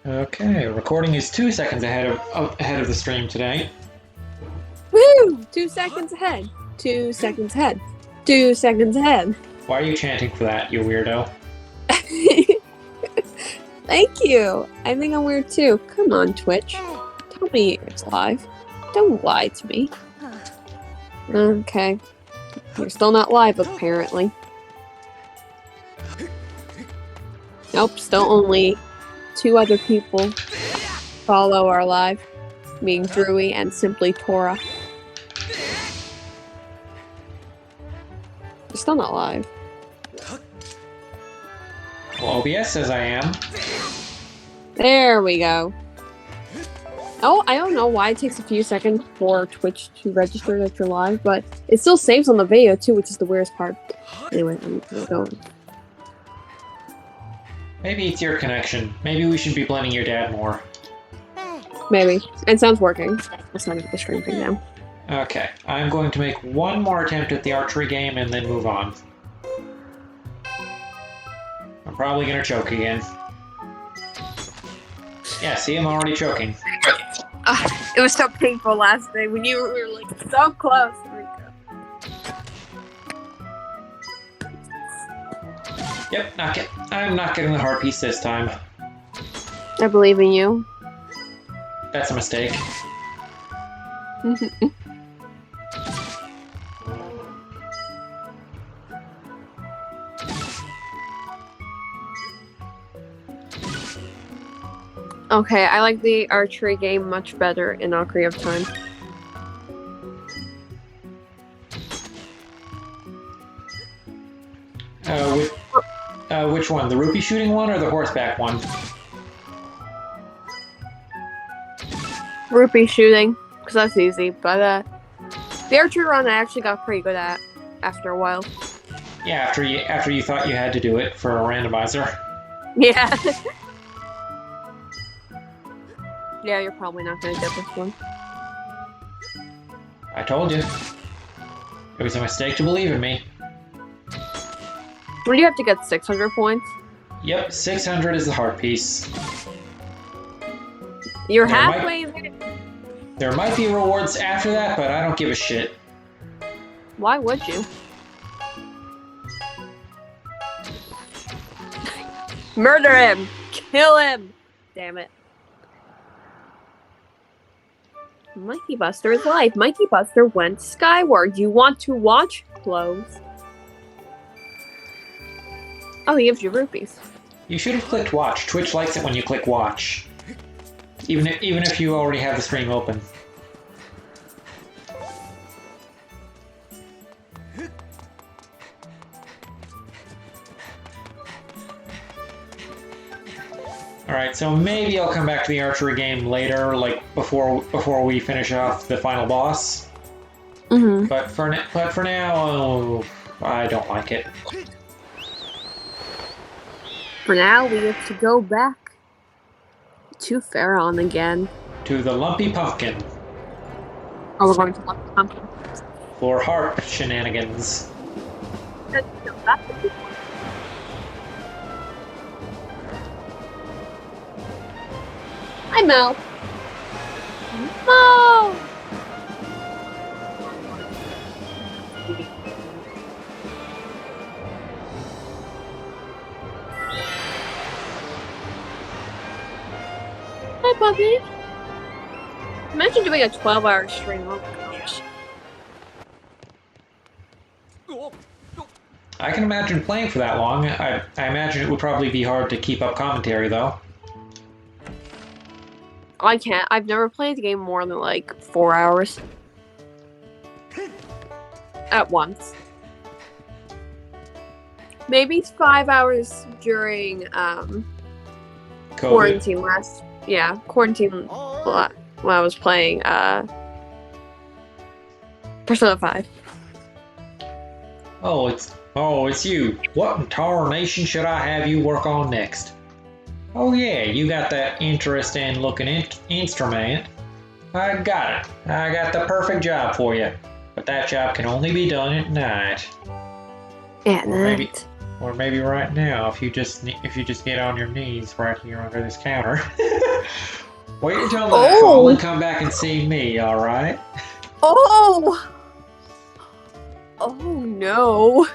Okay, recording is 2 seconds ahead of the stream today. Woo! 2 seconds ahead. 2 seconds ahead. 2 seconds ahead. Why are you chanting for that, you weirdo? Thank you. I think I'm weird too. Come on, Twitch. Tell me it's live. Don't lie to me. Okay. You're still not live, apparently. Nope, still only 2 other people follow our live, being Drewy and Simply Tora. You're still not live. Well, OBS says I am. There we go. Oh, I don't know why it takes a few seconds for Twitch to register that you're live, but it still saves on the video too, which is the weirdest part. Anyway, I'm gonna go. Maybe it's your connection. Maybe we should be blaming your dad more. Maybe. It sounds working. Let's not get the stream thing down. Okay, I'm going to make one more attempt at the archery game and then move on. I'm probably gonna choke again. Yeah, see, I'm already choking. It was so painful last day when we were like so close. Yep, I'm not getting the heart piece this time. I believe in you. That's a mistake. Okay, I like the archery game much better in Ocarina of Time. Which one? The rupee shooting one or the horseback one? Rupee shooting, because that's easy, but the archery run I actually got pretty good at after a while. Yeah, after you thought you had to do it for a randomizer. Yeah. Yeah, you're probably not gonna get this one. I told you. It was a mistake to believe in me. What do you have to get 600 points? Yep, 600 is the heart piece. You're halfway there. There might be rewards after that, but I don't give a shit. Why would you? Murder him! Kill him! Damn it. Mikey Buster is live. Mikey Buster went skyward. You want to watch? Close. Oh, he gives you rupees. You should have clicked watch. Twitch likes it when you click watch. Even if you already have the stream open. Alright, so maybe I'll come back to the archery game later, like before we finish off the final boss. Mm-hmm. But for now, I don't like it. For now, we have to go back to Pharaon again. To the Lumpy Pumpkin. Oh, we're going to Lumpy Pumpkin. For harp shenanigans. No, that's the big one. Hi, Mel. No! Hi, puppy. Imagine doing a 12-hour stream. Oh, gosh. I can imagine playing for that long. I imagine it would probably be hard to keep up commentary, though. I can't. I've never played the game more than like 4 hours. At once. Maybe 5 hours during quarantine last. Yeah, quarantine when I was playing Persona 5. Oh, it's you. What in tarnation should I have you work on next? Oh yeah, you got that interesting looking instrument. I got it. I got the perfect job for you. But that job can only be done at night. At night. Or maybe right now, if you just get on your knees right here under this counter. Wait until nightfall and come back and see me, alright? Oh! Oh no.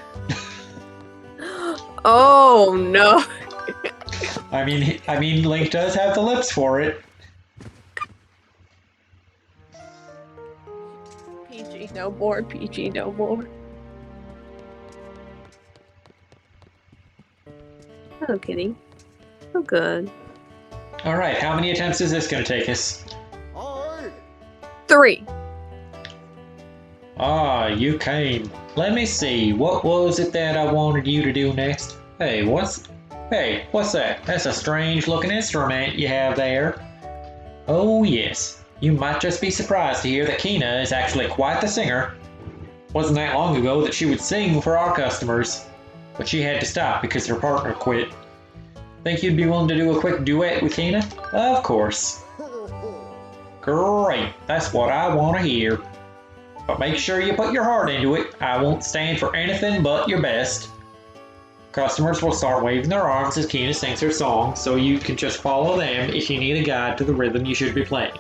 Oh no. I mean, Link does have the lips for it. PG no more, PG no more. Hello, kitty. Oh, good. Alright, how many attempts is this gonna take us? 3. Ah, you came. Let me see, what was it that I wanted you to do next? Hey, what's that? That's a strange looking instrument you have there. Oh yes, you might just be surprised to hear that Kina is actually quite the singer. Wasn't that long ago that she would sing for our customers, but she had to stop because her partner quit. Think you'd be willing to do a quick duet with Kina? Of course. Great, that's what I want to hear. But make sure you put your heart into it. I won't stand for anything but your best. Customers will start waving their arms as Kina sings her song, so you can just follow them if you need a guide to the rhythm you should be playing.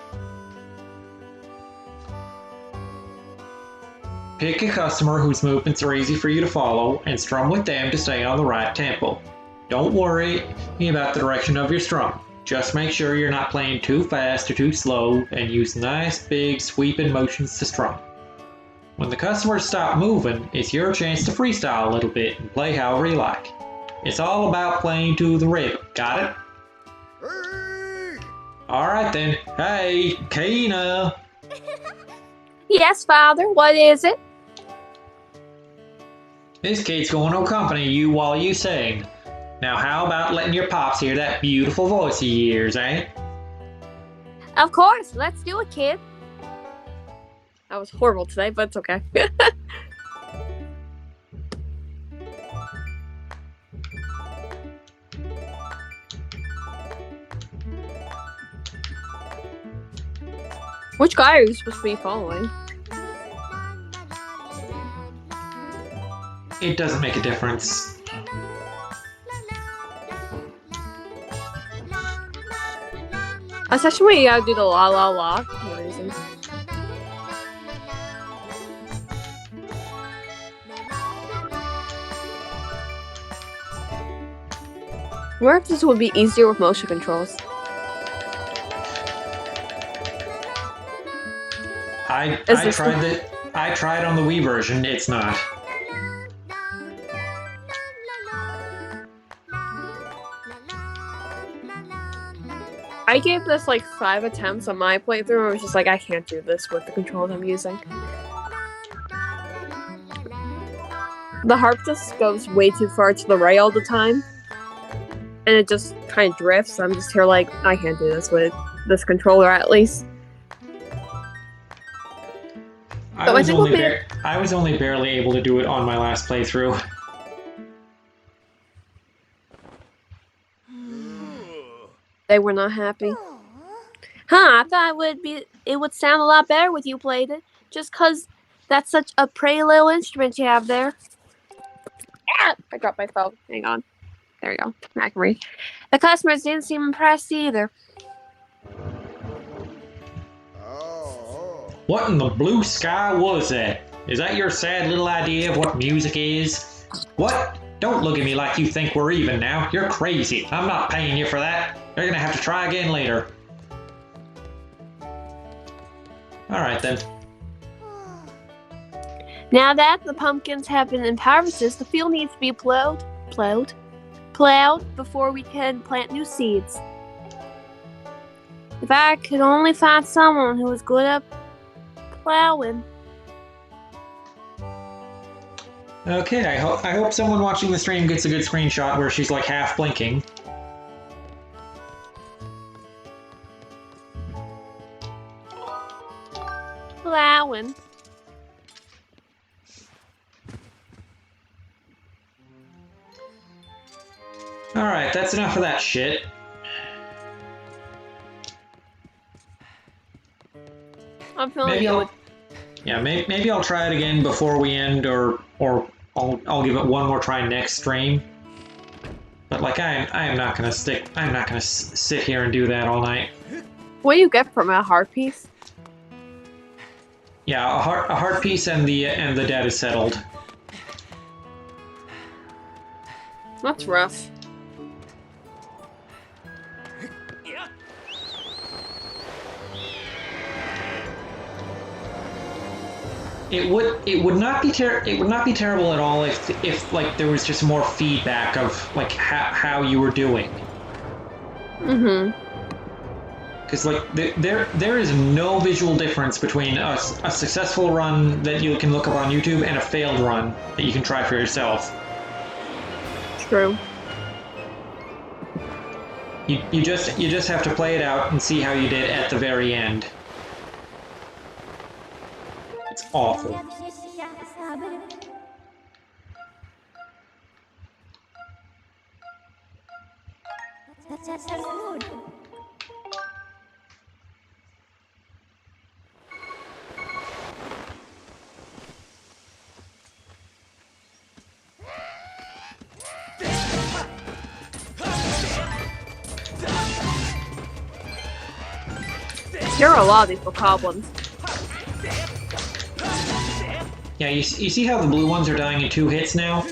Pick a customer whose movements are easy for you to follow and strum with them to stay on the right tempo. Don't worry about the direction of your strum. Just make sure you're not playing too fast or too slow and use nice big sweeping motions to strum. When the customers stop moving, it's your chance to freestyle a little bit and play however you like. It's all about playing to the rhythm, got it? Alright then, hey, Kina! Yes, Father, what is it? This kid's going to accompany you while you sing. Now how about letting your pops hear that beautiful voice of yours, eh? Of course, let's do it, kid. That was horrible today, but it's okay. Which guy are you supposed to be following? It doesn't make a difference. Especially when you gotta do the la la la for no reason. I wonder if this would be easier with motion controls. I tried on the Wii version, it's not. I gave this like 5 attempts on my playthrough and I was just like, I can't do this with the controls I'm using. The harp just goes way too far to the right all the time. And it just kind of drifts. I'm just here like, I can't do this with this controller at least. I was only barely able to do it on my last playthrough. They were not happy. Huh, I thought it would sound a lot better with you played it. Just cause that's such a pretty little instrument you have there. Ah, I dropped my phone. Hang on. There you go. I can read. The customers didn't seem impressed either. What in the blue sky was that? Is that your sad little idea of what music is? What? Don't look at me like you think we're even now. You're crazy. I'm not paying you for that. You're gonna have to try again later. Alright then. Now that the pumpkins have been in harvested, the field needs to be plowed before we can plant new seeds. If I could only find someone who was good at plowing. Okay, I hope someone watching the stream gets a good screenshot where she's like half blinking. Plowing. Alright, that's enough of that shit. I'm feeling good. Maybe I'll try it again before we end or I'll give it one more try next stream. But like I am not gonna sit here and do that all night. What do you get from a heart piece? Yeah, a heart piece and the debt is settled. That's rough. It would not be terrible at all if like there was just more feedback of like how you were doing. Mm-hmm. Because like there is no visual difference between a successful run that you can look up on YouTube and a failed run that you can try for yourself. True. You just have to play it out and see how you did at the very end. It's awful. There are a lot of these bokoblins. Yeah, you see how the blue ones are dying in 2 hits now?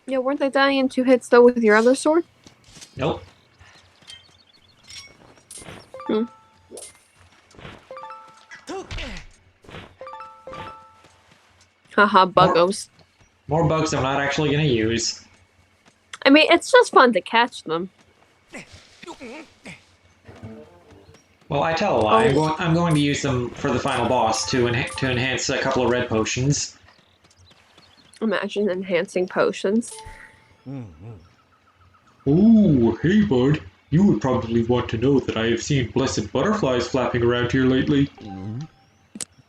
Yeah, weren't they dying in 2 hits though with your other sword? Nope. Hmm. Haha, buggos. More bugs I'm not actually gonna use. I mean, it's just fun to catch them. Well, I tell a lie. I'm going to use them for the final boss to enhance a couple of red potions. Imagine enhancing potions. Oh, hey bud. You would probably want to know that I have seen blessed butterflies flapping around here lately.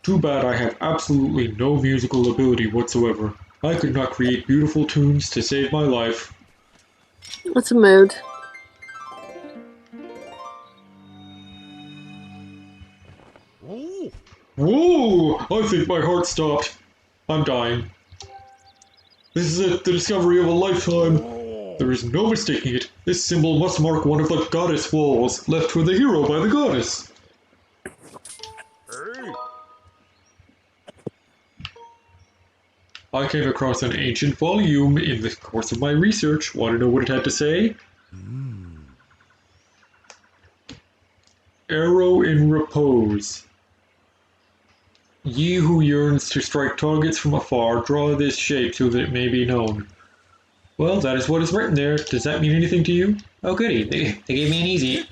Too bad I have absolutely no musical ability whatsoever. I could not create beautiful tunes to save my life. What's a mood? Whoa! I think my heart stopped. I'm dying. This is it, the discovery of a lifetime. There is no mistaking it. This symbol must mark one of the goddess walls, left for the hero by the goddess. I came across an ancient volume in the course of my research. Want to know what it had to say? Arrow in repose. Ye who yearns to strike targets from afar, draw this shape so that it may be known. Well, that is what is written there. Does that mean anything to you? Oh goody, they gave me an easy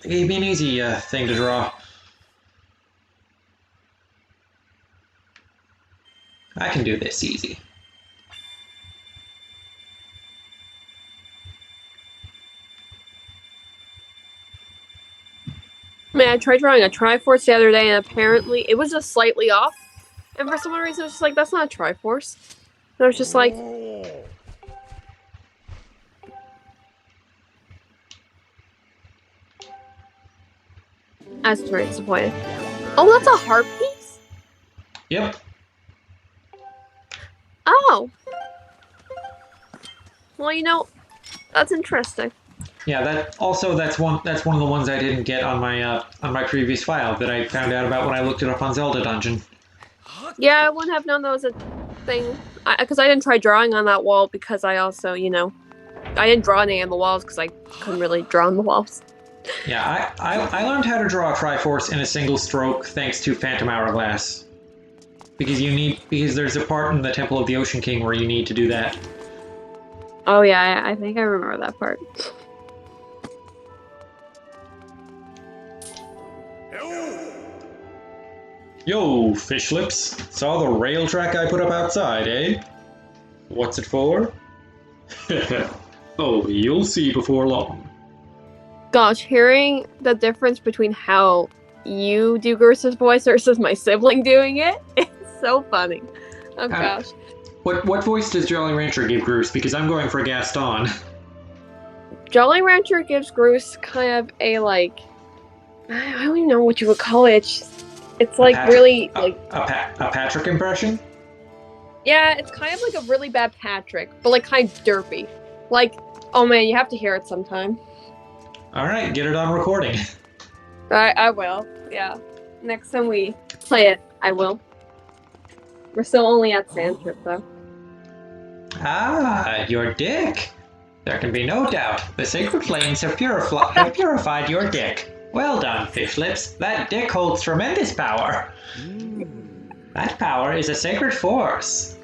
thing to draw. I can do this easy. Man, I tried drawing a Triforce the other day, and apparently it was just slightly off. And for some reason, I was just like, that's not a Triforce. And I was just like... I was very disappointed. Oh, that's a heart piece? Yep. Oh. Well, you know, that's interesting. Yeah, that's one of the ones I didn't get on my previous file that I found out about when I looked it up on Zelda Dungeon. Yeah, I wouldn't have known that was a thing. Because I didn't try drawing on that wall because I also, you know, I didn't draw any on the walls because I couldn't really draw on the walls. Yeah, I learned how to draw a Triforce in a single stroke thanks to Phantom Hourglass. Because there's a part in the Temple of the Ocean King where you need to do that. Oh yeah, I think I remember that part. Yo, fish lips. Saw the rail track I put up outside, eh? What's it for? Oh, you'll see before long. Gosh, hearing the difference between how you do Gersa's voice versus my sibling doing it, it's so funny. Oh gosh. What voice does Jolly Rancher give Groose? Because I'm going for Gaston. Jolly Rancher gives Groose kind of a like, I don't even know what you would call it. It's like really like a Patrick impression. Yeah, it's kind of like a really bad Patrick, but like kind of derpy. Like, oh man, you have to hear it sometime. Alright, get it on recording. I will. Yeah. Next time we play it, I will. We're still only at Sand Trip though. Ah, your dick. There can be no doubt. The sacred flames have purified your dick. Well done, Fish Lips. That dick holds tremendous power. That power is a sacred force.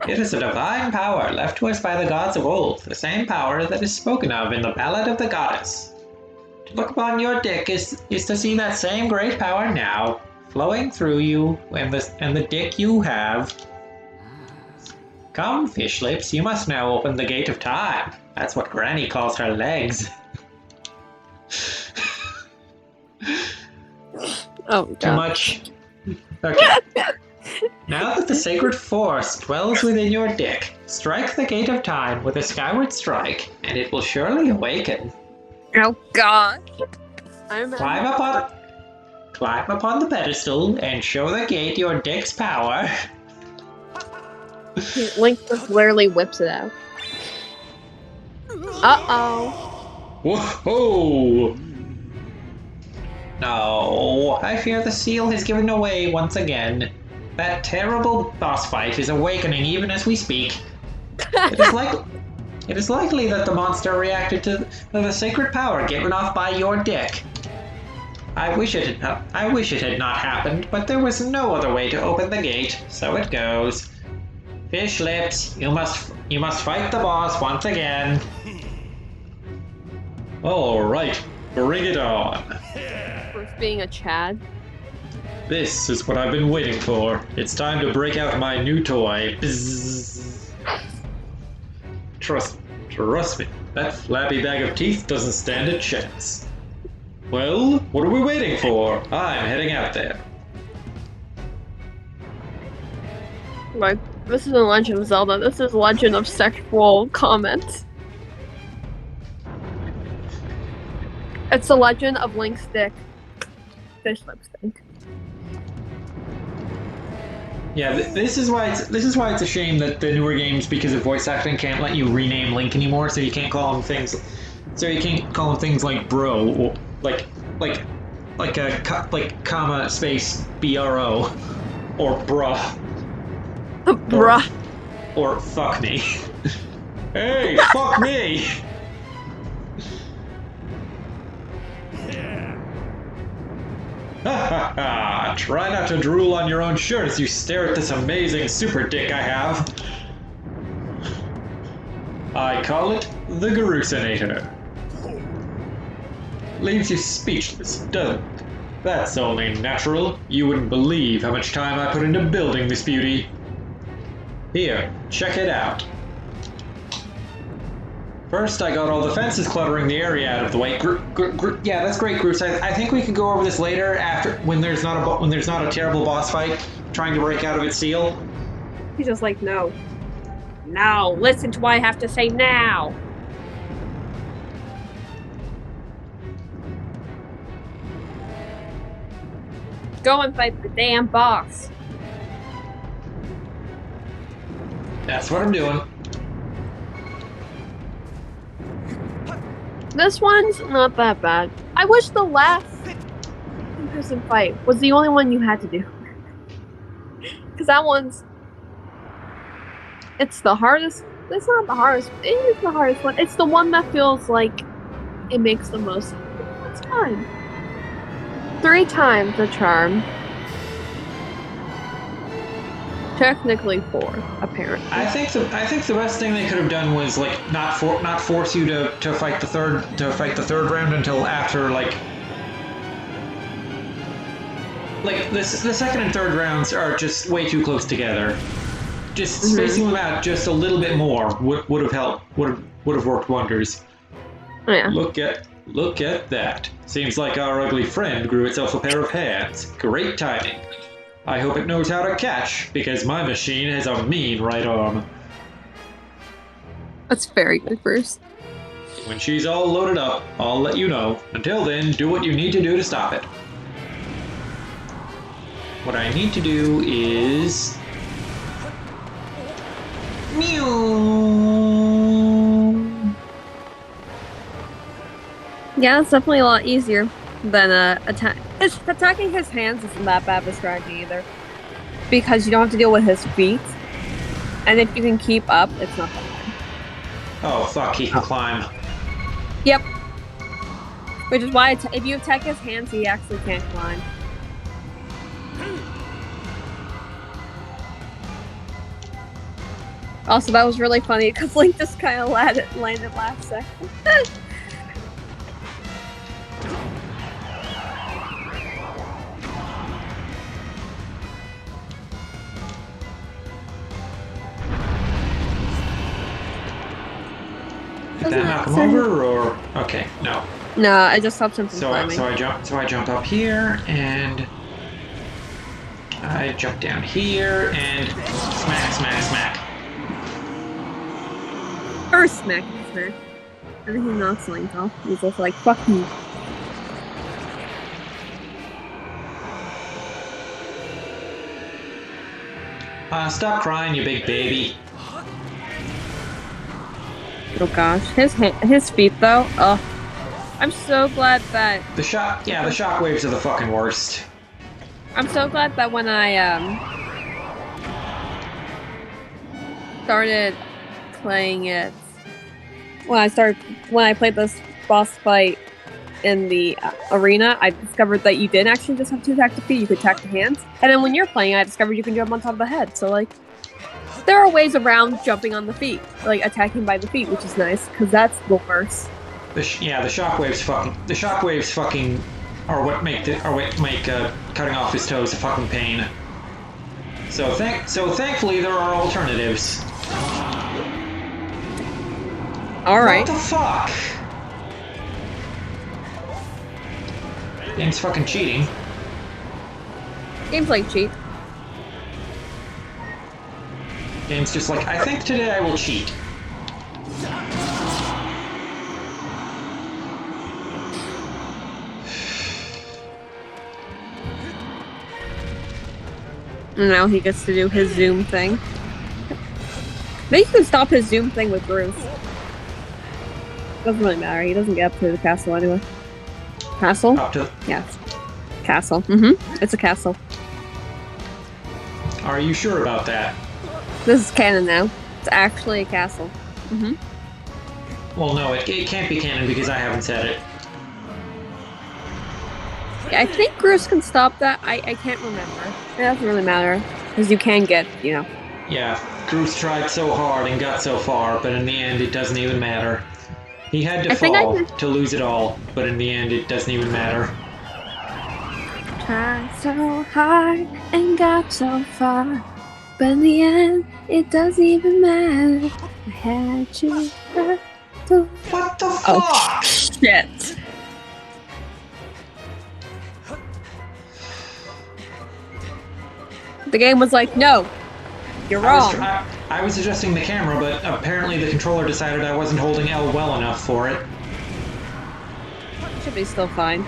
It is a divine power left to us by the gods of old, the same power that is spoken of in the Ballad of the Goddess. To look upon your dick is to see that same great power now, flowing through you and the dick you have. Come, Fish Lips, you must now open the gate of time. That's what Granny calls her legs. Oh, God. Too much? Okay. Now that the sacred force dwells within your dick, strike the gate of time with a skyward strike, and it will surely awaken. Oh, God. Climb upon the pedestal and show the gate your dick's power. Link just literally whips it out. Uh-oh. Whoa! No, I fear the seal has given away once again. That terrible boss fight is awakening even as we speak. It is likely that the monster reacted to the sacred power given off by your dick. I wish it had not happened, but there was no other way to open the gate, so it goes. Fish Lips, you must fight the boss once again. All right, bring it on. First being a Chad. This is what I've been waiting for. It's time to break out my new toy. Bzzz. Trust me, that flabby bag of teeth doesn't stand a chance. Well, what are we waiting for? I'm heading out there. Like, this isn't Legend of Zelda, this is Legend of Sexual Comments. It's the Legend of Link's dick. Fish Lips dick. Yeah, this is why it's a shame that the newer games, because of voice acting, can't let you rename Link anymore. So you can't call him things. So you can't call him things like bro, or like comma space bro, or bruh. Bruh. Or fuck me. Hey, fuck me! Ha ha ha! Try not to drool on your own shirt as you stare at this amazing super dick I have. I call it the Garusinator. Leaves you speechless, doesn't it? That's only natural. You wouldn't believe how much time I put into building this beauty. Here, check it out. First, I got all the fences cluttering the area out of the way. Yeah, that's great, Groups. I think we could go over this later, after when there's not a terrible boss fight trying to break out of its seal. He's just like, no. No, listen to what I have to say now. Go and fight the damn boss. That's what I'm doing. This one's not that bad. I wish the last in-person fight was the only one you had to do. Because that one's... It's the hardest... It's not the hardest. It is the hardest one. It's the one that feels like it makes the most time. 3 times the charm. Technically 4, apparently. I think the best thing they could have done was like not force you to fight the third round until after the second and third rounds are just way too close together. Just spacing them out just a little bit more would have helped. Would have worked wonders. Oh, yeah. Look at that. Seems like our ugly friend grew itself a pair of hands. Great timing. I hope it knows how to catch, because my machine has a mean right arm. That's very good, Bruce. When she's all loaded up, I'll let you know. Until then, do what you need to do to stop it. What I need to do is Yeah, it's definitely a lot easier than attacking his hands isn't that bad of a strategy either. Because you don't have to deal with his feet. And if you can keep up, it's not that bad. Oh, fuck, he can climb. Yep. Which is why if you attack his hands, he actually can't climb. Also, that was really funny because Link just kind of landed last second. Did that knock him over, or okay? No. No, I just stopped him from So climbing. I jump up here, and I jump down here, and smack, smack, smack. First smack. And then he knocks Link off. He's just like, fuck you. Stop crying, you big baby. Oh gosh, his feet though. Oh, I'm so glad that The shockwaves are the fucking worst. I'm so glad that when I started playing it, when I played this boss fight in the arena, I discovered that you didn't actually just have to attack the feet; you could attack the hands. And then when you're playing, I discovered you can jump on top of the head. So like, there are ways around jumping on the feet, like attacking by the feet, which is nice because that's the worst. The shockwaves fucking are what make cutting off his toes a fucking pain. So thankfully there are alternatives. All right. What the fuck? Game's fucking cheating. Game's like cheat. Game's just like, I think today I will cheat. And now he gets to do his zoom thing. Maybe you can stop his zoom thing with Bruce. Doesn't really matter. He doesn't get up to the castle anyway. Castle? Up to. Yes. Castle. Mm-hmm. It's a castle. Are you sure about that? This is canon now. It's actually a castle. Mm-hmm. Well, no, it can't be canon because I haven't said it. Yeah, I think Bruce can stop that. I can't remember. It doesn't really matter. Because you can get, you know. Yeah, Bruce tried so hard and got so far, but in the end it doesn't even matter. He had to fall to lose it all, but in the end it doesn't even matter. Tried so hard and got so far, but in the end it doesn't even matter. I had you. What the fuck? Oh shit! The game was like, no, you're wrong. I was adjusting the camera, but apparently the controller decided I wasn't holding L well enough for it. Should be still fine.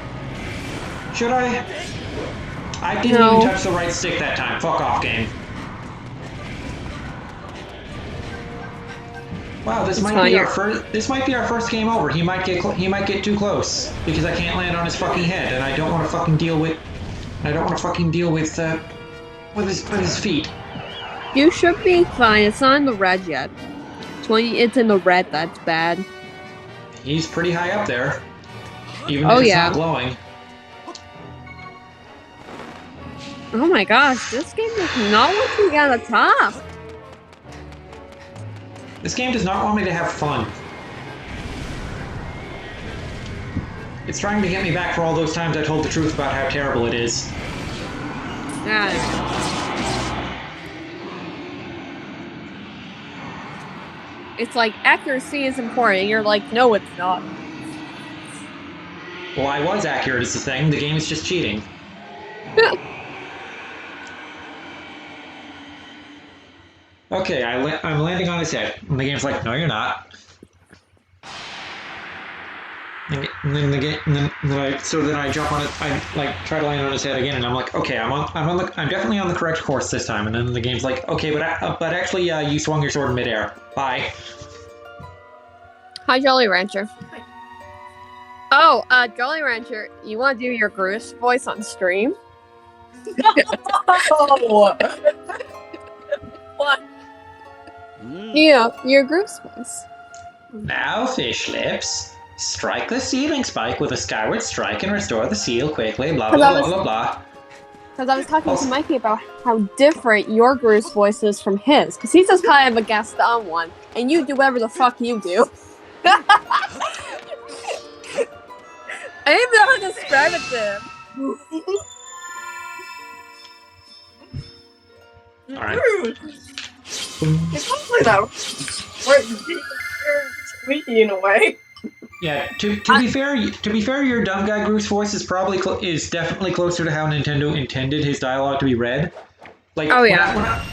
Should I? I didn't even touch the right stick that time. Fuck off, game. Wow, this might be our first game over. He might get too close because I can't land on his fucking head, and I don't want to fucking deal with. With his feet. You should be fine. It's not in the red yet. It's in the red that's bad. He's pretty high up there. Even if it's not glowing. Oh my gosh, this game does not want you to get on the top. This game does not want me to have fun. It's trying to get me back for all those times I told the truth about how terrible it is. It's like, accuracy is important, and you're like, no, it's not. Well, I was accurate is the thing. The game is just cheating. Okay, I'm landing on his head. And the game's like, no, you're not. And then the game, and then I jump on it. I like try to land on his head again, and I'm like, okay, I'm definitely on the correct course this time. And then the game's like, okay, but actually, you swung your sword in midair. Bye. Hi, Jolly Rancher. Oh, Jolly Rancher, you want to do your Groose voice on stream? Oh. What? Yeah, your Groose voice. Now, fish lips, strike the sealing spike with a skyward strike and restore the seal quickly. Blah blah blah blah blah. Because I was talking to Mikey about how different your Groose voice is from his. Because he's just kind of a Gaston one, and you do whatever the fuck you do. I didn't know how to describe it to him. All right. It's probably that we're squeaky in a way. Yeah. To be fair, your dumb guy Groose voice is probably is definitely closer to how Nintendo intended his dialogue to be read. Like, oh yeah.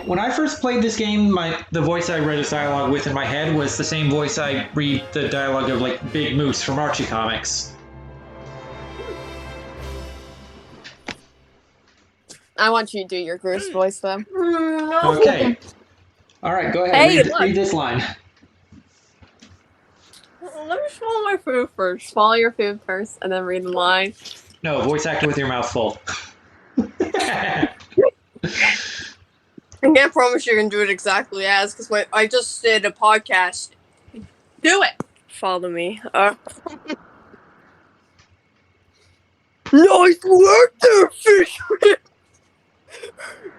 When I first played this game, the voice I read his dialogue with in my head was the same voice I read the dialogue of like Big Moose from Archie comics. I want you to do your Groose voice though. No. Okay. All right, go ahead. Hey, read this line. Let me swallow my food first. Swallow your food first, and then read the line. No, voice actor with your mouth full. I can't promise you're gonna do it exactly as, because I just did a podcast. Do it. Follow me. Nice work there, fish.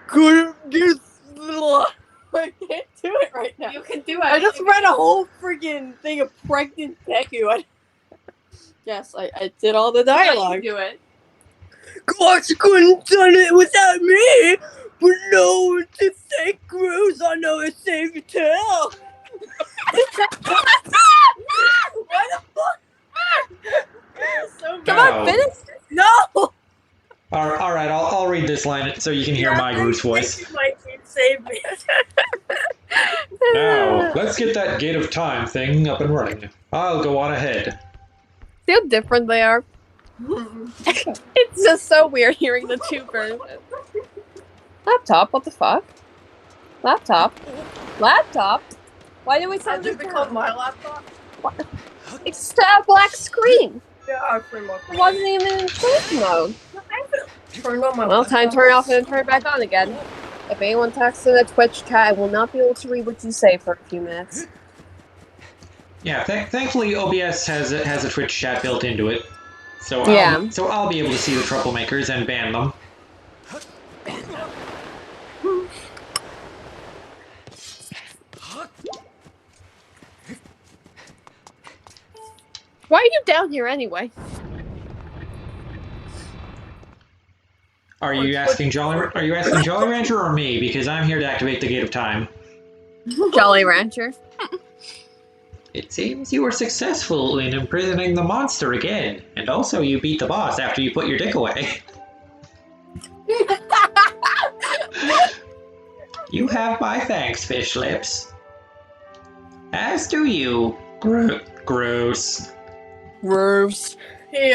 Couldn't get little. I can't do it right now. You can do it. I just read a whole freaking thing of pregnant Deku. Yes, I did all the dialogue. You do it. Gosh, you couldn't done it without me. But no one to thank Groose. I know it's safe to tell. What the fuck? So Come Wow. on, finish. no. All right, I'll read this line so you can hear my Groose voice. You might save me. Now, let's get that Gate of Time thing up and running. I'll go on ahead. See how different they are? It's just so weird hearing the two versions. Laptop? What the fuck? Laptop? Laptop? Why did we Has sound it become my laptop? It's just a black screen. Yeah, I pretty much. It wasn't even in sleep mode. Turned on my Well, laptop. time to turn it off and turn it back on again. If anyone talks in the Twitch chat, I will not be able to read what you say for a few minutes. Yeah, thankfully OBS has a Twitch chat built into it, so Yeah. I'll be able to see the troublemakers and ban them. Why are you down here anyway? Are you asking Jolly Rancher or me? Because I'm here to activate the Gate of Time. Jolly Rancher. It seems you were successful in imprisoning the monster again, and also you beat the boss after you put your dick away. You have my thanks, fish lips. As do you, Gross. Roofs. He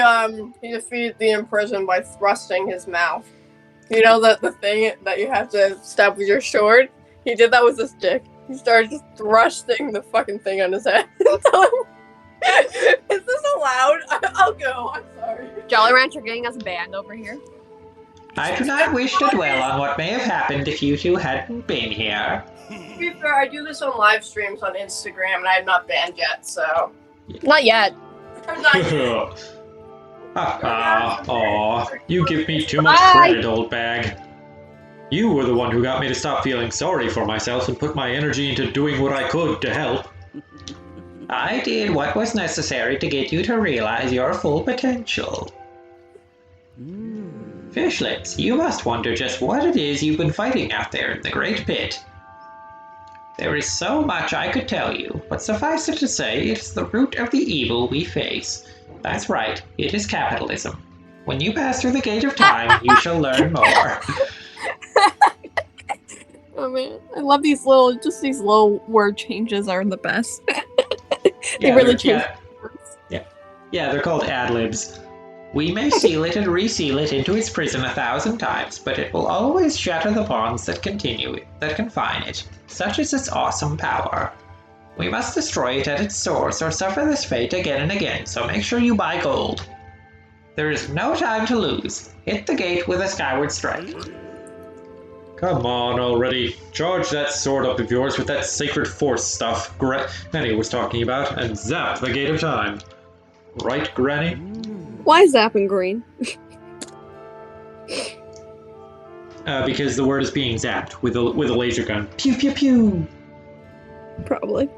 defeated the imprisoned by thrusting his mouth. You know the thing that you have to stab with your sword? He did that with his dick. He started just thrusting the fucking thing on his head. Is this allowed? I'll go. I'm sorry. Jolly Rancher getting us banned over here. I do not wish to dwell on what may have happened if you two hadn't been here. To be fair, I do this on live streams on Instagram, and I have not banned yet, so. Not yet. I'm not. Aw, you give me too much credit, old bag. You were the one who got me to stop feeling sorry for myself and put my energy into doing what I could to help. I did what was necessary to get you to realize your full potential. Fishlets, you must wonder just what it is you've been fighting out there in the Great Pit. There is so much I could tell you, but suffice it to say, it's the root of the evil we face. That's right, it is capitalism. When you pass through the Gate of Time, you shall learn more. Oh man, I love these little word changes are the best. They really change. Yeah. Yeah, they're called ad-libs. We may seal it and reseal it into its prison 1,000 times, but it will always shatter the bonds that confine it. Such is its awesome power. We must destroy it at its source or suffer this fate again and again, so make sure you buy gold. There is no time to lose. Hit the gate with a skyward strike. Come on already. Charge that sword up of yours with that sacred force stuff Granny was talking about and zap the gate of time. Right, Granny? Why zapping green? Because the word is being zapped with a laser gun. Pew pew pew! Probably.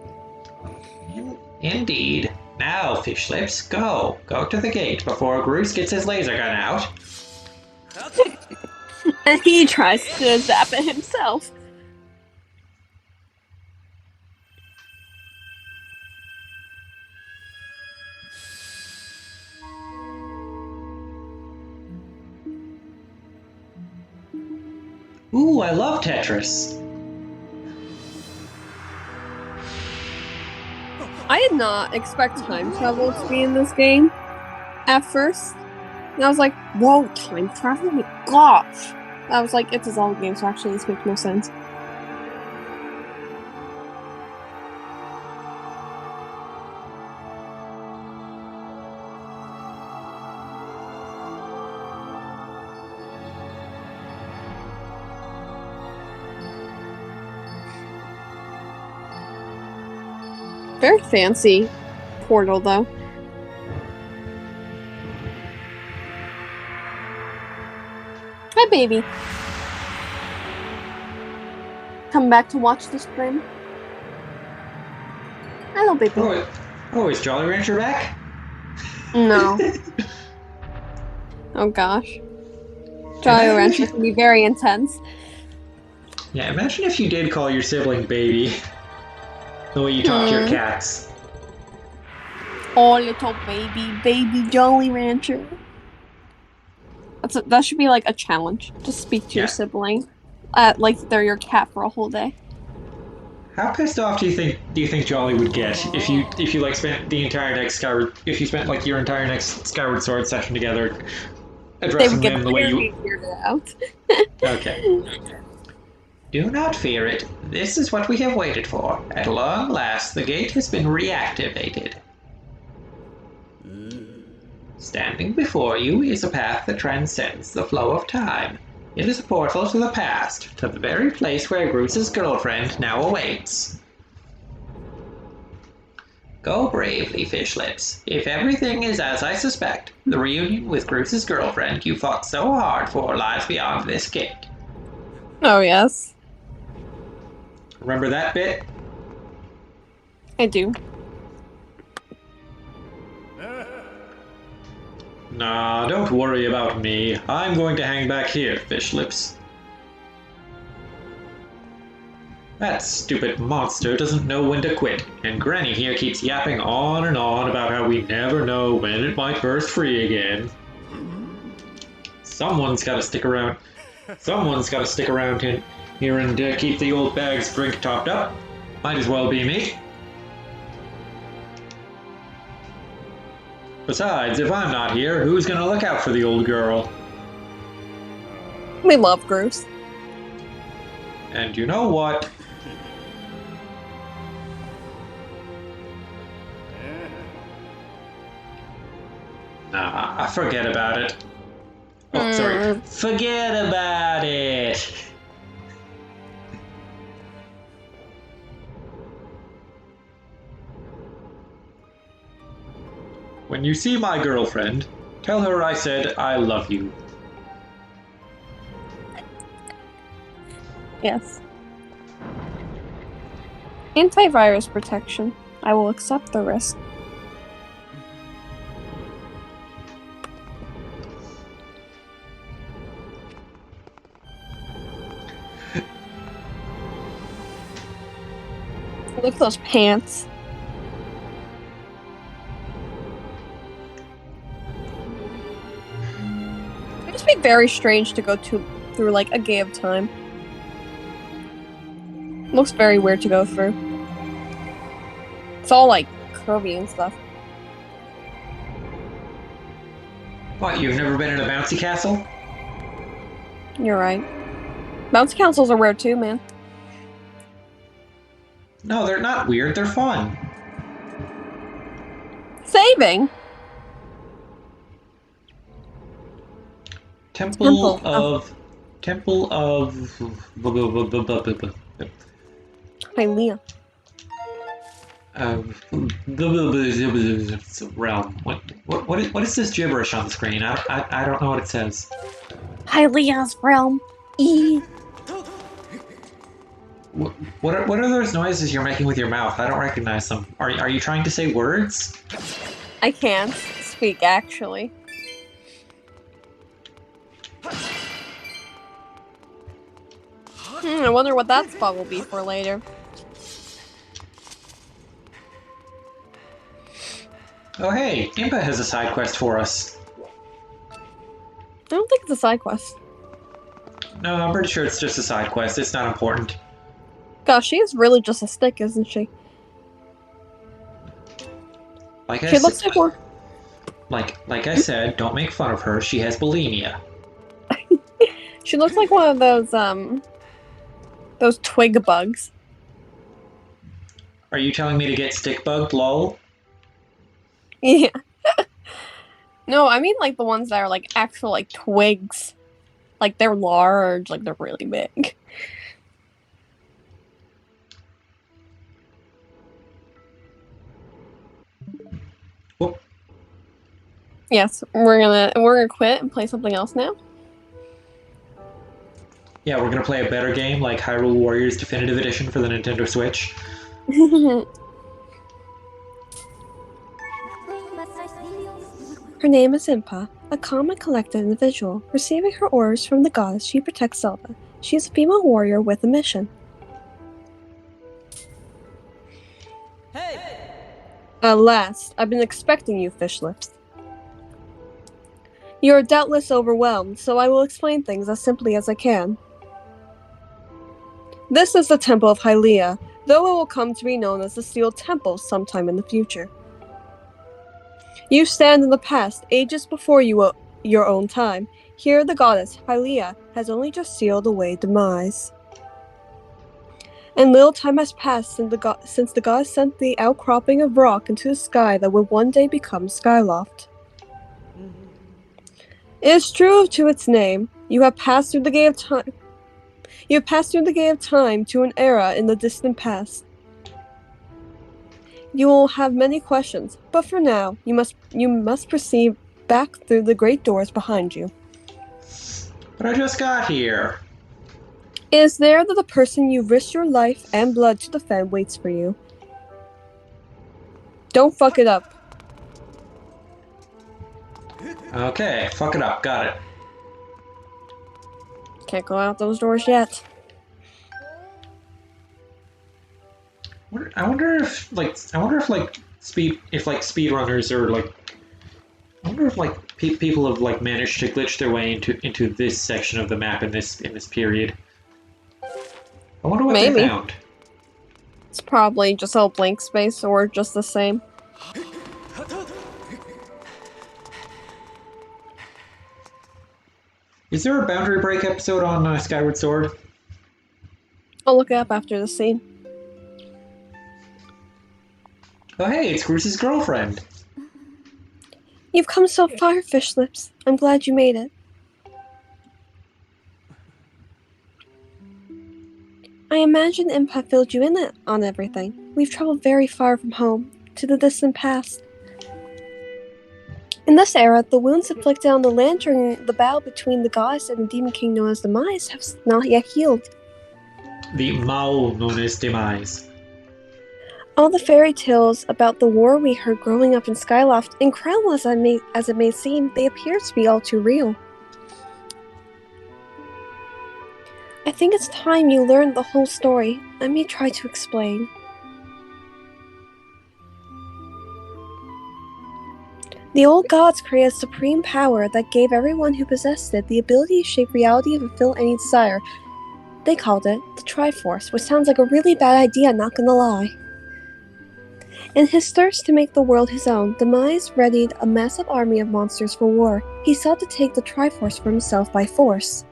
Indeed. Now, fish lips, go. Go to the gate before Groose gets his laser gun out. And he tries to zap it himself. Ooh, I love Tetris. I did not expect time travel to be in this game at first. And I was like, whoa, time travel? Oh my gosh. I was like, it's a Zelda game, so actually this makes no sense. Very fancy portal, though. Hi, baby. Come back to watch the stream. Hello, baby. Oh, is Jolly Rancher back? No. Oh gosh. Jolly Rancher can be very intense. Yeah, imagine if you did call your sibling baby. The way you talk to your cats. Oh, little baby Jolly Rancher. That should be like a challenge. Just speak to your sibling, like they're your cat for a whole day. How pissed off do you think Jolly would get if you like spent the entire next your entire next Skyward Sword session together, addressing them the way you figured it out. Okay. Do not fear it. This is what we have waited for. At long last, the gate has been reactivated. Standing before you is a path that transcends the flow of time. It is a portal to the past, to the very place where Groose's girlfriend now awaits. Go bravely, fish lips. If everything is as I suspect, the reunion with Groose's girlfriend you fought so hard for lies beyond this gate. Oh, yes. Remember that bit? I do. Nah, don't worry about me. I'm going to hang back here, fish lips. That stupid monster doesn't know when to quit, and Granny here keeps yapping on and on about how we never know when it might burst free again. Someone's gotta stick around. Someone's gotta stick around here and keep the old bag's drink topped up. Might as well be me. Besides, if I'm not here, who's gonna look out for the old girl? We love Groose. And you know what? Nah, forget about it. Oh, sorry. Forget about it! When you see my girlfriend, tell her I said I love you. Yes. Antivirus protection. I will accept the risk. Look at those pants. It must be very strange to go through like a gate of time. Looks very weird to go through. It's all like curvy and stuff. What, you've never been in a bouncy castle? You're right. Bounce castles are weird too, man. No, they're not weird, they're fun. Saving? Temple of... Hylia. Realm. What is this gibberish on the screen? I don't know what it says. Hylia's realm. What are those noises you're making with your mouth? I don't recognize them. Are you trying to say words? I can't speak, actually. I wonder what that spot will be for later. Oh hey, Impa has a side quest for us. I don't think it's a side quest. No, I'm pretty sure it's just a side quest. It's not important. Gosh, she is really just a stick, isn't she? She looks like more. Like I said, don't make fun of her. She has bulimia. She looks like one of those twig bugs. Are you telling me to get stick bugged, lol? Yeah. No, I mean like the ones that are like actual like twigs. Like they're large, like they're really big. Whoop. Yes, we're gonna quit and play something else now. Yeah, we're gonna play a better game like Hyrule Warriors Definitive Edition for the Nintendo Switch. Her name is Impa, a calm and collected individual. Receiving her orders from the goddess, she protects Zelda. She is a female warrior with a mission. Hey! At last, I've been expecting you, Fish Lips. You are doubtless overwhelmed, so I will explain things as simply as I can. This is the Temple of Hylia, though it will come to be known as the Sealed Temple sometime in the future. You stand in the past, ages before your own time. Here the goddess, Hylia, has only just sealed away demise. And little time has passed since the goddess sent the outcropping of rock into the sky that would one day become Skyloft. It is true to its name. You have passed through the gate of time. You have passed through the gate of time to an era in the distant past. You will have many questions, but for now, you must proceed back through the great doors behind you. But I just got here. It is there that the person you risked your life and blood to defend waits for you. Don't fuck it up. Okay, fuck it up, got it. Can't go out those doors yet. I wonder if speedrunners or like, I wonder if like people have like managed to glitch their way into this section of the map in this period. I wonder what Maybe. they found. It's probably just all blank space or just the same. Is there a Boundary Break episode on Skyward Sword? I'll look it up after the scene. Oh hey, it's Bruce's girlfriend. You've come so far, Fish Lips. I'm glad you made it. I imagine Impa filled you in on everything. We've traveled very far from home, to the distant past. In this era, the wounds inflicted on the land during the battle between the goddess and the demon king known as Demise have not yet healed. The Mao known as Demise. All the fairy tales about the war we heard growing up in Skyloft, incredible as it may seem, they appear to be all too real. I think it's time you learned the whole story. Let me try to explain. The old gods created a supreme power that gave everyone who possessed it the ability to shape reality and fulfill any desire. They called it the Triforce, which sounds like a really bad idea, not gonna lie. In his thirst to make the world his own, Demise readied a massive army of monsters for war. He sought to take the Triforce for himself by force.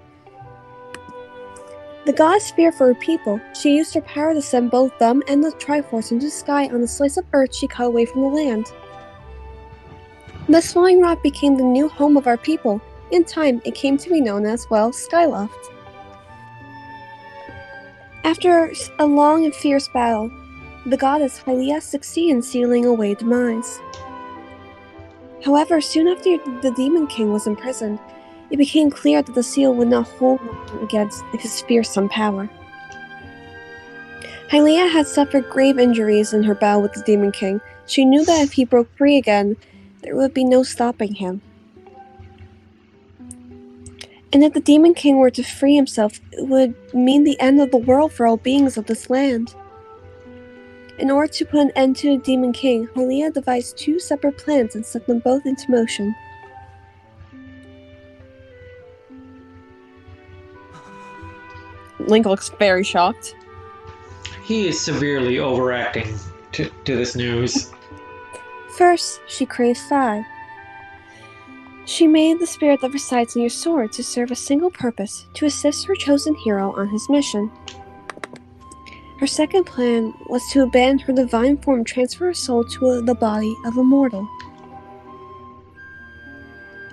The goddess feared for her people. She used her power to send both them and the Triforce into the sky on a slice of earth she cut away from the land. This flying rock became the new home of our people. In time, it came to be known as, well, Skyloft. After a long and fierce battle, the goddess Hylia succeeded in sealing away Demise. However, soon after the Demon King was imprisoned, it became clear that the seal would not hold long against his fearsome power. Hylia had suffered grave injuries in her battle with the Demon King. She knew that if he broke free again, there would be no stopping him. And if the Demon King were to free himself, it would mean the end of the world for all beings of this land. In order to put an end to the Demon King, Hylia devised 2 separate plans and set them both into motion. Link looks very shocked. He is severely overacting to this news. First, she craved 5. She made the spirit that resides in your sword to serve a single purpose, to assist her chosen hero on his mission. Her second plan was to abandon her divine form and transfer her soul to the body of a mortal.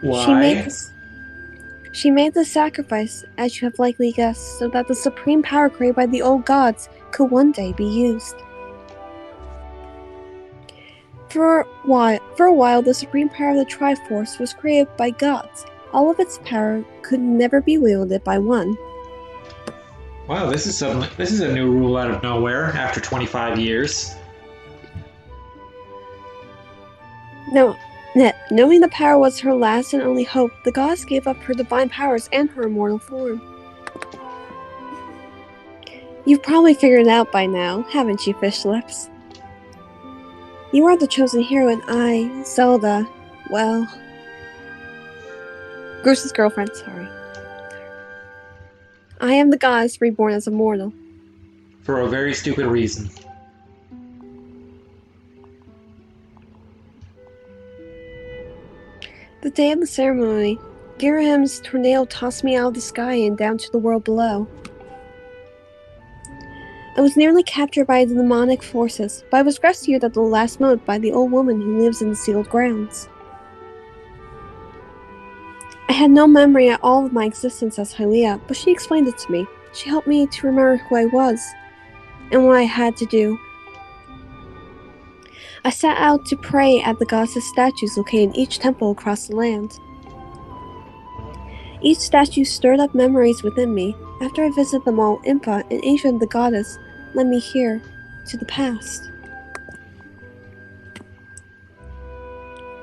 Why? She made the sacrifice, as you have likely guessed, so that the supreme power created by the old gods could one day be used. For a while, the supreme power of the Triforce was created by gods. All of its power could never be wielded by one. Wow, this is a new rule out of nowhere after 25 years. No, knowing the power was her last and only hope, the goddess gave up her divine powers and her immortal form. You've probably figured it out by now, haven't you, Fish Lips? You are the chosen hero, and I, Zelda, well... Bruce's girlfriend, sorry. I am the goddess reborn as a mortal. For a very stupid reason. The day of the ceremony, Girahim's tornado tossed me out of the sky and down to the world below. I was nearly captured by the demonic forces, but I was rescued at the last moment by the old woman who lives in the sealed grounds. I had no memory at all of my existence as Hylia, but she explained it to me. She helped me to remember who I was, and what I had to do. I set out to pray at the goddess' statues located in each temple across the land. Each statue stirred up memories within me. After I visited them all, Impa, an agent of the goddess, led me here, to the past.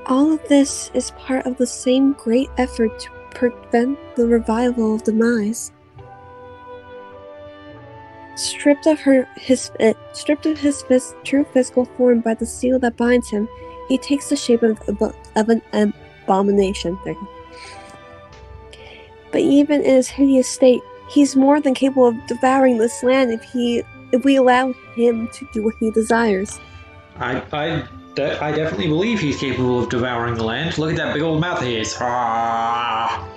All of this is part of the same great effort to prevent the revival of Demise. Stripped of his true physical form by the seal that binds him, he takes the shape of an abomination. There you go. But even in his hideous state, he's more than capable of devouring this land if we allow him to do what he desires. I definitely believe he's capable of devouring the land. Look at that big old mouth of his. Ah.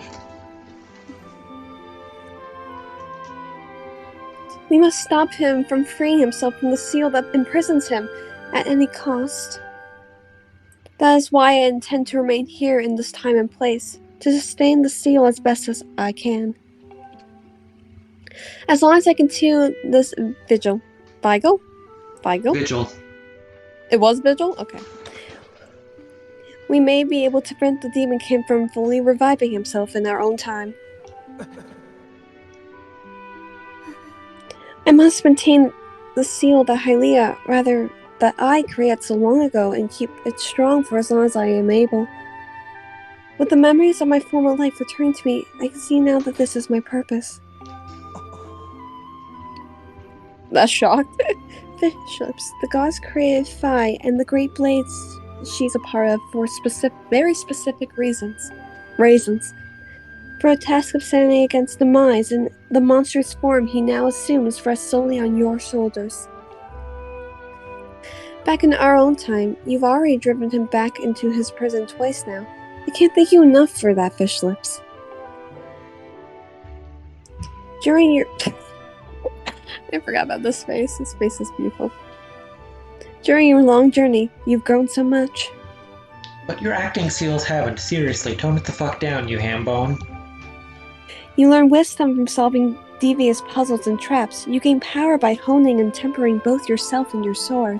We must stop him from freeing himself from the seal that imprisons him at any cost. That is why I intend to remain here in this time and place, to sustain the seal as best as I can. As long as I continue this vigil. Vigil? Vigil. It was vigil? Okay. We may be able to prevent the Demon King from fully reviving himself in our own time. I must maintain the seal that that I created so long ago and keep it strong for as long as I am able. With the memories of my former life returning to me, I can see now that this is my purpose. That's shocked. Bishops, the gods created Phi and the great blades she's a part of for very specific reasons. For a task of standing against Demise and the monstrous form he now assumes rests solely on your shoulders. Back in our own time, you've already driven him back into his prison twice now. I can't thank you enough for that, Fish Lips. During your... I forgot about this face. This face is beautiful. During your long journey, you've grown so much. But your acting skills haven't. Seriously, tone it the fuck down, you hambone. You learn wisdom from solving devious puzzles and traps. You gain power by honing and tempering both yourself and your sword.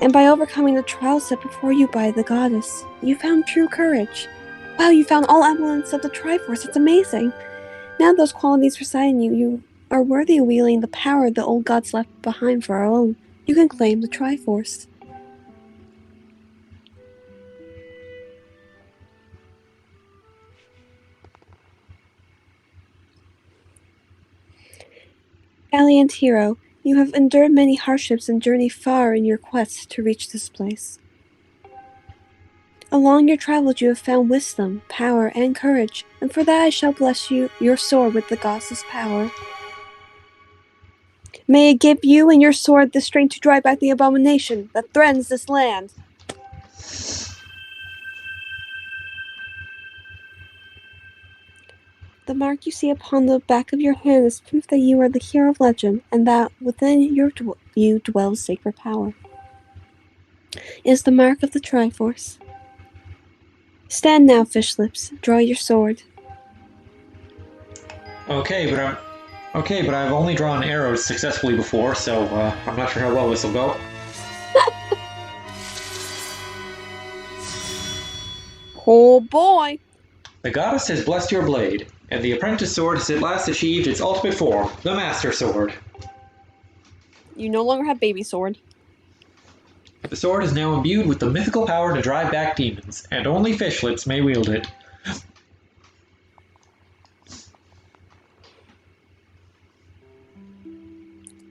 And by overcoming the trials set before you by the goddess, you found true courage. Wow, you found all elements of the Triforce. It's amazing. Now those qualities reside in you. You are worthy of wielding the power the old gods left behind for our own. You can claim the Triforce. Valiant hero, you have endured many hardships and journeyed far in your quest to reach this place. Along your travels you have found wisdom, power, and courage, and for that I shall bless you, your sword with the goddess' power. May it give you and your sword the strength to drive back the abomination that threatens this land. The mark you see upon the back of your hand is proof that you are the hero of legend, and that within you dwells sacred power. It is the mark of the Triforce. Stand now, Fish Lips. Draw your sword. Okay, but I've only drawn arrows successfully before, so I'm not sure how well this will go. Oh boy! The goddess has blessed your blade, and the apprentice sword has at last achieved its ultimate form, the Master Sword. You no longer have baby sword. The sword is now imbued with the mythical power to drive back demons, and only Fish Lips may wield it.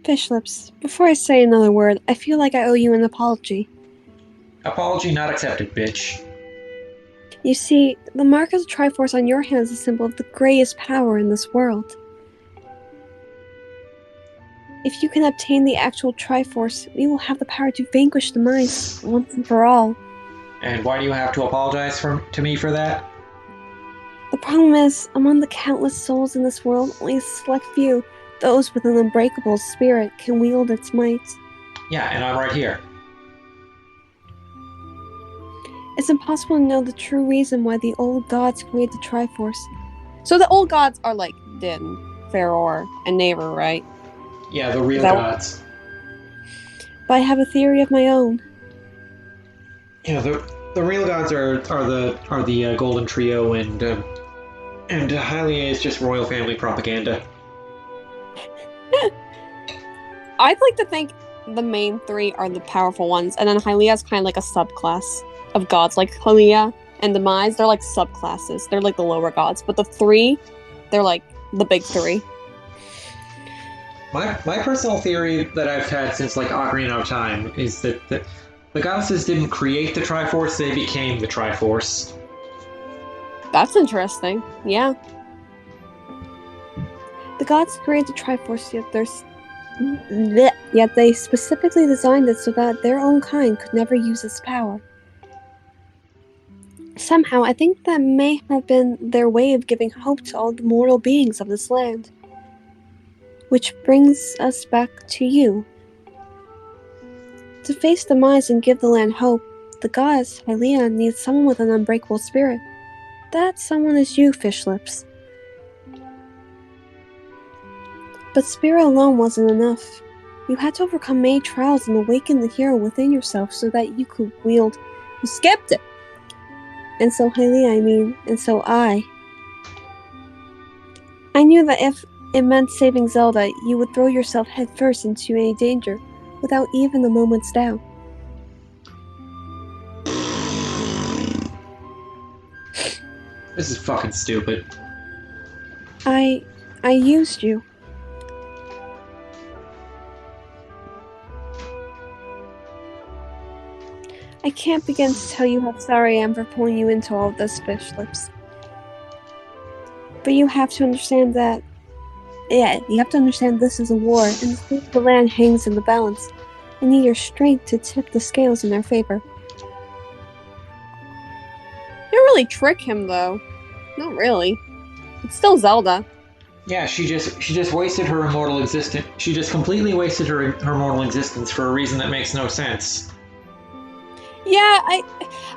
Fish Lips, before I say another word, I feel like I owe you an apology. Apology not accepted, bitch. You see, the mark of the Triforce on your hand is a symbol of the greatest power in this world. If you can obtain the actual Triforce, we will have the power to vanquish the mice once and for all. And why do you have to apologize to me for that? The problem is, among the countless souls in this world, only a select few, those with an unbreakable spirit, can wield its might. Yeah, and I'm right here. It's impossible to know the true reason why the old gods created the Triforce. So the old gods are like Din, Feror, and Naver, right? Yeah, the real gods. But I have a theory of my own. Yeah, the real gods are the Golden Trio, and Hylia is just royal family propaganda. I'd like to think the main three are the powerful ones, and then Hylia is kind of like a subclass of gods. Like Hylia and Demise, they're like subclasses. They're like the lower gods. But the three, they're like the big three. My personal theory that I've had since like Ocarina of Time is that the goddesses didn't create the Triforce, they became the Triforce. That's interesting. Yeah. The gods created the Triforce, yet they specifically designed it so that their own kind could never use its power. Somehow, I think that may have been their way of giving hope to all the mortal beings of this land. Which brings us back to you. To face Demise and give the land hope, the goddess, Hylia, needs someone with an unbreakable spirit. That someone is you, Fish Lips. But spirit alone wasn't enough. You had to overcome many trials and awaken the hero within yourself so that you could wield... You skipped it! And so Hylia, and so I knew that if it meant saving Zelda, you would throw yourself headfirst into any danger, without even a moment's doubt. This is fucking stupid. I used you. I can't begin to tell you how sorry I am for pulling you into all of this, Fish Lips. But you have to understand that... Yeah, you have to understand this is a war, and the fate of the land hangs in the balance. I need your strength to tip the scales in their favor. You don't really trick him, though. Not really. It's still Zelda. Yeah, she just wasted her immortal existence. She just completely wasted her mortal existence for a reason that makes no sense. Yeah, I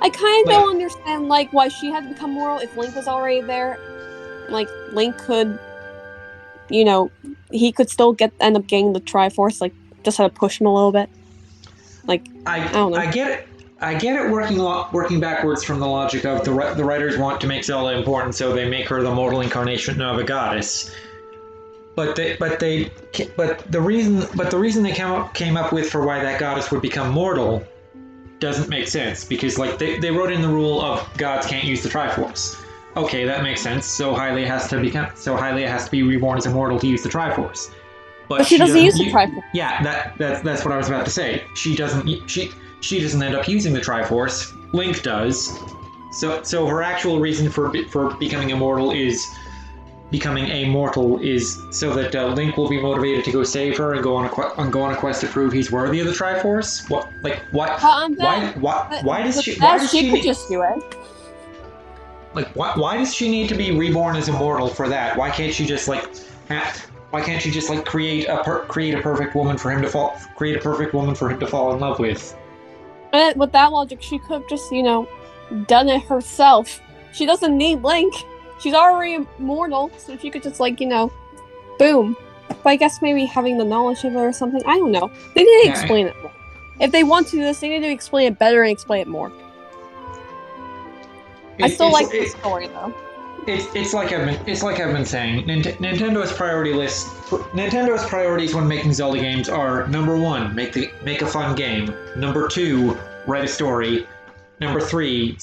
kind of don't understand, like, why she had to become mortal if Link was already there. Like, Link could, you know, he could still end up getting the Triforce, like, just had to push him a little bit. Like, I don't know. I get it. I get it working backwards from the logic of the writers want to make Zelda important, so they make her the mortal incarnation of a goddess. But the reason they came up with for why that goddess would become mortal doesn't make sense, because like they wrote in the rule of gods can't use the Triforce. Okay, that makes sense. So Hylia has to be reborn as immortal to use the Triforce. But she doesn't use the Triforce. Yeah, that's what I was about to say. She doesn't end up using the Triforce. Link does. So her actual reason for becoming immortal is so that Link will be motivated to go save her and go on a quest to prove he's worthy of the Triforce. What? Like what? Why does she? Why does she could just do it? Like why does she need to be reborn as immortal for that? Why can't she just create a perfect woman for him to fall in love with? And with that logic, she could have just, done it herself. She doesn't need Link. She's already immortal, so she could just, boom. But I guess maybe having the knowledge of it or something. I don't know. They need to explain it more. If they want to do this, they need to explain it better and explain it more. I still like the story, though. It's like I've been saying. Nintendo's priorities when making Zelda games are: number 1, make a fun game; number 2, write a story; number 3,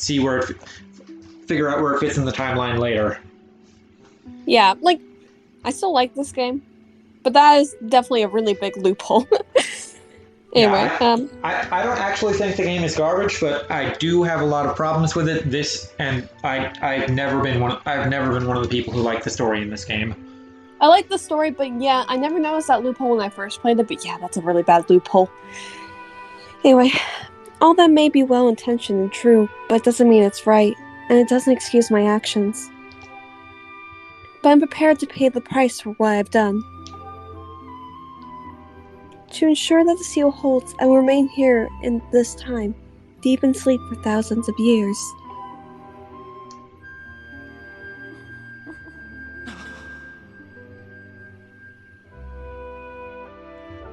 figure out where it fits in the timeline later. Yeah, I still like this game, but that is definitely a really big loophole. Anyway, I don't actually think the game is garbage, but I do have a lot of problems with it. I've never been one of the people who like the story in this game. I like the story, but yeah, I never noticed that loophole when I first played it. But yeah, that's a really bad loophole. Anyway, all that may be well-intentioned and true, but it doesn't mean it's right, and it doesn't excuse my actions. But I'm prepared to pay the price for what I've done. To ensure that the seal holds, I will remain here in this time, deep in sleep for thousands of years.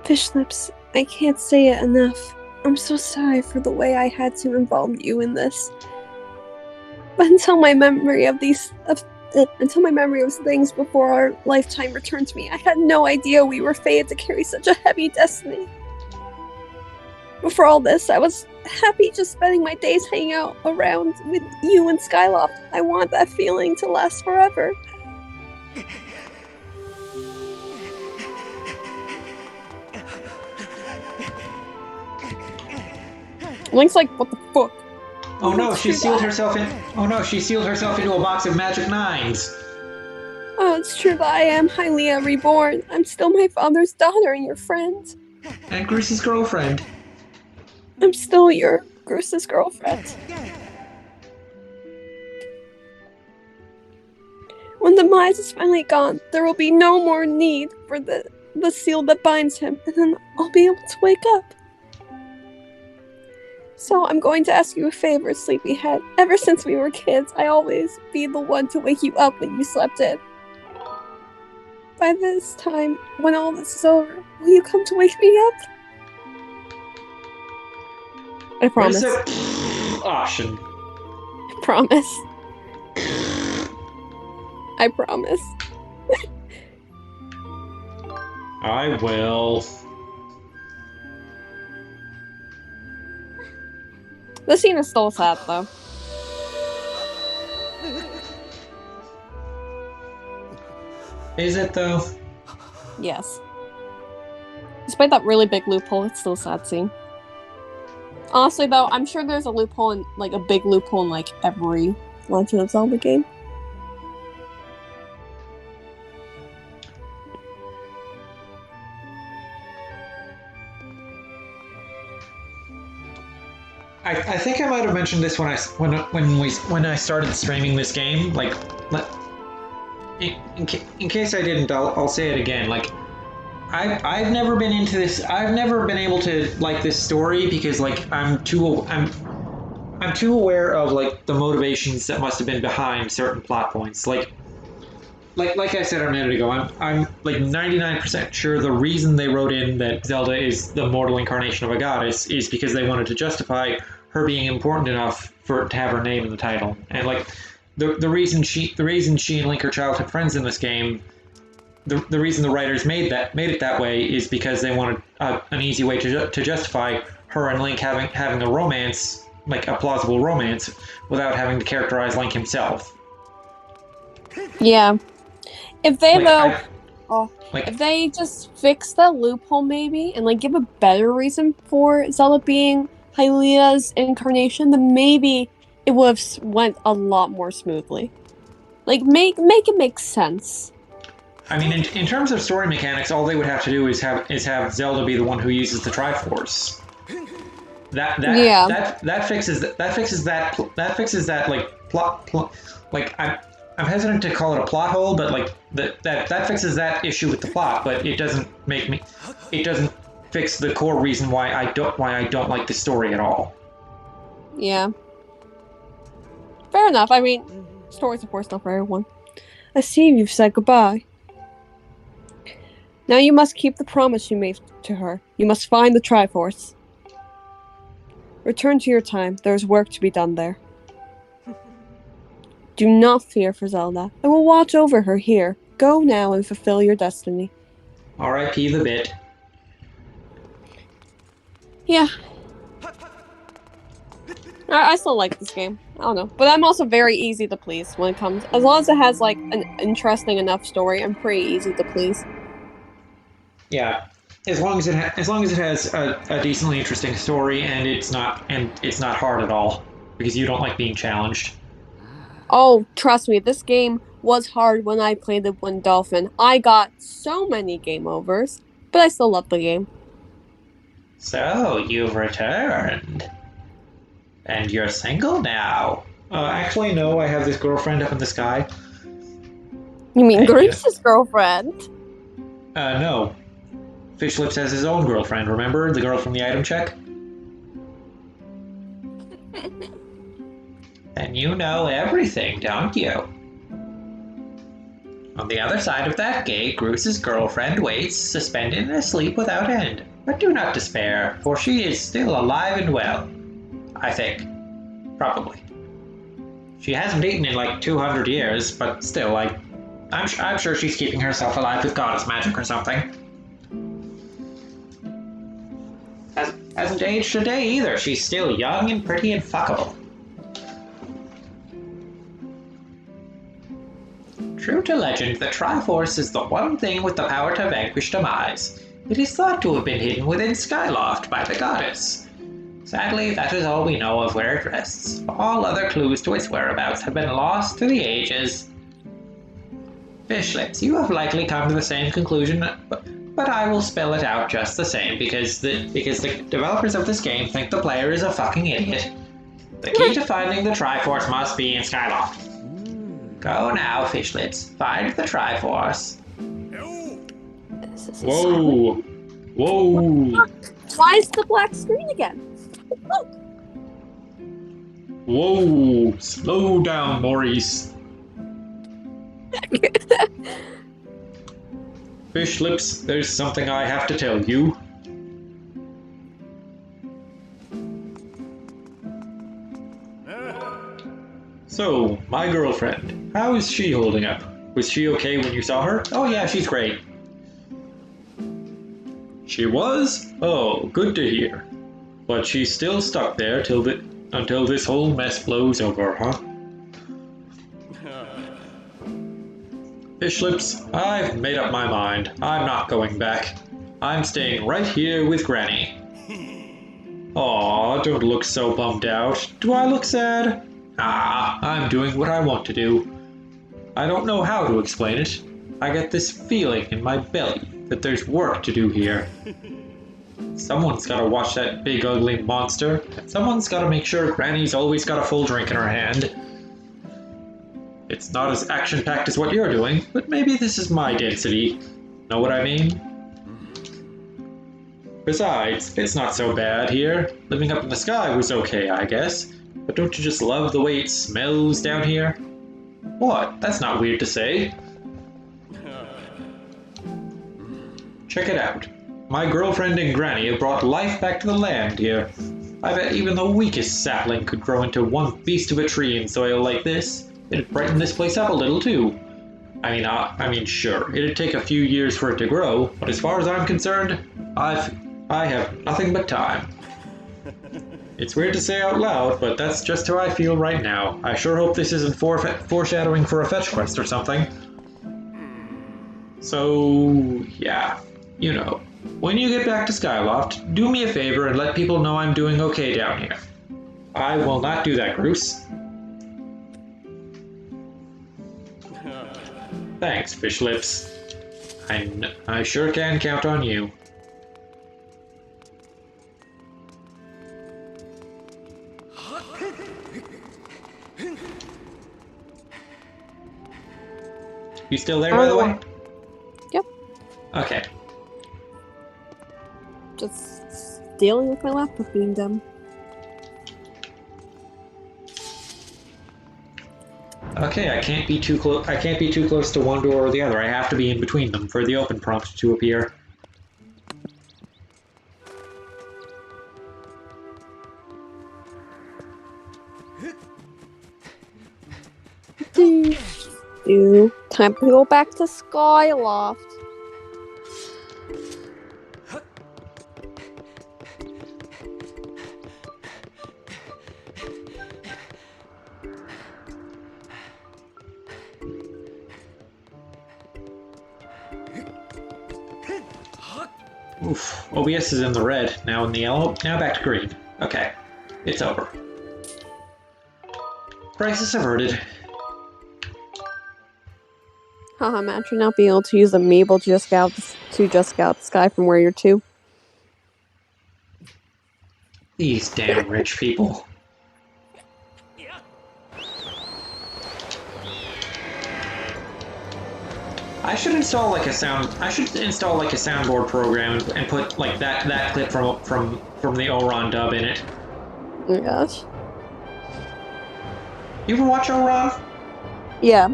Fish lips, I can't say it enough. I'm so sorry for the way I had to involve you in this. But until my memory of things before our lifetime returned to me, I had no idea we were fated to carry such a heavy destiny. Before all this, I was happy just spending my days hanging out around with you and Skyloft. I want that feeling to last forever. Link's like, what the fuck? Oh no, she sealed herself into a box of magic 9s. Oh, it's true that I am Hylia reborn. I'm still my father's daughter and your friend. And Bruce's girlfriend. I'm still your Bruce's girlfriend. When the Demise is finally gone, there will be no more need for the seal that binds him, and then I'll be able to wake up. So I'm going to ask you a favor, Sleepyhead. Ever since we were kids, I always be the one to wake you up when you slept in. By this time, when all this is over, will you come to wake me up? I promise. Option. I promise. I promise. I will. The scene is still sad, though. Is it, though? Yes. Despite that really big loophole, it's still a sad scene. Honestly, though, I'm sure there's a loophole in, a big loophole in, every Legend of Zelda game. I think I might have mentioned this when I started streaming this game. Like, in case I didn't, I'll say it again. Like, I've never been into this. I've never been able to like this story because like I'm too aware of like the motivations that must have been behind certain plot points. Like I said a minute ago, I'm like 99% sure the reason they wrote in that Zelda is the mortal incarnation of a goddess is because they wanted to justify her being important enough to have her name in the title. And like the reason she and Link are childhood friends in this game, the reason the writers made it that way is because they wanted an easy way to justify her and Link having a romance, like a plausible romance, without having to characterize Link himself. Yeah. If they like, if they just fix that loophole maybe and like give a better reason for Zelda being Hylia's incarnation, then maybe it would have went a lot more smoothly. Like make it make sense. I mean, in terms of story mechanics, all they would have to do is have Zelda be the one who uses the Triforce. That fixes that like plot like I'm hesitant to call it a plot hole, but like that fixes that issue with the plot, but it doesn't fix the core reason why I don't like the story at all. Yeah. Fair enough. I mean, story's of course not for everyone. I see you've said goodbye. Now you must keep the promise you made to her. You must find the Triforce. Return to your time. There's work to be done there. Do not fear for Zelda. I will watch over her here. Go now and fulfill your destiny. R.I.P. the bit. Yeah. I still like this game. I don't know. But I'm also very easy to please when it comes... As long as it has, like, an interesting enough story, I'm pretty easy to please. Yeah. As long as it has a decently interesting story and it's not hard at all. Because you don't like being challenged. Oh, trust me, this game was hard when I played it when Dolphin. I got so many game overs, but I still love the game. So, you've returned. And you're single now. Actually, no, I have this girlfriend up in the sky. You mean Grace's girlfriend? No. Fishlips has his own girlfriend, remember? The girl from the item check? And you know everything, don't you? On the other side of that gate, Groos's girlfriend waits, suspended in a sleep without end. But do not despair, for she is still alive and well. I think. Probably. She hasn't eaten in like 200 years, but still, like, I'm sure she's keeping herself alive with goddess magic or something. Hasn't aged a day either. She's still young and pretty and fuckable. True to legend, the Triforce is the one thing with the power to vanquish demise. It is thought to have been hidden within Skyloft by the goddess. Sadly, that is all we know of where it rests. All other clues to its whereabouts have been lost through the ages. Fishlips, you have likely come to the same conclusion, but I will spell it out just the same because the developers of this game think the player is a fucking idiot. The key to finding the Triforce must be in Skyloft. Go now, Fishlips. Find the Triforce. Whoa! Whoa! Why is the black screen again? Look. Whoa! Slow down, Maurice. Fishlips, there's something I have to tell you. So, my girlfriend, how is she holding up? Was she okay when you saw her? Oh yeah, she's great. She was? Oh, good to hear. But she's still stuck there until this whole mess blows over, huh? Fishlips, I've made up my mind. I'm not going back. I'm staying right here with Granny. Aw, don't look so bummed out. Do I look sad? Ah, I'm doing what I want to do. I don't know how to explain it. I get this feeling in my belly that there's work to do here. Someone's gotta watch that big ugly monster. Someone's gotta make sure Granny's always got a full drink in her hand. It's not as action-packed as what you're doing, but maybe this is my density. Know what I mean? Besides, it's not so bad here. Living up in the sky was okay, I guess. But don't you just love the way it smells down here? What? That's not weird to say. Check it out. My girlfriend and Granny have brought life back to the land here. I bet even the weakest sapling could grow into one beast of a tree in soil like this. It'd brighten this place up a little too. I mean, sure, it'd take a few years for it to grow, but as far as I'm concerned, I have nothing but time. It's weird to say out loud, but that's just how I feel right now. I sure hope this isn't foreshadowing for a fetch quest or something. So, yeah, you know. When you get back to Skyloft, do me a favor and let people know I'm doing okay down here. I will not do that, Groose. Thanks, Fish Lips. I sure can count on you. You still there, by the way? Yep. Okay. Just dealing with my laptop being dumb. Okay, I can't be too close. I can't be too close to one door or the other. I have to be in between them for the open prompt to appear. Time to go back to Skyloft. Oof. OBS is in the red, now in the yellow, now back to green. Okay. It's over. Crisis averted. Haha, imagine not being able to use the Mabel to just scout the sky from where you're to. These damn rich people. I should install like a soundboard program and put like that clip from the Oron dub in it. Oh my gosh. You ever watch Oron? Yeah.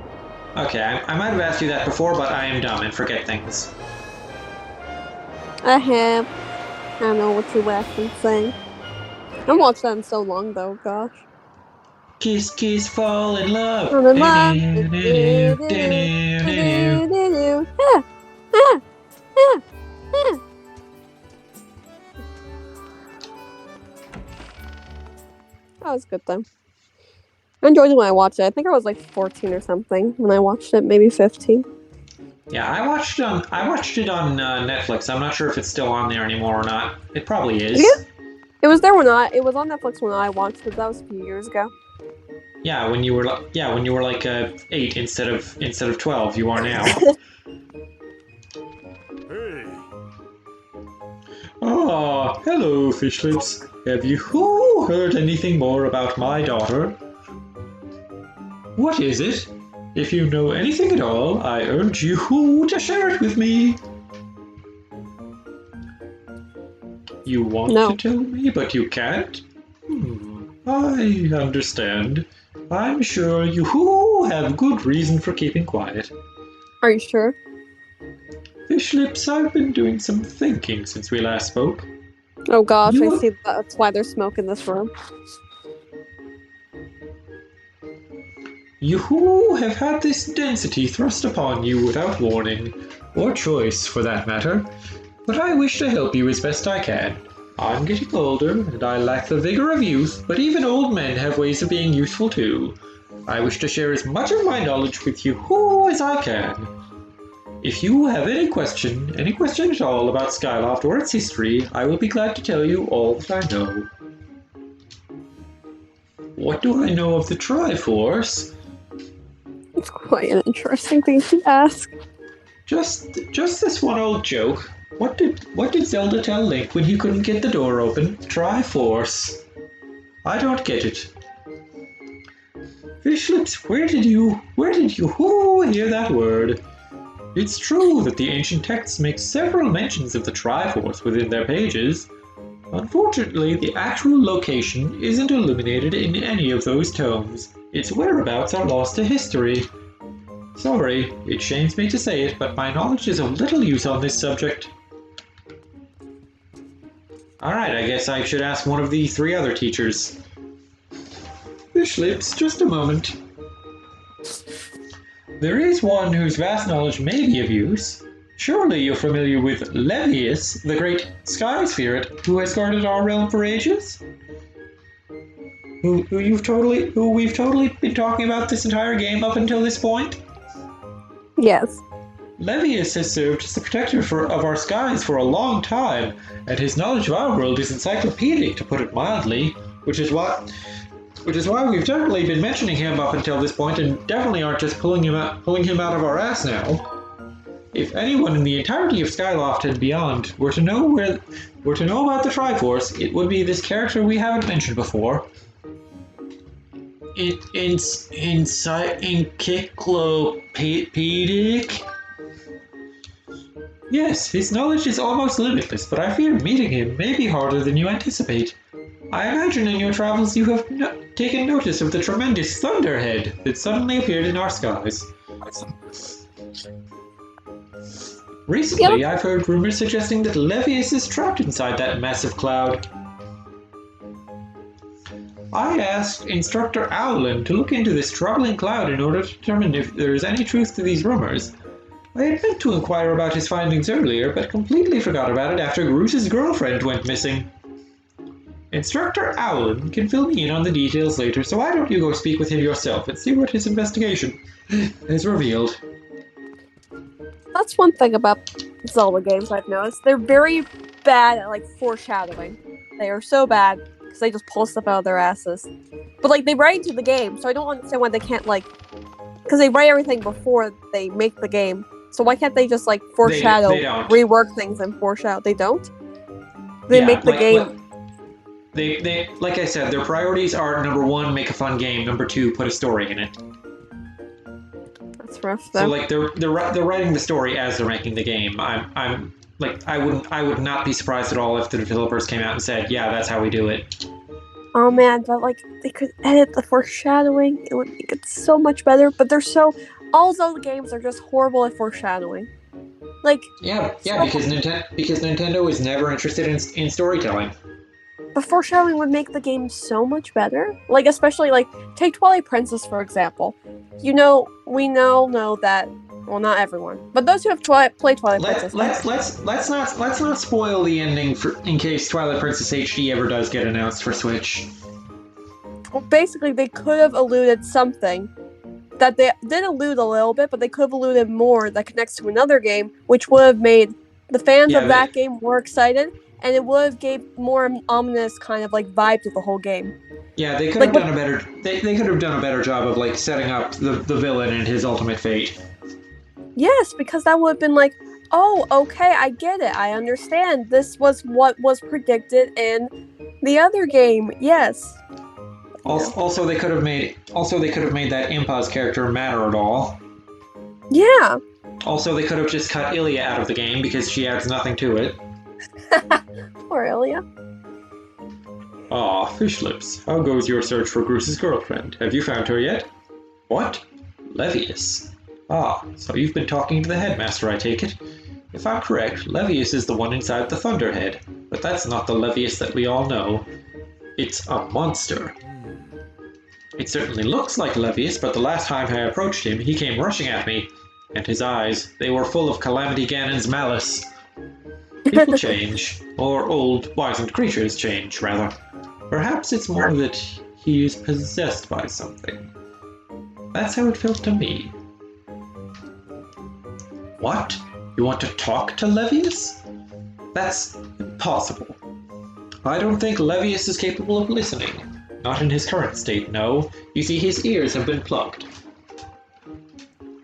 Okay, I might have asked you that before, but I am dumb and forget things. I have. I don't know what you last been saying. I haven't watched that in so long though, gosh. Kiss, kiss, fall in love. Fall in love. That was good though. I enjoyed it when I watched it. I think I was like 14 or something when I watched it, maybe 15. Yeah, I watched it on Netflix. I'm not sure if it's still on there anymore or not. It probably is. Yeah. It was there it was on Netflix when I watched it. That was a few years ago. Yeah, when you were like 8 instead of 12, you are now. Hey. Oh, hello, Fish Lips. Have you heard anything more about my daughter? What is it? If you know anything at all, I urge you to share it with me. You want to tell me, but you can't? I understand. I'm sure you have good reason for keeping quiet. Are you sure? Fish Lips, I've been doing some thinking since we last spoke. Oh gosh, I see that's why there's smoke in this room. You have had this density thrust upon you without warning, or choice for that matter, but I wish to help you as best I can. I'm getting older, and I lack the vigor of youth, but even old men have ways of being useful too. I wish to share as much of my knowledge with you as I can. If you have any question at all about Skyloft or its history, I will be glad to tell you all that I know. What do I know of the Triforce? It's quite an interesting thing to ask. Just this one old joke. What did Zelda tell Link when he couldn't get the door open? Triforce. I don't get it. Fishlips, where did you hear that word? It's true that the ancient texts make several mentions of the Triforce within their pages. Unfortunately, the actual location isn't illuminated in any of those tomes. Its whereabouts are lost to history. Sorry, it shames me to say it, but my knowledge is of little use on this subject. Alright, I guess I should ask one of the 3 other teachers. Fishlips, just a moment. There is one whose vast knowledge may be of use. Surely you're familiar with Levius, the great sky spirit who has guarded our realm for ages? Who we've totally been talking about this entire game up until this point? Yes. Levius has served as the protector of our skies for a long time, and his knowledge of our world is encyclopedic, to put it mildly, which is why we've definitely been mentioning him up until this point, and definitely aren't just pulling him out of our ass now. If anyone in the entirety of Skyloft and beyond were to know about the Triforce, it would be this character we haven't mentioned before. Encyclopedic? Yes, his knowledge is almost limitless, but I fear meeting him may be harder than you anticipate. I imagine in your travels you have taken notice of the tremendous thunderhead that suddenly appeared in our skies. Recently, I've heard rumors suggesting that Levius is trapped inside that massive cloud. I asked Instructor Owlin to look into this troubling cloud in order to determine if there is any truth to these rumors. I had meant to inquire about his findings earlier, but completely forgot about it after Groos's girlfriend went missing. Instructor Owlin can fill me in on the details later, so why don't you go speak with him yourself and see what his investigation has revealed. That's one thing about Zelda games I've noticed. They're very bad at, like, foreshadowing. They are so bad because they just pull stuff out of their asses. But, like, they write into the game, so I don't understand why they can't, like... Because they write everything before they make the game. So why can't they just, like, foreshadow, they don't. rework things and foreshadow? They don't? They make the game... They like I said, their priorities are, number 1, make a fun game, number 2, put a story in it. That's rough, though. So like they're writing the story as they're making the game. I'm like I would not be surprised at all if the developers came out and said, yeah, that's how we do it. Oh man, but like they could edit the foreshadowing. It would make it so much better. But all Zelda games are just horrible at foreshadowing. Like because Nintendo is never interested in storytelling. But foreshadowing would make the game so much better. Like, especially, like, take Twilight Princess, for example. We know that, well, not everyone, but those who have played Twilight Princess. Let's not spoil the ending in case Twilight Princess HD ever does get announced for Switch. Well, basically, they could have alluded something that they did allude a little bit, but they could have alluded more that connects to another game, which would have made the fans of that game more excited. And it would have gave more ominous kind of like vibe to the whole game. Yeah, they could have done a better. They could have done a better job of like setting up the villain and his ultimate fate. Yes, because that would have been like, oh, okay, I get it, I understand. This was what was predicted in the other game. Yes. Also, they could have made that Impa's character matter at all. Yeah. Also, they could have just cut Ilya out of the game because she adds nothing to it. Poor Ilya. Ah, Fishlips, how goes your search for Groos's girlfriend? Have you found her yet? What? Levius. Ah, so you've been talking to the headmaster, I take it. If I'm correct, Levius is the one inside the Thunderhead, but that's not the Levius that we all know. It's a monster. It certainly looks like Levius, but the last time I approached him, he came rushing at me, and his eyes, they were full of Calamity Ganon's malice. People change, or old, wizened creatures change, rather. Perhaps it's more that he is possessed by something. That's how it felt to me. What? You want to talk to Levius? That's impossible. I don't think Levius is capable of listening. Not in his current state, no. You see, his ears have been plugged.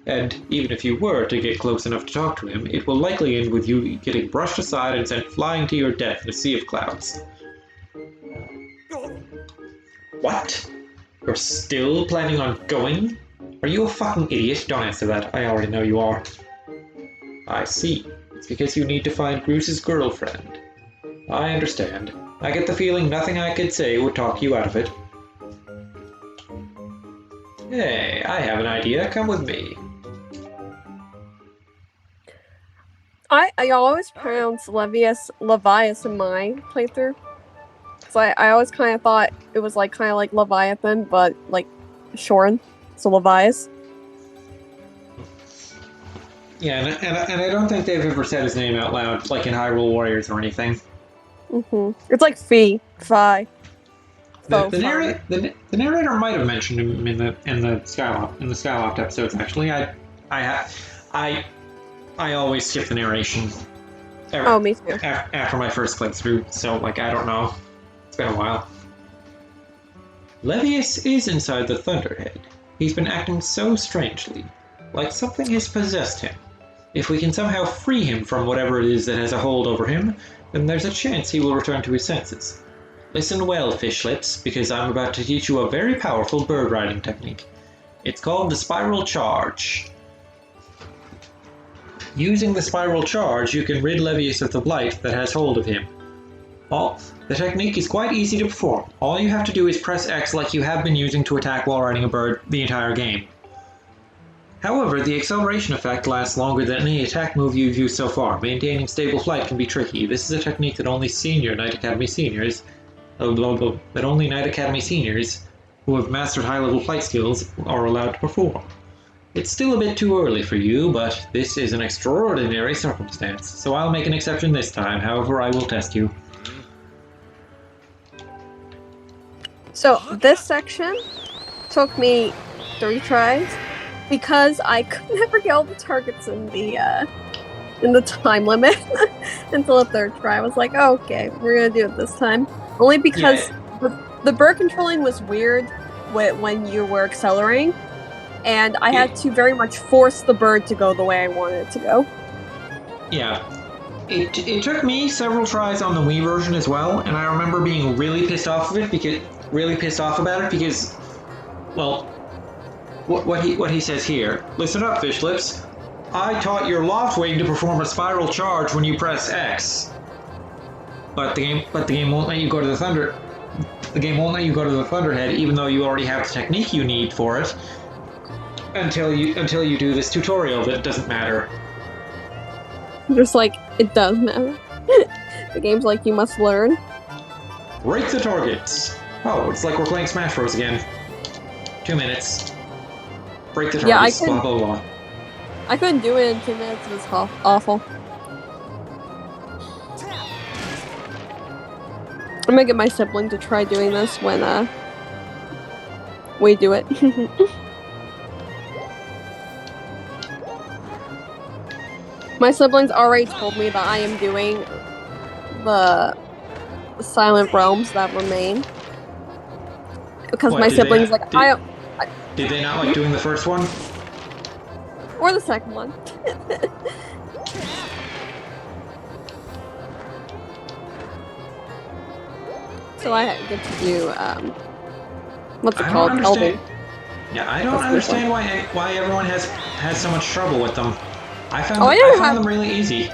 And even if you were to get close enough to talk to him, it will likely end with you getting brushed aside and sent flying to your death in a sea of clouds. What? You're still planning on going? Are you a fucking idiot? Don't answer that. I already know you are. I see. It's because you need to find Groos's girlfriend. I understand. I get the feeling nothing I could say would talk you out of it. Hey, I have an idea. Come with me. I always pronounce Levias in my playthrough. So I always kind of thought it was like kind of like Leviathan, but like Shorin. So Levias. Yeah, and I don't think they've ever said his name out loud, like in Hyrule Warriors or anything. It's like Fi. The narrator might have mentioned him in the Skyloft episodes. Actually, I always skip the narration. Me too. After my first playthrough, so like I don't know. It's been a while. Levius is inside the Thunderhead. He's been acting so strangely, like something has possessed him. If we can somehow free him from whatever it is that has a hold over him, then there's a chance he will return to his senses. Listen well, fish lips, because I'm about to teach you a very powerful bird riding technique. It's called the Spiral Charge. Using the Spiral Charge, you can rid Levius of the blight that has hold of him. The technique is quite easy to perform. All you have to do is press X like you have been using to attack while riding a bird the entire game. However, the acceleration effect lasts longer than any attack move you've used so far. Maintaining stable flight can be tricky. This is a technique that only Knight Academy seniors who have mastered high-level flight skills are allowed to perform. It's still a bit too early for you, but this is an extraordinary circumstance, so I'll make an exception this time. However, I will test you. So this section took me 3 tries because I could never get all the targets in the time limit until the 3rd try. I was like, oh, okay, we're gonna do it this time. Only because the bird controlling was weird when you were accelerating, and I had to very much force the bird to go the way I wanted it to go. Yeah. It took me several tries on the Wii version as well, and I remember being really pissed off about it because, well, what he says here. Listen up, fish lips. I taught your loft wing to perform a spiral charge when you press X. But the game won't let you go to the Thunderhead, even though you already have the technique you need for it. Until you do this tutorial that doesn't matter. Just like it does matter. The game's like you must learn. Break the targets. Oh, it's like we're playing Smash Bros. Again. 2 minutes. Break the targets. Blah blah blah. I couldn't do it in 2 minutes. It was awful. I'm gonna get my sibling to try doing this when we do it. My siblings already told me that I am doing the Silent Realms that remain. Because my siblings Did they not like doing the first one? Or the second one. So I get to do what's it called? Elden. Yeah, I don't understand why everyone has so much trouble with them. I found them really easy.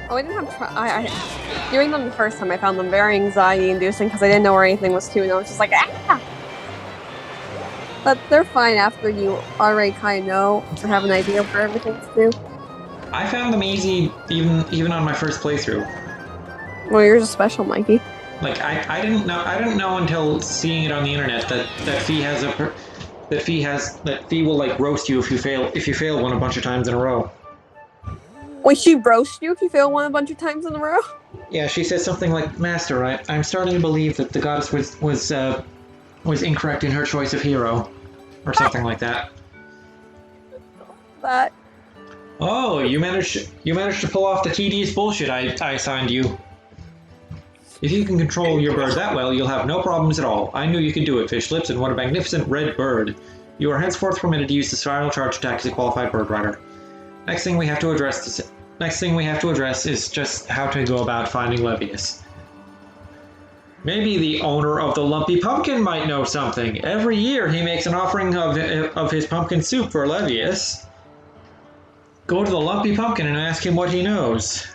Oh, I didn't have doing them the first time. I found them very anxiety-inducing because I didn't know where anything was to, and I was just like, ah! But they're fine after you already kind of know or have an idea of where everything's to. I found them easy even on my first playthrough. Well, you're just special, Mikey. Like I didn't know until seeing it on the internet that Fee will like roast you if you fail one a bunch of times in a row. Wait, she roasts you if you fail one a bunch of times in a row? Yeah, she says something like, "Master, I'm starting to believe that the goddess was incorrect in her choice of hero," or something like that. That. Oh, you managed to pull off the tedious bullshit I assigned you. If you can control your bird that well, you'll have no problems at all. I knew you could do it, Fish Lips, and what a magnificent red bird. You are henceforth permitted to use the spiral charge attack as a qualified bird rider. Next thing we have to address is just how to go about finding Levius. Maybe the owner of the Lumpy Pumpkin might know something. Every year he makes an offering of his pumpkin soup for Levius. Go to the Lumpy Pumpkin and ask him what he knows.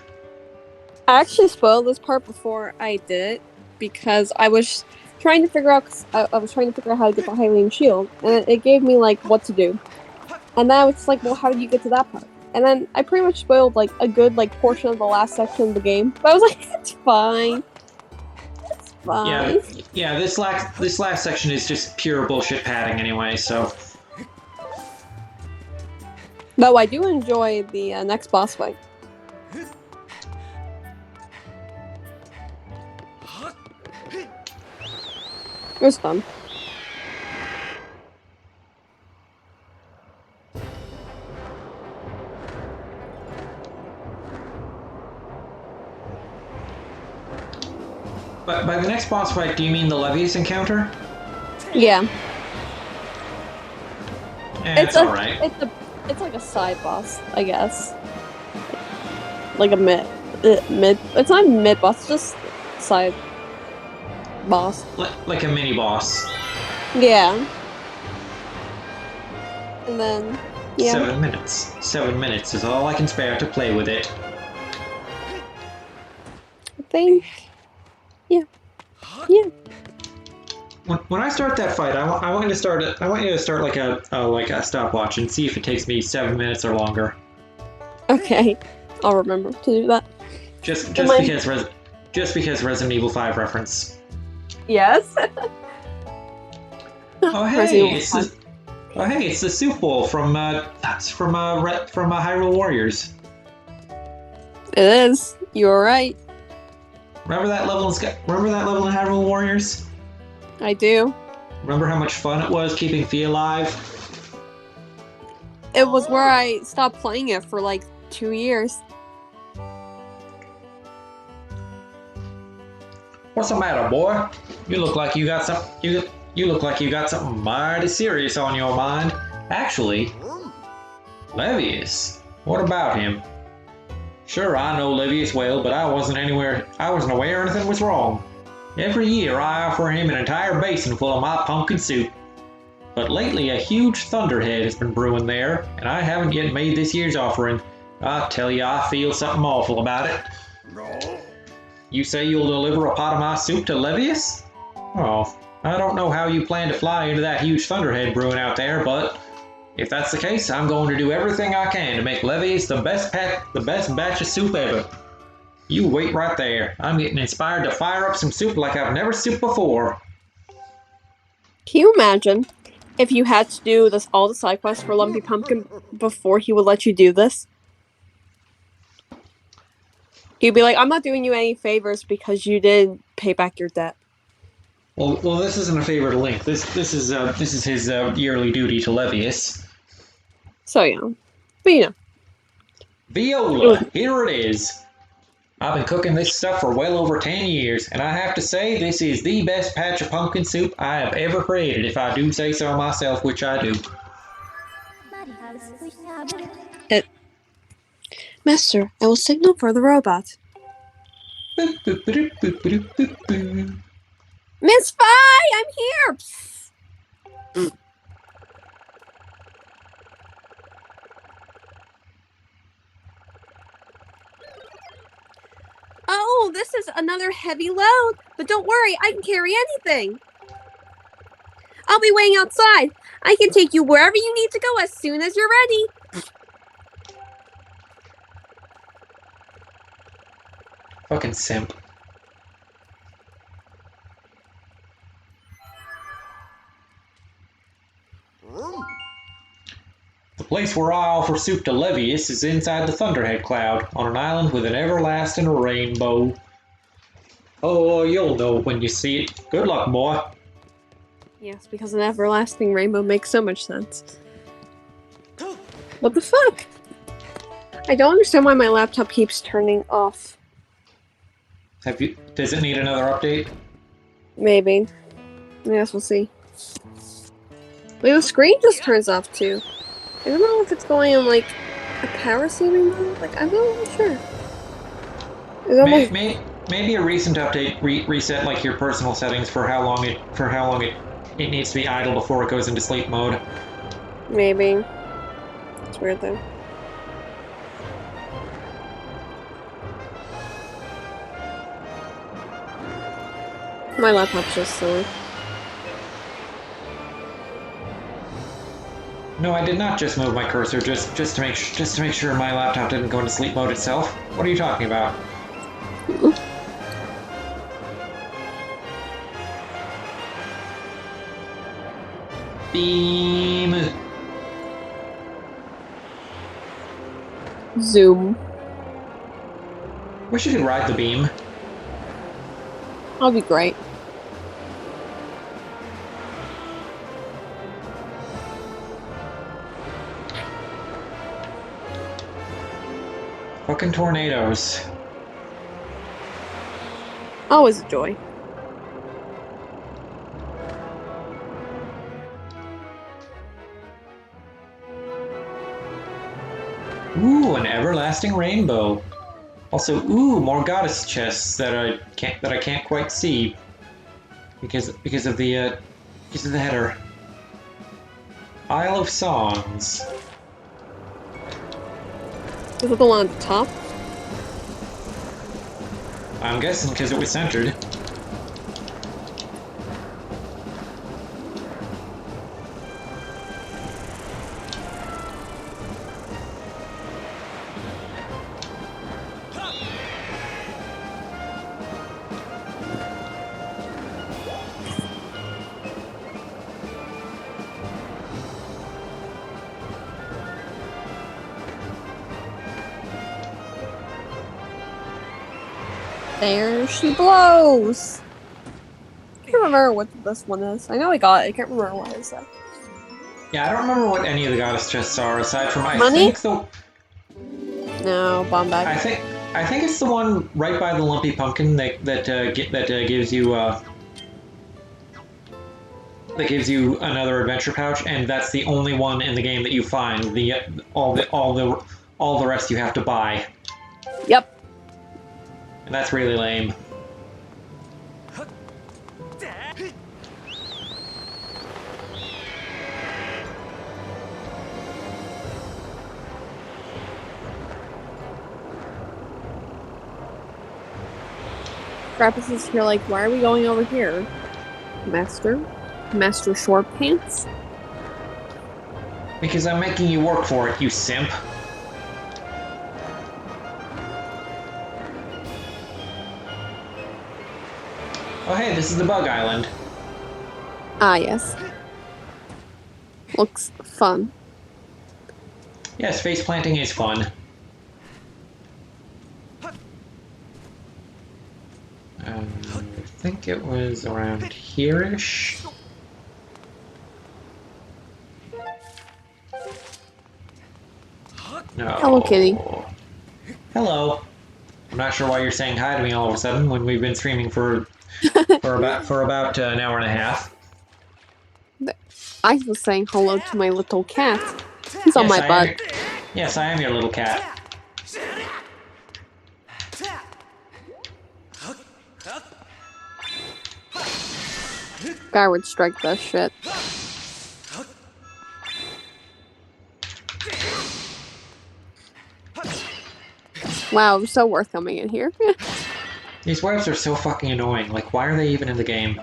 I actually spoiled this part before I did it because I was trying to figure out. I was trying to figure out how to get the Hylian shield, and it gave me like what to do. And then I was like, well, how do you get to that part? And then I pretty much spoiled like a good like portion of the last section of the game. But I was like, it's fine. It's fine. Yeah. This last section is just pure bullshit padding anyway. So. Though I do enjoy the next boss fight. It was fun. But by the next boss fight, do you mean the Levius encounter? Yeah. It's alright. It's like a side boss, I guess. Like a mid. It's not a mid boss, it's just side boss. Like a mini boss. Yeah. And then, yeah. 7 minutes. 7 minutes is all I can spare to play with it. I think. Yeah. When I start that fight, I want you to start like a stopwatch and see if it takes me 7 minutes or longer. Okay, I'll remember to do that. Just because Resident Evil 5 reference. Yes. Oh hey, it's the soup bowl from Hyrule Warriors. It is. You were right. Remember that level in Hyrule Warriors? I do. Remember how much fun it was keeping Fia alive? It was where I stopped playing it for like 2 years. What's the matter, boy? You look like you got something mighty serious on your mind. Actually, Levius. What about him? Sure, I know Levius well, but I wasn't aware anything was wrong. Every year I offer him an entire basin full of my pumpkin soup. But lately a huge thunderhead has been brewing there, and I haven't yet made this year's offering. I tell you, I feel something awful about it. You say you'll deliver a pot of my soup to Levius? Oh, I don't know how you plan to fly into that huge thunderhead brewing out there, but if that's the case, I'm going to do everything I can to make Levius the best batch of soup ever. You wait right there. I'm getting inspired to fire up some soup like I've never souped before. Can you imagine if you had to do all the side quests for Lumpy Pumpkin before he would let you do this? He'd be like, I'm not doing you any favors because you didn't pay back your debt. Well, this isn't a favor to Link. This is his yearly duty to Levius. So, you know. But, you know. Viola, here it is. I've been cooking this stuff for well over 10 years, and I have to say this is the best patch of pumpkin soup I have ever created, if I do say so myself, which I do. Master, I will signal for the robot. Miss Fi, I'm here! Oh, this is another heavy load, but don't worry, I can carry anything. I'll be waiting outside. I can take you wherever you need to go as soon as you're ready. Fucking simp. The place where I offer soup to Levius is inside the Thunderhead Cloud, on an island with an everlasting rainbow. Oh, you'll know when you see it. Good luck, boy. Yes, because an everlasting rainbow makes so much sense. What the fuck? I don't understand why my laptop keeps turning off. Does it need another update? Maybe. I guess we'll see. Like, the screen just turns off too. I don't know if it's going in like a power saving mode. Like, I'm not really sure. It's almost Maybe a recent update reset like your personal settings for how long it needs to be idle before it goes into sleep mode. maybe. It's weird though. My laptop's just silly. No, I did not just move my cursor just to make sure my laptop didn't go into sleep mode itself. What are you talking about? Beam. Zoom. Wish you could ride the beam. That'll be great. Fucking tornadoes. Always a joy. Ooh, an everlasting rainbow. Also, ooh, more goddess chests that I can't quite see because of the header. Isle of Songs. Is it the one at the top? I'm guessing because it was centered. There she blows! I can't remember what this one is. I know I got it, I can't remember what it is though. Yeah, I don't remember what any of the goddess chests are aside from Money? I No, bomb bag. think it's the one right by the lumpy pumpkin that gives you another adventure pouch, and that's the only one in the game that you find. All the rest you have to buy, Yep. and that's really lame. Grappus is here like, why are we going over here? Master short pants? Because I'm making you work for it, you simp. Oh hey, this is the Bug Island. Ah, yes. Looks fun. Yes, face planting is fun. I think it was around here-ish. No. Hello, kitty. Hello. I'm not sure why you're saying hi to me all of a sudden when we've been streaming for about an hour and a half. I was saying hello to my little cat. He's on my butt. Yes, I am your little cat. Skyward Strike that shit. Wow, it was so worth coming in here. These webs are so fucking annoying. Like, why are they even in the game?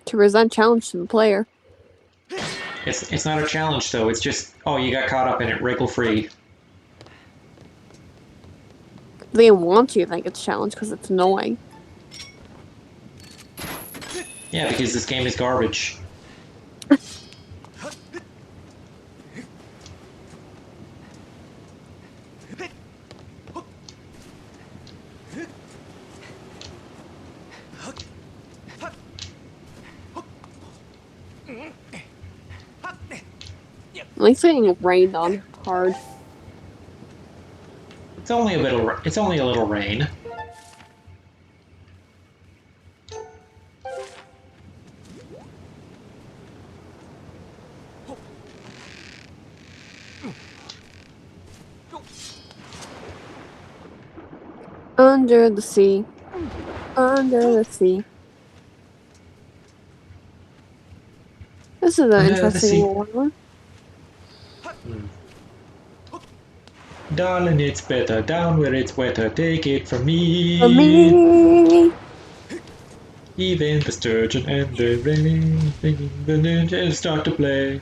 To present challenge to the player. It's not a challenge though. It's just, oh, you got caught up in it. Wriggle free. They want you to think it's a challenge because it's annoying. Yeah, because this game is garbage. At least getting rained on hard. It's only a little rain. Under the sea. Under the sea. This is an Under the interesting sea. one. Darling, it's better down where it's wetter. Take it from me. For me. Even the sturgeon and the rain, thinking the ninjas start to play.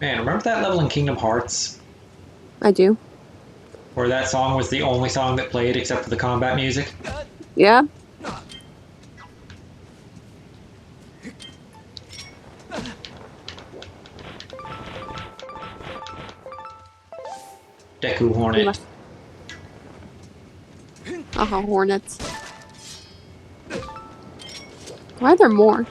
Man, remember that level in Kingdom Hearts? I do. Where that song was the only song that played except for the combat music? Yeah. Deku Hornet. Hornets. Why are there more?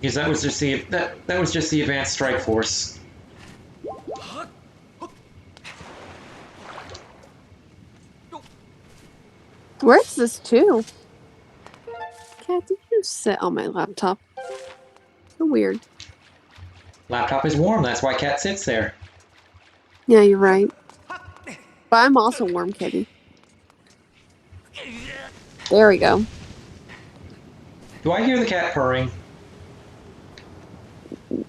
Because that was just the that was just the Advanced Strike Force. Where's this too? Cat, did you sit on my laptop? So weird. Laptop is warm, that's why Cat sits there. Yeah, you're right. But I'm also warm, kitty. There we go. Do I hear the cat purring?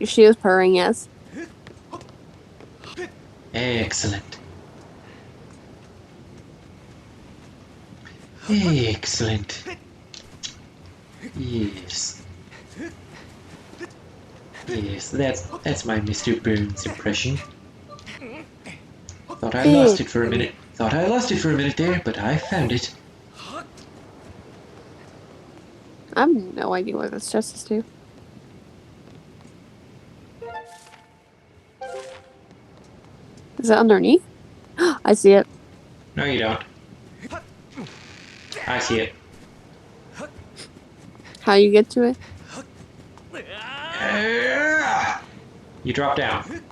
She is purring, yes. Excellent. Excellent. Yes. Yes, that's my Mr. Burns impression. Thought I lost it for a minute. Thought I lost it for a minute there, but I found it. I have no idea what this chest is to. Is it underneath? I see it. No, you don't. I see it. How you get to it? You drop down.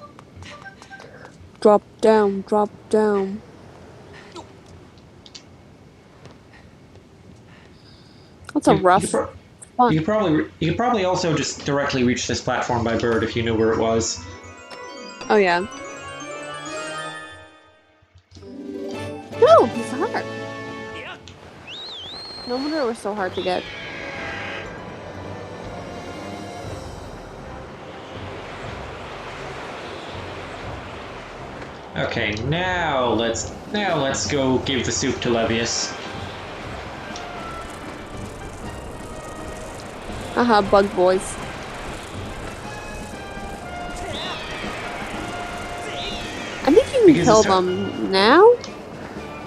Drop down, drop down. That's a rough fun. You could probably also just directly reach this platform by bird if you knew where it was. Oh yeah. No, it's hard. No wonder it was so hard to get. Okay, now let's go give the soup to Levius. Haha, bug boys. I think you can Because kill it's them now?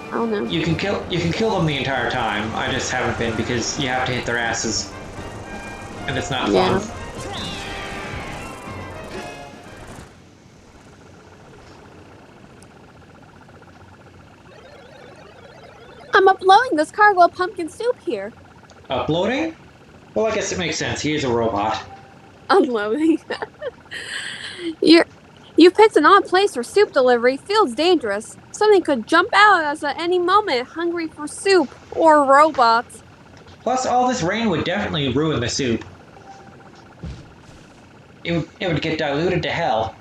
I don't know. You can kill them the entire time. I just haven't been because you have to hit their asses. And it's not Yeah. fun. I'm uploading this cargo of pumpkin soup here. Uploading? Well, I guess it makes sense. He is a robot. Unloading. You picked an odd place for soup delivery. Feels dangerous. Something could jump out at us at any moment, hungry for soup or robots. Plus, all this rain would definitely ruin the soup. It would get diluted to hell.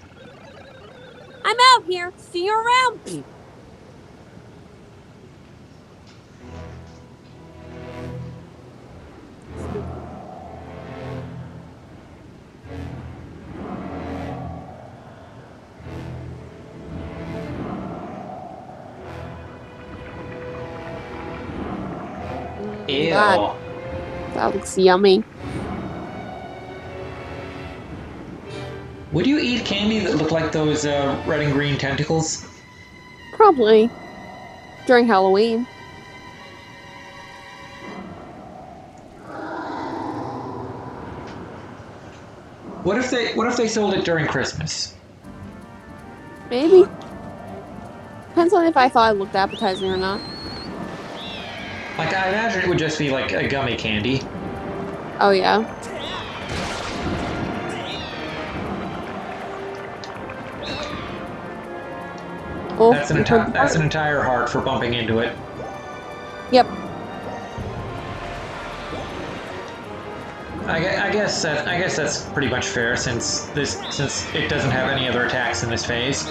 I'm out here. See you around. Ew. God. That looks yummy. Would you eat candy that looked like those red and green tentacles? Probably. During Halloween. What if they sold it during Christmas? Maybe. Depends on if I thought it looked appetizing or not. Like, I imagine it would just be like a gummy candy. Oh, yeah. Oh, That's an entire heart for bumping into it. Yep. I guess that's pretty much fair since it doesn't have any other attacks in this phase.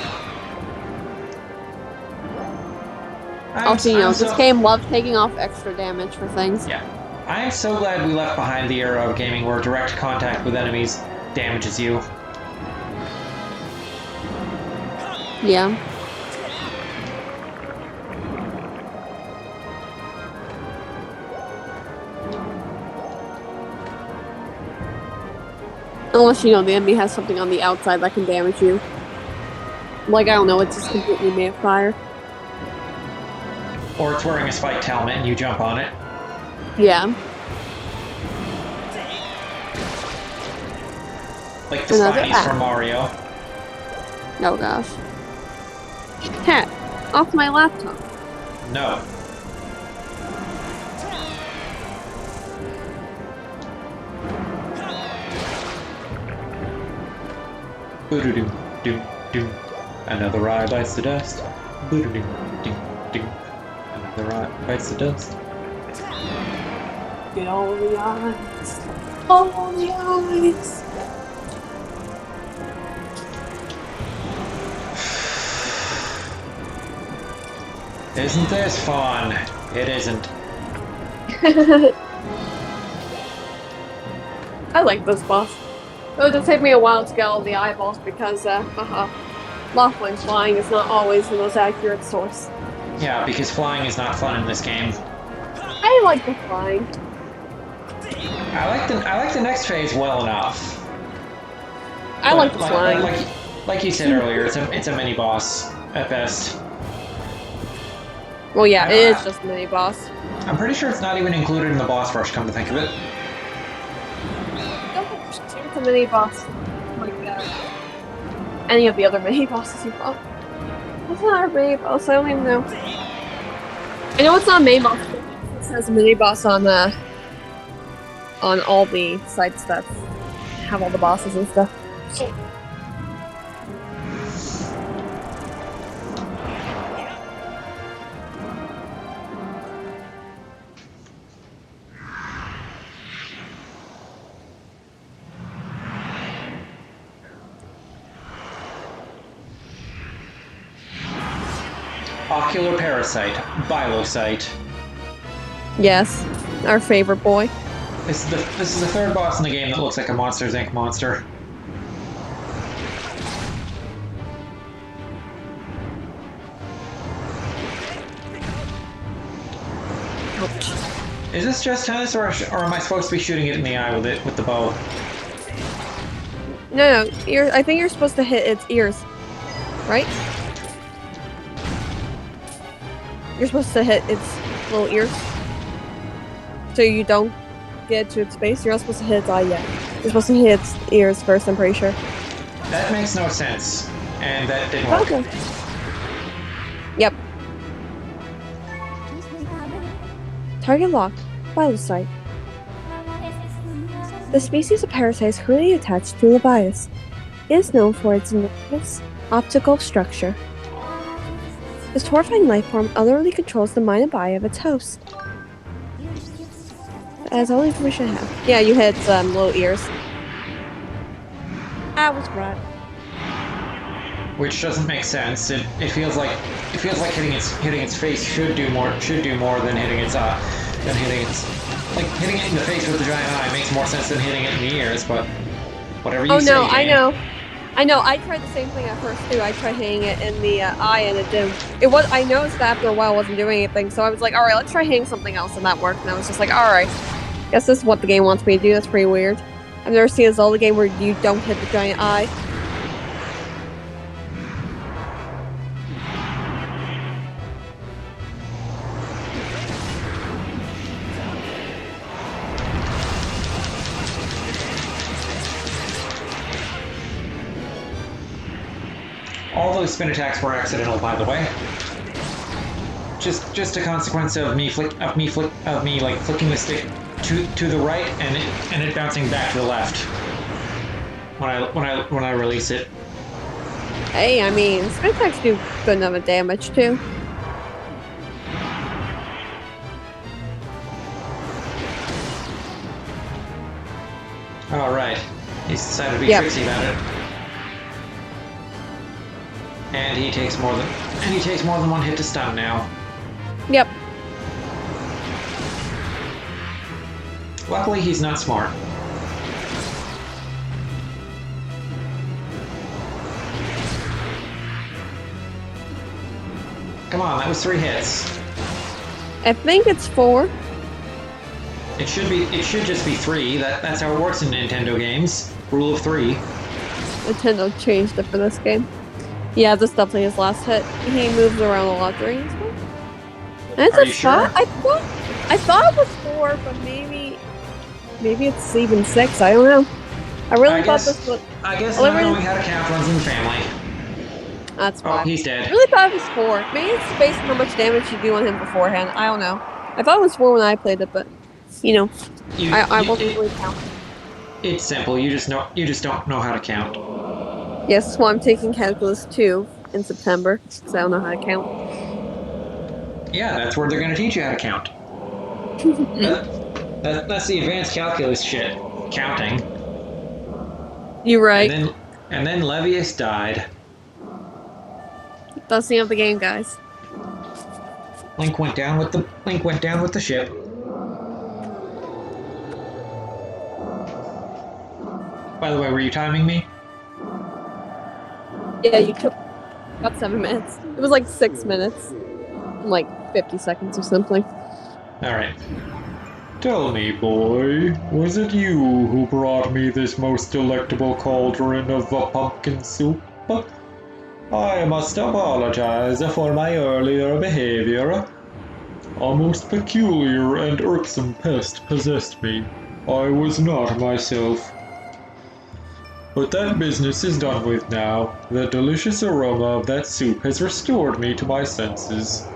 Also, this game loves taking off extra damage for things. Yeah. I'm so glad we left behind the era of gaming where direct contact with enemies damages you. Yeah. Unless, the enemy has something on the outside that can damage you. Like, I don't know, it's just completely made of fire. Or it's wearing a spiked helmet and you jump on it. Yeah. Like the Spinies from Mario. Oh gosh. Cat, off my laptop. No. Boo-doo-doo, doo, doo. Another eye bites the dust. Boo-doo-doo, doo, doo. Another eye bites the dust. Get all the eyes. All the eyes. Isn't this fun? It isn't. I like this boss. It'll just take me a while to get all the eyeballs because, Laughlin's flying is not always the most accurate source. Yeah, because flying is not fun in this game. I like the flying. I like the next phase well enough. I like the flying. Like you said earlier, it's a mini boss at best. Well, yeah, it is just a mini boss. I'm pretty sure it's not even included in the boss rush. Come to think of it. It's a mini boss. Like any of the other mini bosses you fought. What's not a mini boss? I don't even know. I know it's not a main boss. It says mini boss on all the sites that have all the bosses and stuff. Ocular Parasite, Bilocyte. Yes, our favorite boy. This is the third boss in the game that looks like a Monsters, Inc. monster. Ouch. Is this just tennis, or am I supposed to be shooting it in the eye with the bow? No, I think you're supposed to hit its ears, right? You're supposed to hit its little ears, so you don't get to its face. You're not supposed to hit its eye yet. You're supposed to hit its ears first, I'm pretty sure. That makes no sense, and that didn't work. Okay. Yep. Target locked. Bilocyte. The species of parasite is currently attached to the bias. It is known for its enormous optical structure. This horrifying life form utterly controls the mind and body of its host. That's all the information I have. Yeah, you hit little ears. I was right. Which doesn't make sense. It feels like hitting its face should do more than hitting its hitting it in the face with the giant eye makes more sense than hitting it in the ears. But whatever you say. Oh no, I know. I tried the same thing at first too. I tried hitting it in the eye and it didn't. I noticed that after a while it wasn't doing anything, so I was like, alright, let's try hitting something else, and that worked. And I was just like, alright, guess this is what the game wants me to do. That's pretty weird. I've never seen a Zelda game where you don't hit the giant eye. All those spin attacks were accidental, by the way. Just a consequence of me flicking the stick to the right and it bouncing back to the left when I release it. Hey, I mean, spin attacks do good enough of damage too. All right. He's decided to be Yep. tricksy about it. And he takes more than one hit to stun now. Yep. Luckily, he's not smart. Come on, that was 3 hits. I think it's 4. It should just be 3. That's how it works in Nintendo games. Rule of 3. Nintendo changed it for this game. Yeah, this is definitely his last hit. He moves around a lot during this one. And it's Are a you sure? 5. I thought it was 4, but maybe it's even 6. I don't know. I really thought this was. I guess Well, not I really- knowing how to count runs in the family. That's Oh, 5. he's I dead. really thought it was 4. Maybe it's based on how much damage you do on him beforehand. I don't know. I thought it was 4 when I played it, but you know, I wasn't really counting. It's simple. You just don't know how to count. Yes, that's why I'm taking Calculus 2 in September, because I don't know how to count. Yeah, that's where they're going to teach you how to count. That's the advanced calculus shit. Counting. You're right. And then Levius died. That's the end of the game, guys. Link went down with the ship. By the way, were you timing me? Yeah, you took about 7 minutes. It was like 6 minutes. Like 50 seconds or something. Alright. Tell me, boy, was it you who brought me this most delectable cauldron of pumpkin soup? I must apologize for my earlier behavior. A most peculiar and irksome pest possessed me. I was not myself. But that business is done with now. The delicious aroma of that soup has restored me to my senses.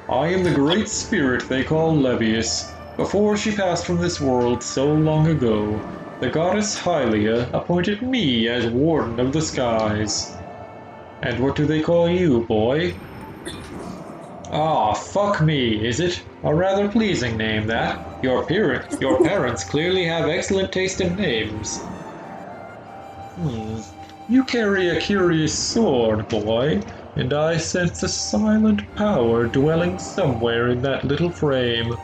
I am the great spirit they call Levius. Before she passed from this world so long ago, the goddess Hylia appointed me as warden of the skies. And what do they call you, boy? Ah, fuck me, is it? A rather pleasing name, that. Your parents clearly have excellent taste in names. You carry a curious sword, boy, and I sense a silent power dwelling somewhere in that little frame.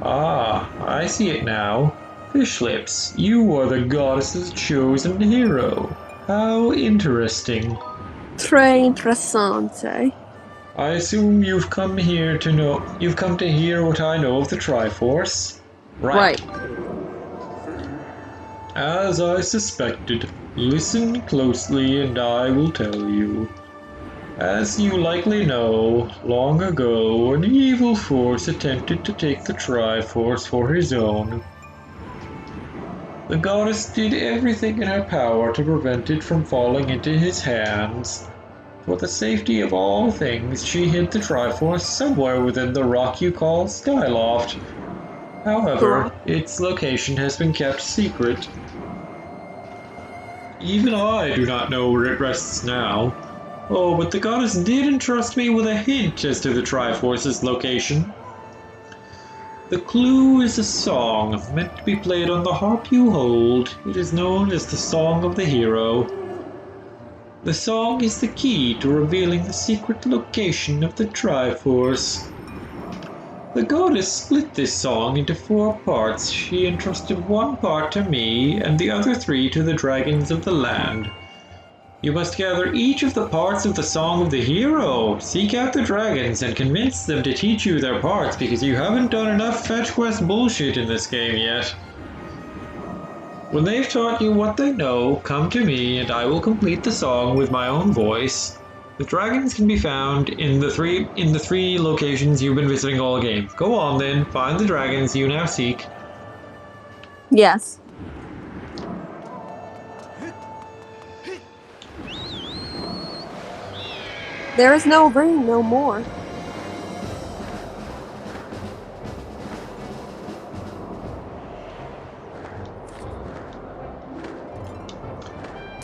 Ah, I see it now. Fishlips, you are the goddess's chosen hero. How interesting. Très interessante. I assume you've come to hear what I know of the Triforce. Right. As I suspected, listen closely and I will tell you. As you likely know, long ago an evil force attempted to take the Triforce for his own. The goddess did everything in her power to prevent it from falling into his hands. For the safety of all things, she hid the Triforce somewhere within the rock you call Skyloft. However, its location has been kept secret. Even I do not know where it rests now. Oh, but the goddess did entrust me with a hint as to the Triforce's location. The clue is a song meant to be played on the harp you hold. It is known as the Song of the Hero. The song is the key to revealing the secret location of the Triforce. The goddess split this song into 4 parts. She entrusted 1 part to me and the other 3 to the dragons of the land. You must gather each of the parts of the Song of the Hero. Seek out the dragons and convince them to teach you their parts because you haven't done enough fetch quest bullshit in this game yet. When they've taught you what they know, come to me and I will complete the song with my own voice. The dragons can be found in the three locations you've been visiting all game. Go on then, find the dragons you now seek. Yes. There is no ring no more.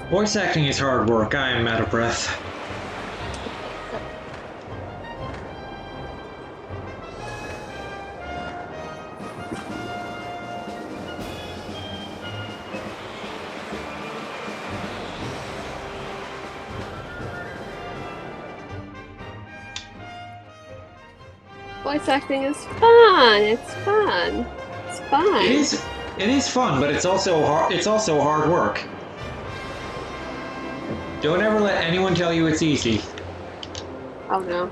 Voice acting is hard work. I am out of breath. Voice acting is fun. It's fun. It's fun. It is fun, but it's also hard work. Don't ever let anyone tell you it's easy. Oh no.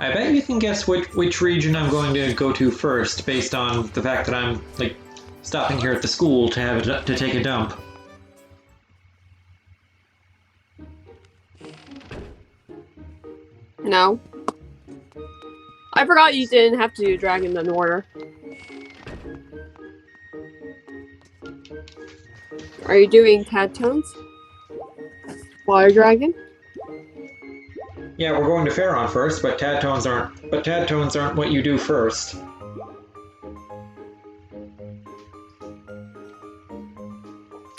I bet you can guess which region I'm going to go to first, based on the fact that I'm like stopping here at the school to take a dump. No. I forgot you didn't have to do Dragon in order. Are you doing Tad Tones? Water Dragon? Yeah, we're going to Pharaon first, but Tad Tones aren't what you do first.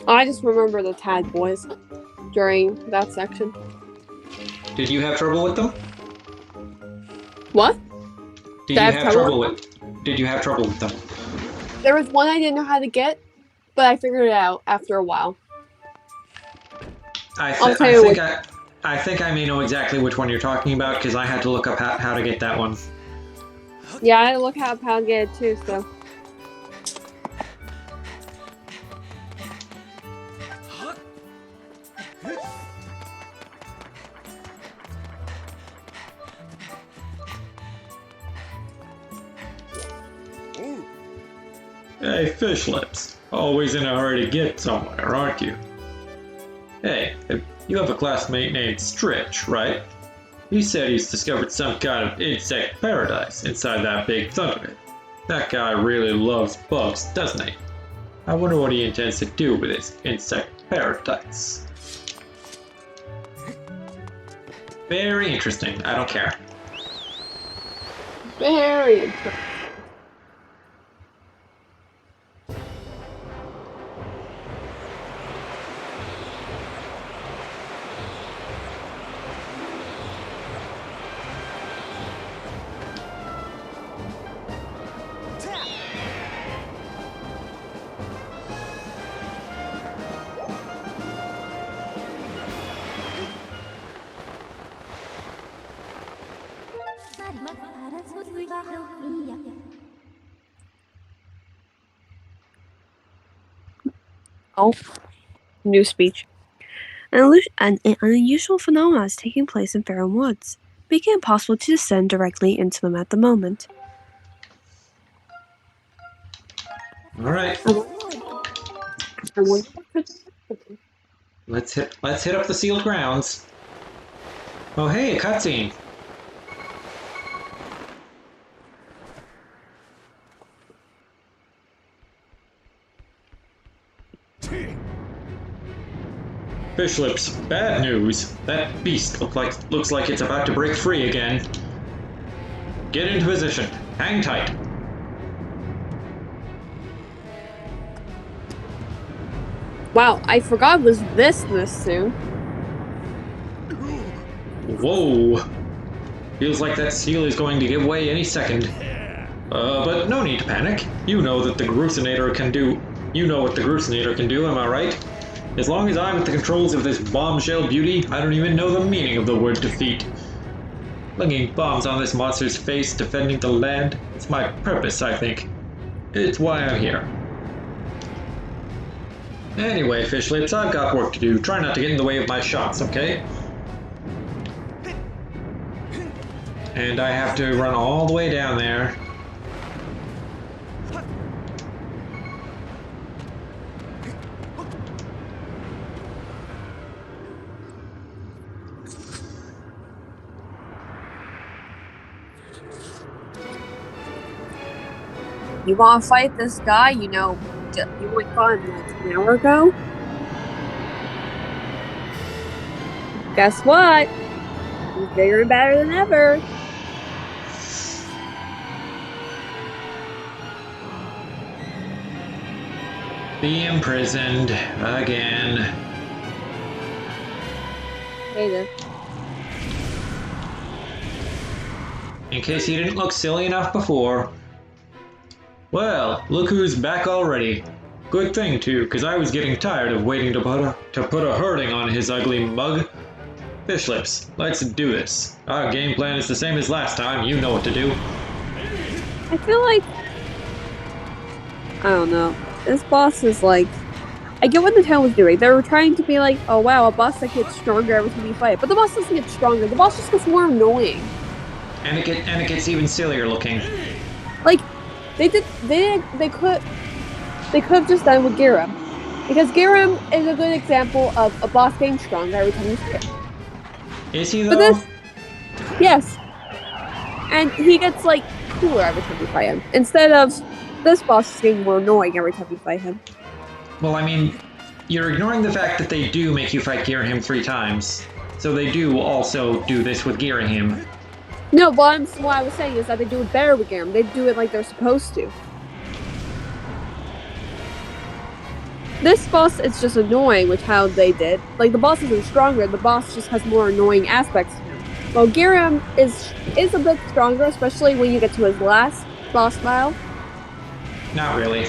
I just remember the Tad boys during that section. Did you have trouble with them? What? Did you have trouble with them? There was one I didn't know how to get, but I figured it out after a while. I think I may know exactly which one you're talking about because I had to look up how to get that one. Yeah, I look up how to get it too, so. Hey, fish lips. Always in a hurry to get somewhere, aren't you? Hey, you have a classmate named Stretch, right? He said he's discovered some kind of insect paradise inside that big Thunderhead. That guy really loves bugs, doesn't he? I wonder what he intends to do with his insect paradise. Very interesting. I don't care. Very interesting. Oh, new speech. An unusual phenomenon is taking place in Faron Woods, making it impossible to descend directly into them at the moment. All right. Let's hit up the sealed grounds. Oh hey, a cutscene. Fish lips, bad news. That beast looks like it's about to break free again. Get into position. Hang tight. Wow, I forgot it was this soon. Whoa. Feels like that seal is going to give way any second. But no need to panic. You know that the Grucinator can do. You know what the Grucinator can do, am I right? As long as I'm at the controls of this bombshell beauty, I don't even know the meaning of the word defeat. Flinging bombs on this monster's face, defending the land, it's my purpose, I think. It's why I'm here. Anyway, fish lips, I've got work to do. Try not to get in the way of my shots, okay? And I have to run all the way down there. You want to fight this guy? You went fun like an hour ago. Guess what? He's bigger and better than ever. Be imprisoned again. Hate it. In case you didn't look silly enough before. Well, look who's back already. Good thing too, because I was getting tired of waiting to put a hurting on his ugly mug. Fish lips, let's do this. Our game plan is the same as last time, you know what to do. I feel like I don't know. This boss is like I get what Nintendo was doing. They were trying to be like, oh wow, a boss that gets stronger every time you fight. But the boss doesn't get stronger. The boss just gets more annoying. And it gets even sillier looking. Like they could have just done with Giram. Because Giram is a good example of a boss getting stronger every time you fight. Is he though? But this yes. And he gets like cooler every time you fight him. Instead of this boss is getting more annoying every time you fight him. Well, I mean, you're ignoring the fact that they do make you fight Girahim 3 times. So they do also do this with Girahim. No, but what I was saying is that they do it better with Giram. They do it like they're supposed to. This boss is just annoying with how they did. Like, the boss isn't stronger, the boss just has more annoying aspects to him. Well, Giram is a bit stronger, especially when you get to his last boss battle. Not really.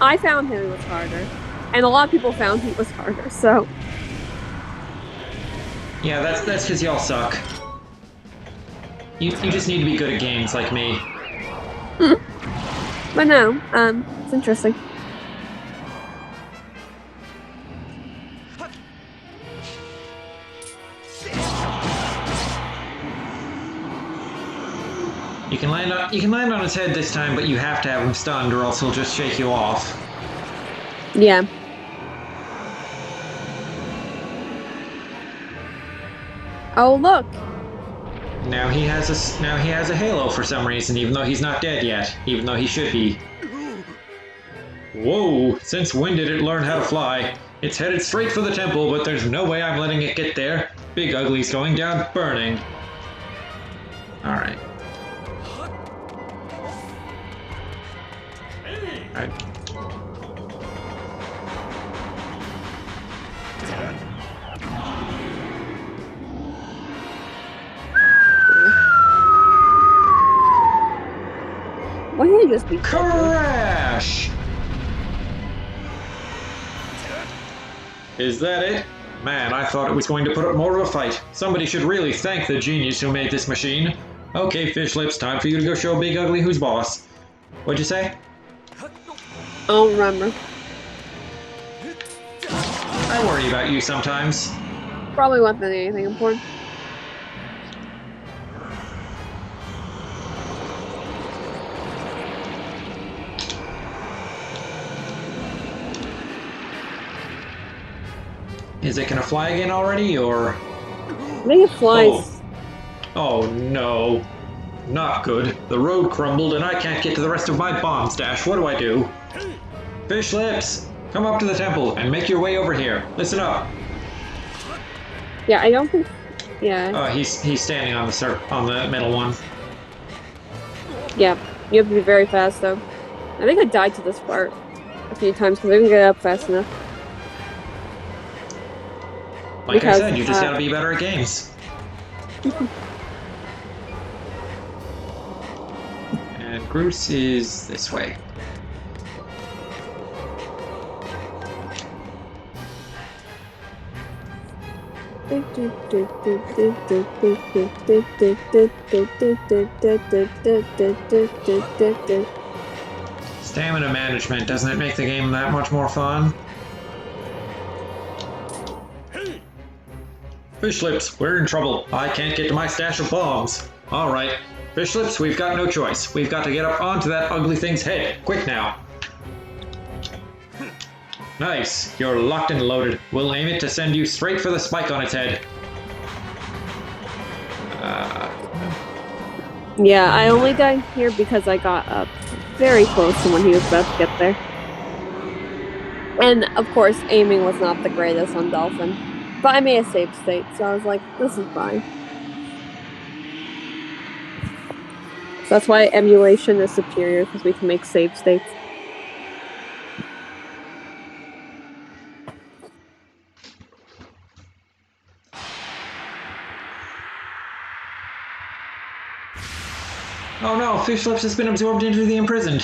I found him was harder. And a lot of people found he was harder, so... Yeah, that's because y'all suck. You just need to be good at games like me. But no, it's interesting. You can land on his head this time, but you have to have him stunned or else he'll just shake you off. Yeah. Oh, look! Now he has a halo for some reason, even though he's not dead yet, even though he should be. Whoa, since when did it learn how to fly? It's headed straight for the temple, but there's no way I'm letting it get there. Big Ugly's going down burning. Alright. Alright. Why can't it just be Crash! Is that it? Man, I thought it was going to put up more of a fight. Somebody should really thank the genius who made this machine. Okay, Fish Lips, time for you to go show Big Ugly who's boss. What'd you say? I don't remember. I worry about you sometimes. Probably wasn't anything important. Is it gonna fly again already, or...? I think it flies. Oh no. Not good. The road crumbled and I can't get to the rest of my bomb stash. What do I do? Fish Lips! Come up to the temple and make your way over here. Listen up. Yeah, I don't think... Yeah. He's standing on the middle one. Yeah, you have to be very fast, though. I think I died to this part a few times because I didn't get up fast enough. Like I said, you just gotta be better at games. And Bruce is this way. Stamina management, doesn't it make the game that much more fun? Fish Lips, we're in trouble. I can't get to my stash of bombs. Alright. Fish Lips, we've got no choice. We've got to get up onto that ugly thing's head. Quick now. Nice. You're locked and loaded. We'll aim it to send you straight for the spike on its head. Yeah, I only died here because I got up very close to when he was about to get there. And, of course, aiming was not the greatest on Dolphin. But I made a save state, so I was like, this is fine. So that's why emulation is superior, because we can make save states. Oh no, Fish Lips has been absorbed into the imprisoned.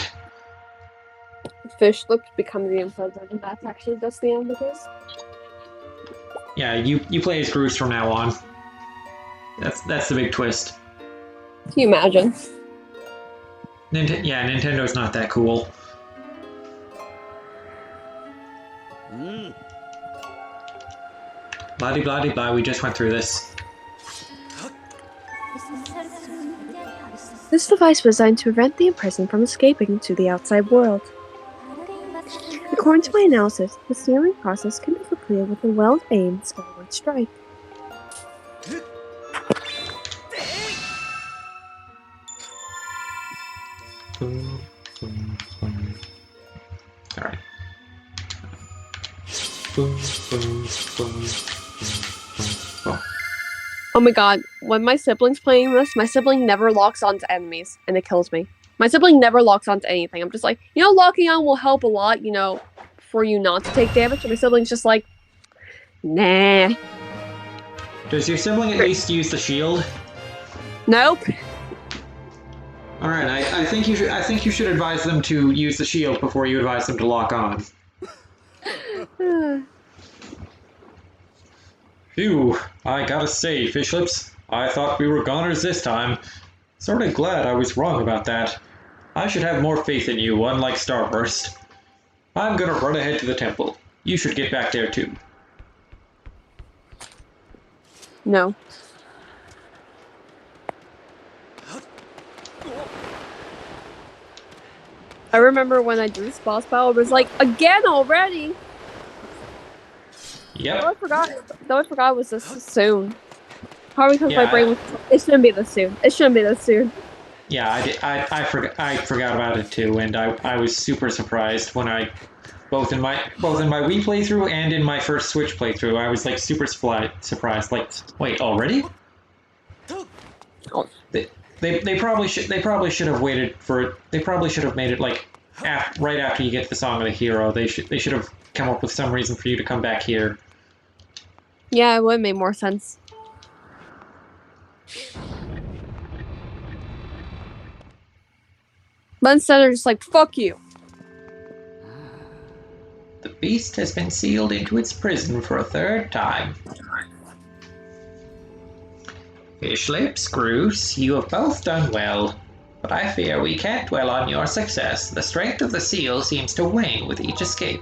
Fish Lips become the imprisoned, and that's actually just the end of this. Yeah, you play as Groose from now on. That's the big twist. Can you imagine? Nintendo's not that cool. Blah blah blah. We just went through this. This device was designed to prevent the imprisoned from escaping to the outside world. According to my analysis, the sealing process can be completed with a well-aimed skyward strike. Alright. Oh my god, when my sibling's playing this, my sibling never locks onto enemies, and it kills me. My sibling never locks onto anything. I'm just like, locking on will help a lot, for you not to take damage. And my sibling's just like, nah. Does your sibling at least use the shield? Nope. All right, I think you should advise them to use the shield before you advise them to lock on. Phew, I gotta say, Fish Lips, I thought we were goners this time. Sorta glad I was wrong about that. I should have more faith in you, unlike Starburst. I'm gonna run ahead to the temple. You should get back there too. No. I remember when I did this boss battle, it was like, again already? Yep. Though I forgot it was this soon. Probably because Yeah, my brain was. It shouldn't be this soon. It shouldn't be this soon. Yeah, I forgot about it too, and I was super surprised when I both in my Wii playthrough and in my first Switch playthrough, I was like super surprised. Like, wait, already? Oh. They probably should have waited for it. They probably should have made it like right after you get the Song of the Hero. They should have come up with some reason for you to come back here. Yeah, it would have made more sense. But instead they're just like, fuck you. The beast has been sealed into its prison for a third time. Fish Lips, Groose, you have both done well, but I fear we can't dwell on your success. The strength of the seal seems to wane with each escape.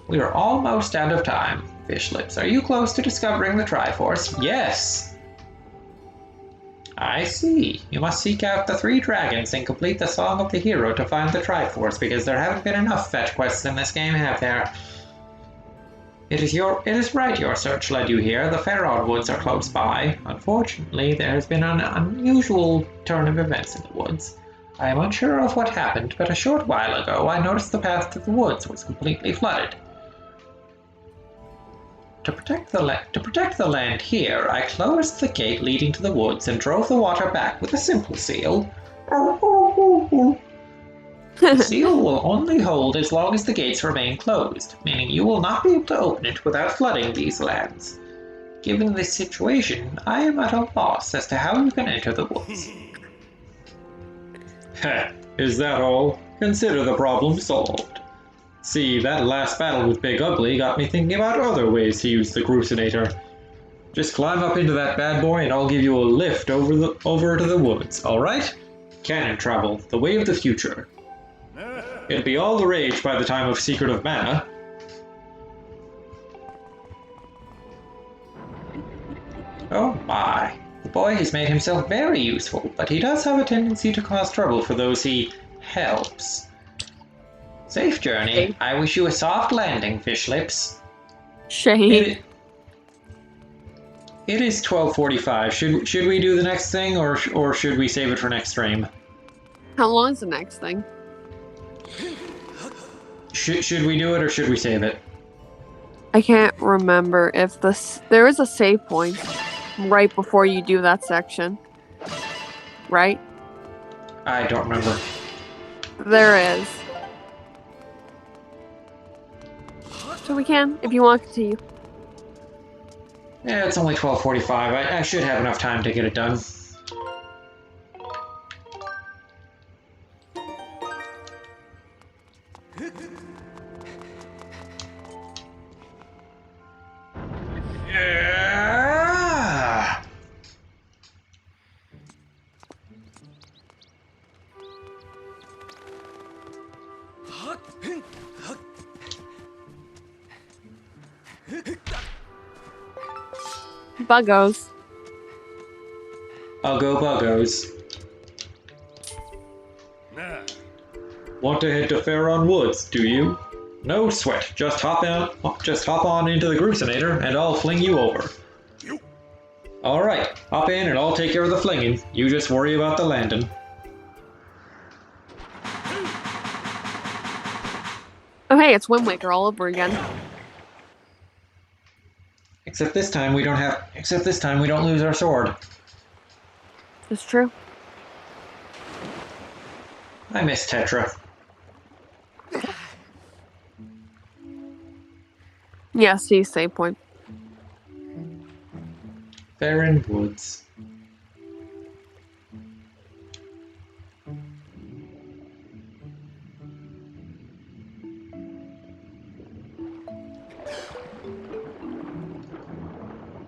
We are almost out of time. Fish Lips, are you close to discovering the Triforce? Yes! I see. You must seek out the 3 dragons and complete the Song of the Hero to find the Triforce, because there haven't been enough fetch quests in this game, have there? It is right your search led you here. The Pharaoh Woods are close by. Unfortunately, there has been an unusual turn of events in the woods. I am unsure of what happened, but a short while ago I noticed the path to the woods was completely flooded. To protect the land here, I closed the gate leading to the woods and drove the water back with a simple seal. The seal will only hold as long as the gates remain closed, meaning you will not be able to open it without flooding these lands. Given this situation, I am at a loss as to how you can enter the woods. Heh, is that all? Consider the problem solved. See, that last battle with Big Ugly got me thinking about other ways to use the Grucinator. Just climb up into that bad boy and I'll give you a lift over to the woods, alright? Cannon travel, the way of the future. It'll be all the rage by the time of Secret of Mana. Oh my. The boy has made himself very useful, but he does have a tendency to cause trouble for those he helps. Safe journey. I wish you a soft landing, Fish Lips. Shame. It is 12:45. Should we do the next thing, or should we save it for next stream? How long is the next thing? Should we do it, or should we save it? I can't remember if there is a save point right before you do that section. Right? I don't remember. There is. So we can, if you want to continue. Yeah, it's only 12:45. I should have enough time to get it done. Buggos. Buggo buggos. Want to head to Faron Woods, do you? No sweat. Just hop on into the Grucinator, and I'll fling you over. Alright, hop in and I'll take care of the flinging. You just worry about the landing. Oh hey, it's Wind Waker all over again. Except this time we don't lose our sword. It's true. I miss Tetra. Yeah, see, save point. Faron Woods.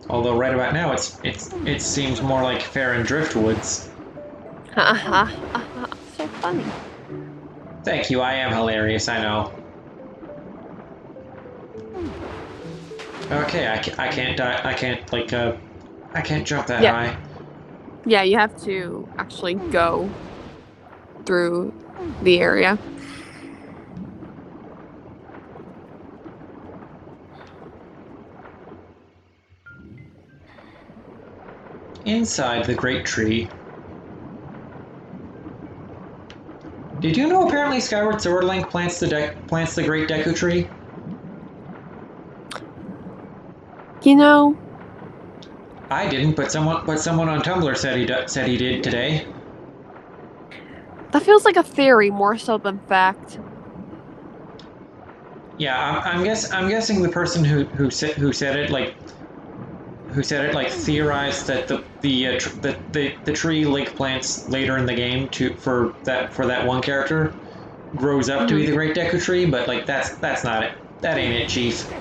Although right about now it seems more like Faron Driftwoods. Ha ha ha. So funny. Thank you, I am hilarious, I know. Okay, I can't die. I can't jump that high. Yeah, you have to actually go through the area. Inside the great tree. Did you know apparently Skyward Sword Link plants the great Deku tree? You know, I didn't, but someone on Tumblr said he did today. that feels like a theory more so than fact. Yeah, I'm guessing the person who said it theorized that the tree Link plants later in the game for that one character grows up to be the Great Deku Tree, but like that's not it. That ain't it, Chief.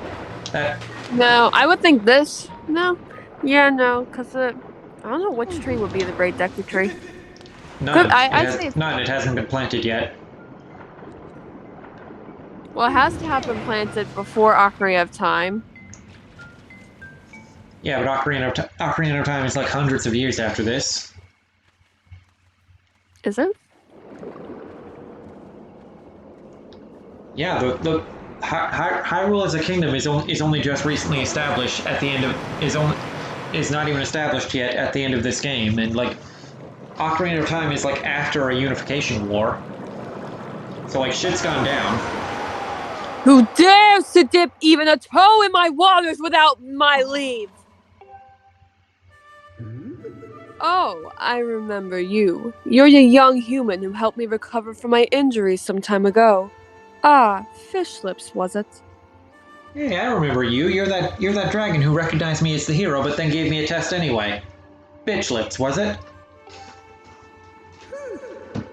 No, I would think this. No. Yeah, no, because I don't know which tree would be the Great Deku Tree. None. I'd say None. It hasn't been planted yet. well, it has to have been planted before Ocarina of Time. Yeah, but Ocarina of Time is like hundreds of years after this. Is it? Yeah, the Hyrule as a kingdom is only just recently established at the end of is not even established yet at the end of this game, and like Ocarina of Time is like after a unification war, so like shit's gone down. Who dares to dip even a toe in my waters without my leave? Oh, I remember you. You're the young human who helped me recover from my injuries some time ago. Ah, Fish Lips, was it? Hey, I remember you. You're that dragon who recognized me as the hero, but then gave me a test anyway. Bitch lips, was it?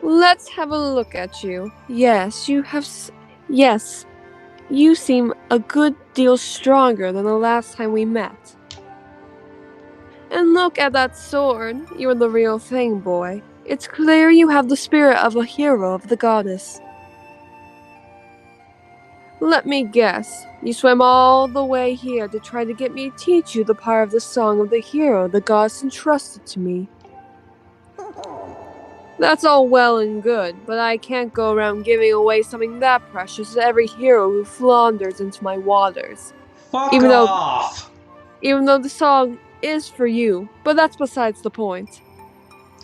Let's have a look at you. Yes, yes, you seem a good deal stronger than the last time we met. And look at that sword. You're the real thing, boy. It's clear you have the spirit of a hero of the goddess. Let me guess. You swam all the way here to try to get me to teach you the part of the song of the hero the goddess entrusted to me. That's all well and good, but I can't go around giving away something that precious to every hero who flounders into my waters. Fuck off! Even though the song is for you, but that's besides the point.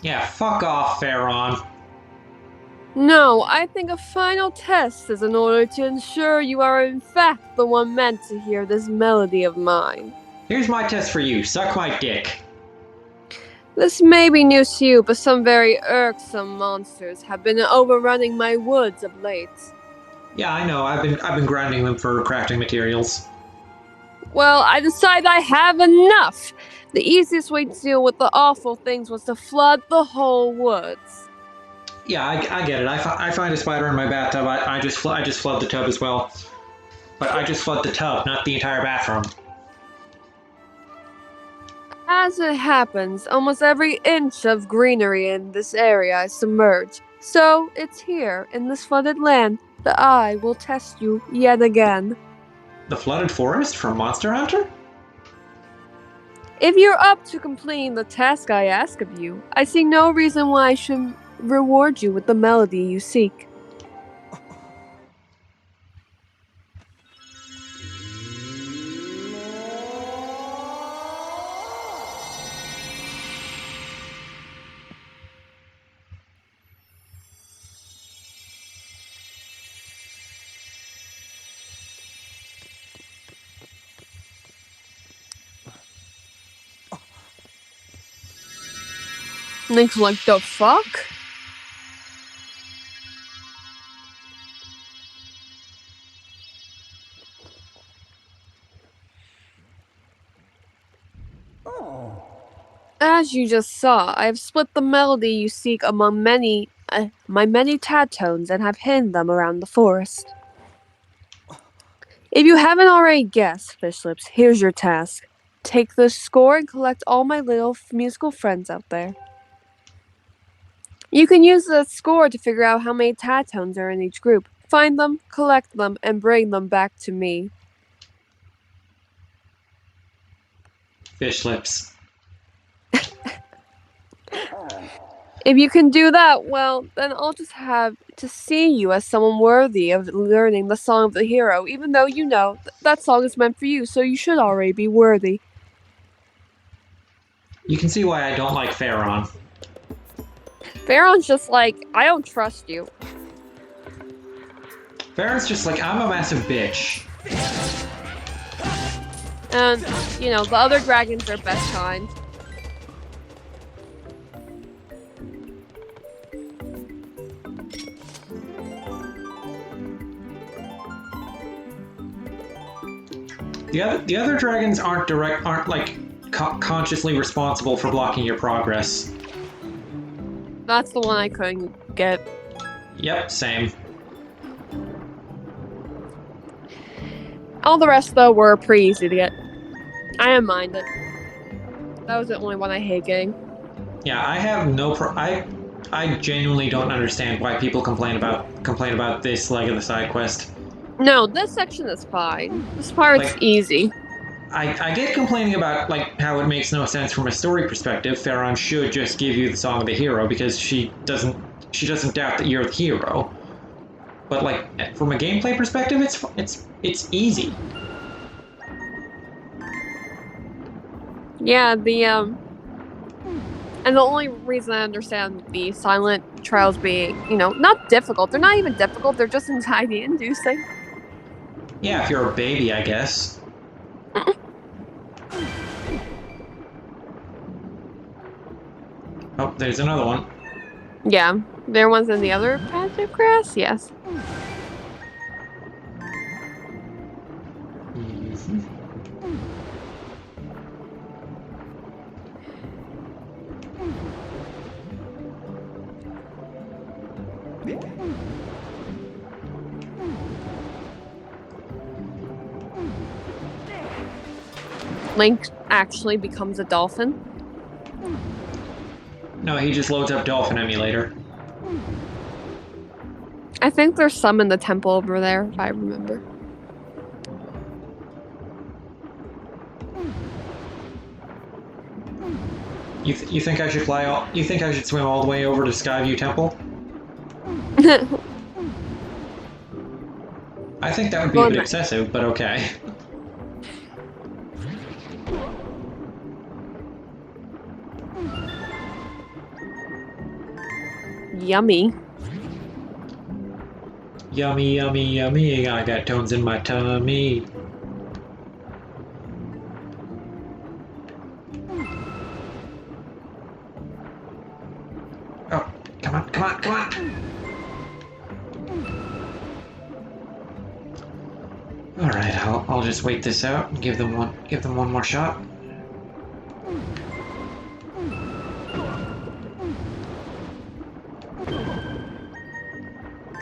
Yeah, fuck off, Faron. No, I think a final test is in order to ensure you are in fact the one meant to hear this melody of mine. Here's my test for you. Suck my dick. This may be news to you, but some very irksome monsters have been overrunning my woods of late. Yeah, I know. I've been grinding them for crafting materials. Well, I decided I have enough. The easiest way to deal with the awful things was to flood the whole woods. Yeah, I get it. I find a spider in my bathtub. I just flood the tub as well. But I just flood the tub, not the entire bathroom. As it happens, almost every inch of greenery in this area is submerged. So, it's here, in this flooded land, that I will test you yet again. the flooded forest from Monster Hunter? If you're up to completing the task I ask of you, I see no reason why I should reward you with the melody you seek. Link's like, the fuck? As you just saw, I have split the melody you seek among my many tad tones and have hidden them around the forest. If you haven't already guessed, Fishlips, here's your task. Take the score and collect all my little musical friends out there. You can use the score to figure out how many tad tones are in each group. Find them, collect them, and bring them back to me. Fish lips. If you can do that, well, then I'll just have to see you as someone worthy of learning the Song of the Hero, even though you know that song is meant for you, so you should already be worthy. You can see why I don't like Pharaon. Pharaon's just like, I don't trust you. Pharaon's just like, I'm a massive bitch. And, you know, the other dragons are best kind. The other dragons aren't like consciously responsible for blocking your progress. That's the one I couldn't get. Yep, same. All the rest, though, were pretty easy to get. I didn't mind it. That was the only one I hate getting. Yeah, I have no I genuinely don't understand why people complain about this leg of the side quest. No, this section is fine. This part's Like, easy. I get complaining about like how it makes no sense from a story perspective. Pharaon should just give you the Song of the Hero because she doesn't doubt that you're the hero. But like from a gameplay perspective, it's easy. Yeah, and the only reason I understand the silent trials being, not difficult. They're not even difficult. They're just anxiety-inducing. Yeah, if you're a baby, I guess. Oh, there's another one. Yeah, there one's in the other patch of grass. Yes. Link actually becomes a dolphin. No, he just loads up Dolphin Emulator. I think there's some in the temple over there, if I remember. You think I should you think I should swim all the way over to Skyview Temple? I think that would be a bit excessive, but okay. Yummy. Yummy, yummy, yummy. I got tones in my tummy. Oh, come on, come on, come on. All right, I'll just wait this out and give them one more shot.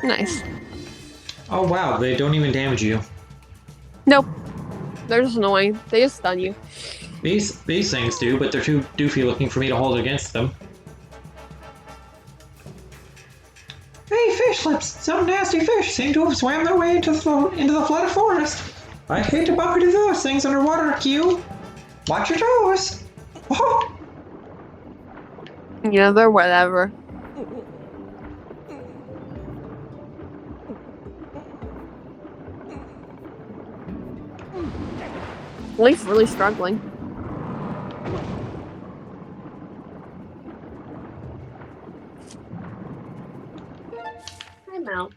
Nice. Oh wow, they don't even damage you. Nope. They're just annoying. They just stun you. These things do, but they're too doofy looking for me to hold against them. Hey, fish lips! Some nasty fish seem to have swam their way into the flooded forest. I hate to bump into those things underwater, Q. Watch your toes. Oh. Yeah, they're whatever. Leaf's really struggling. I'm out.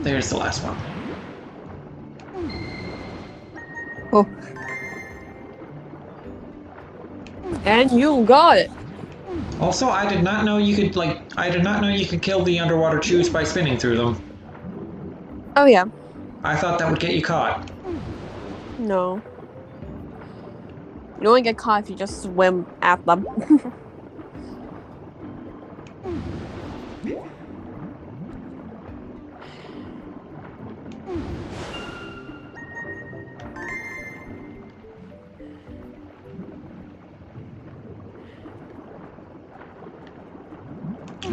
There's the last one. Oh. And you got it. Also, I did not know you could kill the underwater chews by spinning through them. Oh yeah. I thought that would get you caught. No. You only get caught if you just swim at them.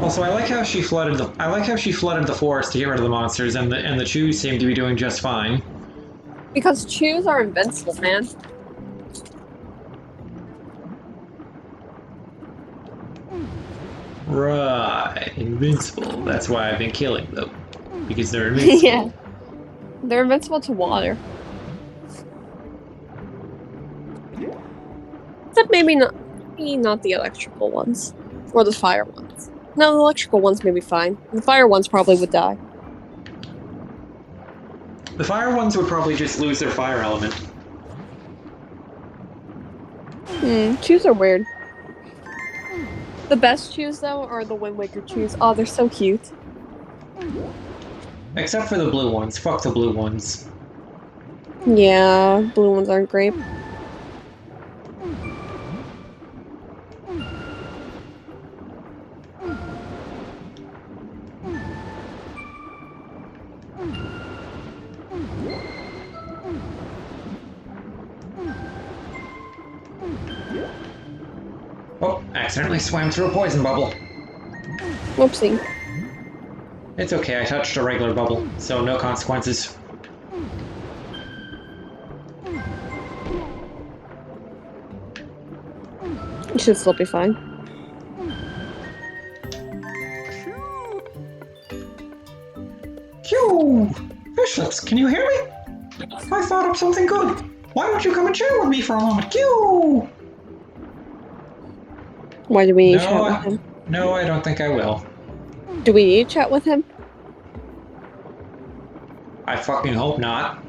Also, I like how she flooded the forest to get rid of the monsters, and the chews seem to be doing just fine. Because chews are invincible, man. Right, invincible. That's why I've been killing them. Because they're invincible. Yeah. They're invincible to water. Except maybe not the electrical ones. Or the fire ones. No, the electrical ones may be fine. The fire ones probably would die. The fire ones would probably just lose their fire element. Chews are weird. The best chews, though, are the Wind Waker chews. Oh, they're so cute. Except for the blue ones. Fuck the blue ones. Yeah, blue ones aren't great. Oh, accidentally swam through a poison bubble. Whoopsie. It's okay, I touched a regular bubble, so no consequences. You should still be fine. Phew! Fishlets, can you hear me? I thought up something good. Why don't you come and chat with me for a moment? Phew! Why do we need to chat with him? No, I don't think I will. Do we need to chat with him? I fucking hope not.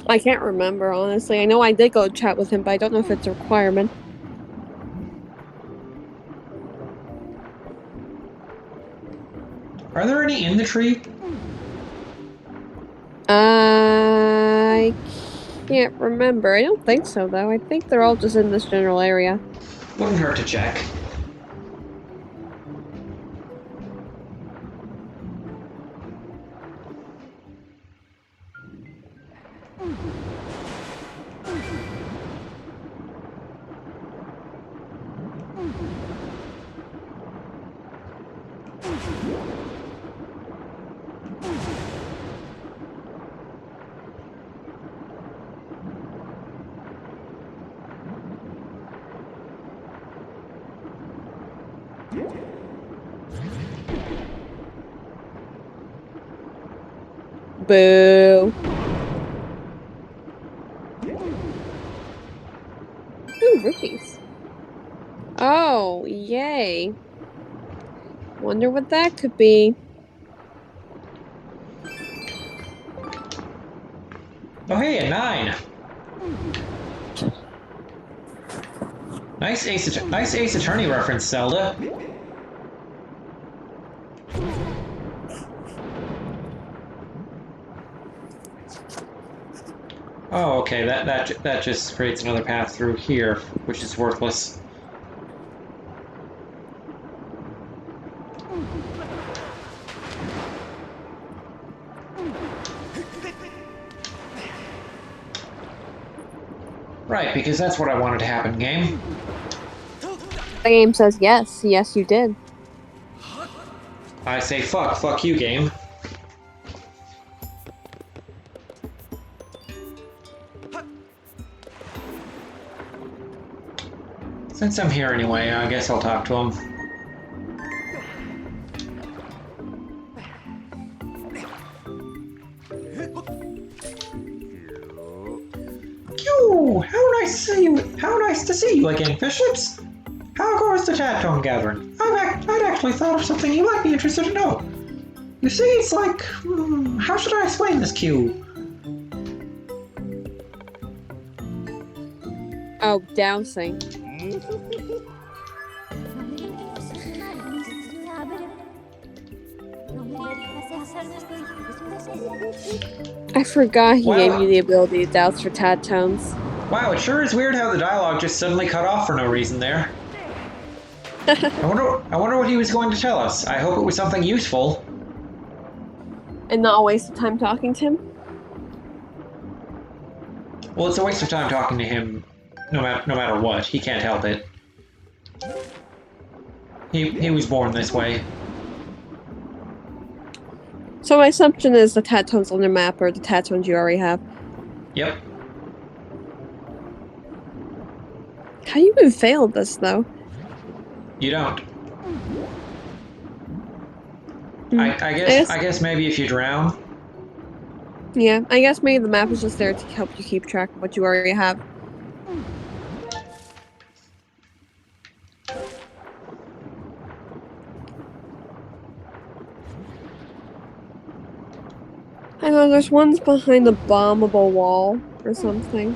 I can't remember, honestly. I know I did go chat with him, but I don't know if it's a requirement. Are there any in the tree? I can't remember. I don't think so, though. I think they're all just in this general area. Wouldn't hurt to check. Boo. Ooh, rupees. Oh, yay. Wonder what that could be. Oh hey, a 9! Nice Ace Attorney reference, Zelda. Oh, okay, that just creates another path through here, which is worthless. Right, because that's what I wanted to happen, game. The game says yes. Yes, you did. I say fuck you, game. Since I'm here anyway, I guess I'll talk to him. Phew! How nice to see you again, Fiships! How goes the Tatone gathering? I'd actually thought of something you might be interested to know. You see, it's like... how should I explain this, Q? Oh, dowsing. I forgot he gave you the ability to douse for Tatones. Wow, it sure is weird how the dialogue just suddenly cut off for no reason there. I wonder what he was going to tell us. I hope it was something useful. And not a waste of time talking to him? Well, it's a waste of time talking to him no matter what. He can't help it. He was born this way. So my assumption is the Tatones on the map are the Tatones you already have. Yep. How you even failed this, though? You don't. Mm. I guess maybe if you drown. Yeah, I guess maybe the map is just there to help you keep track of what you already have. I know there's ones behind the bombable wall or something.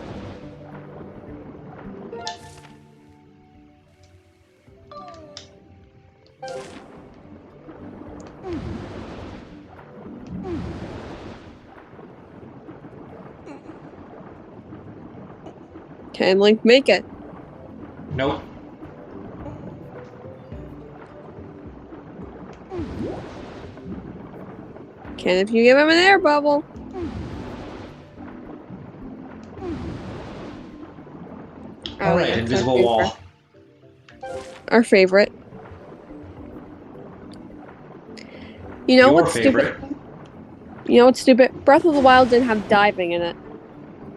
Can Link make it? Nope. Can if you give him an air bubble. Alright, yeah, invisible wall. Our favorite. You know Your what's favorite. stupid? You know what's stupid? Breath of the Wild didn't have diving in it.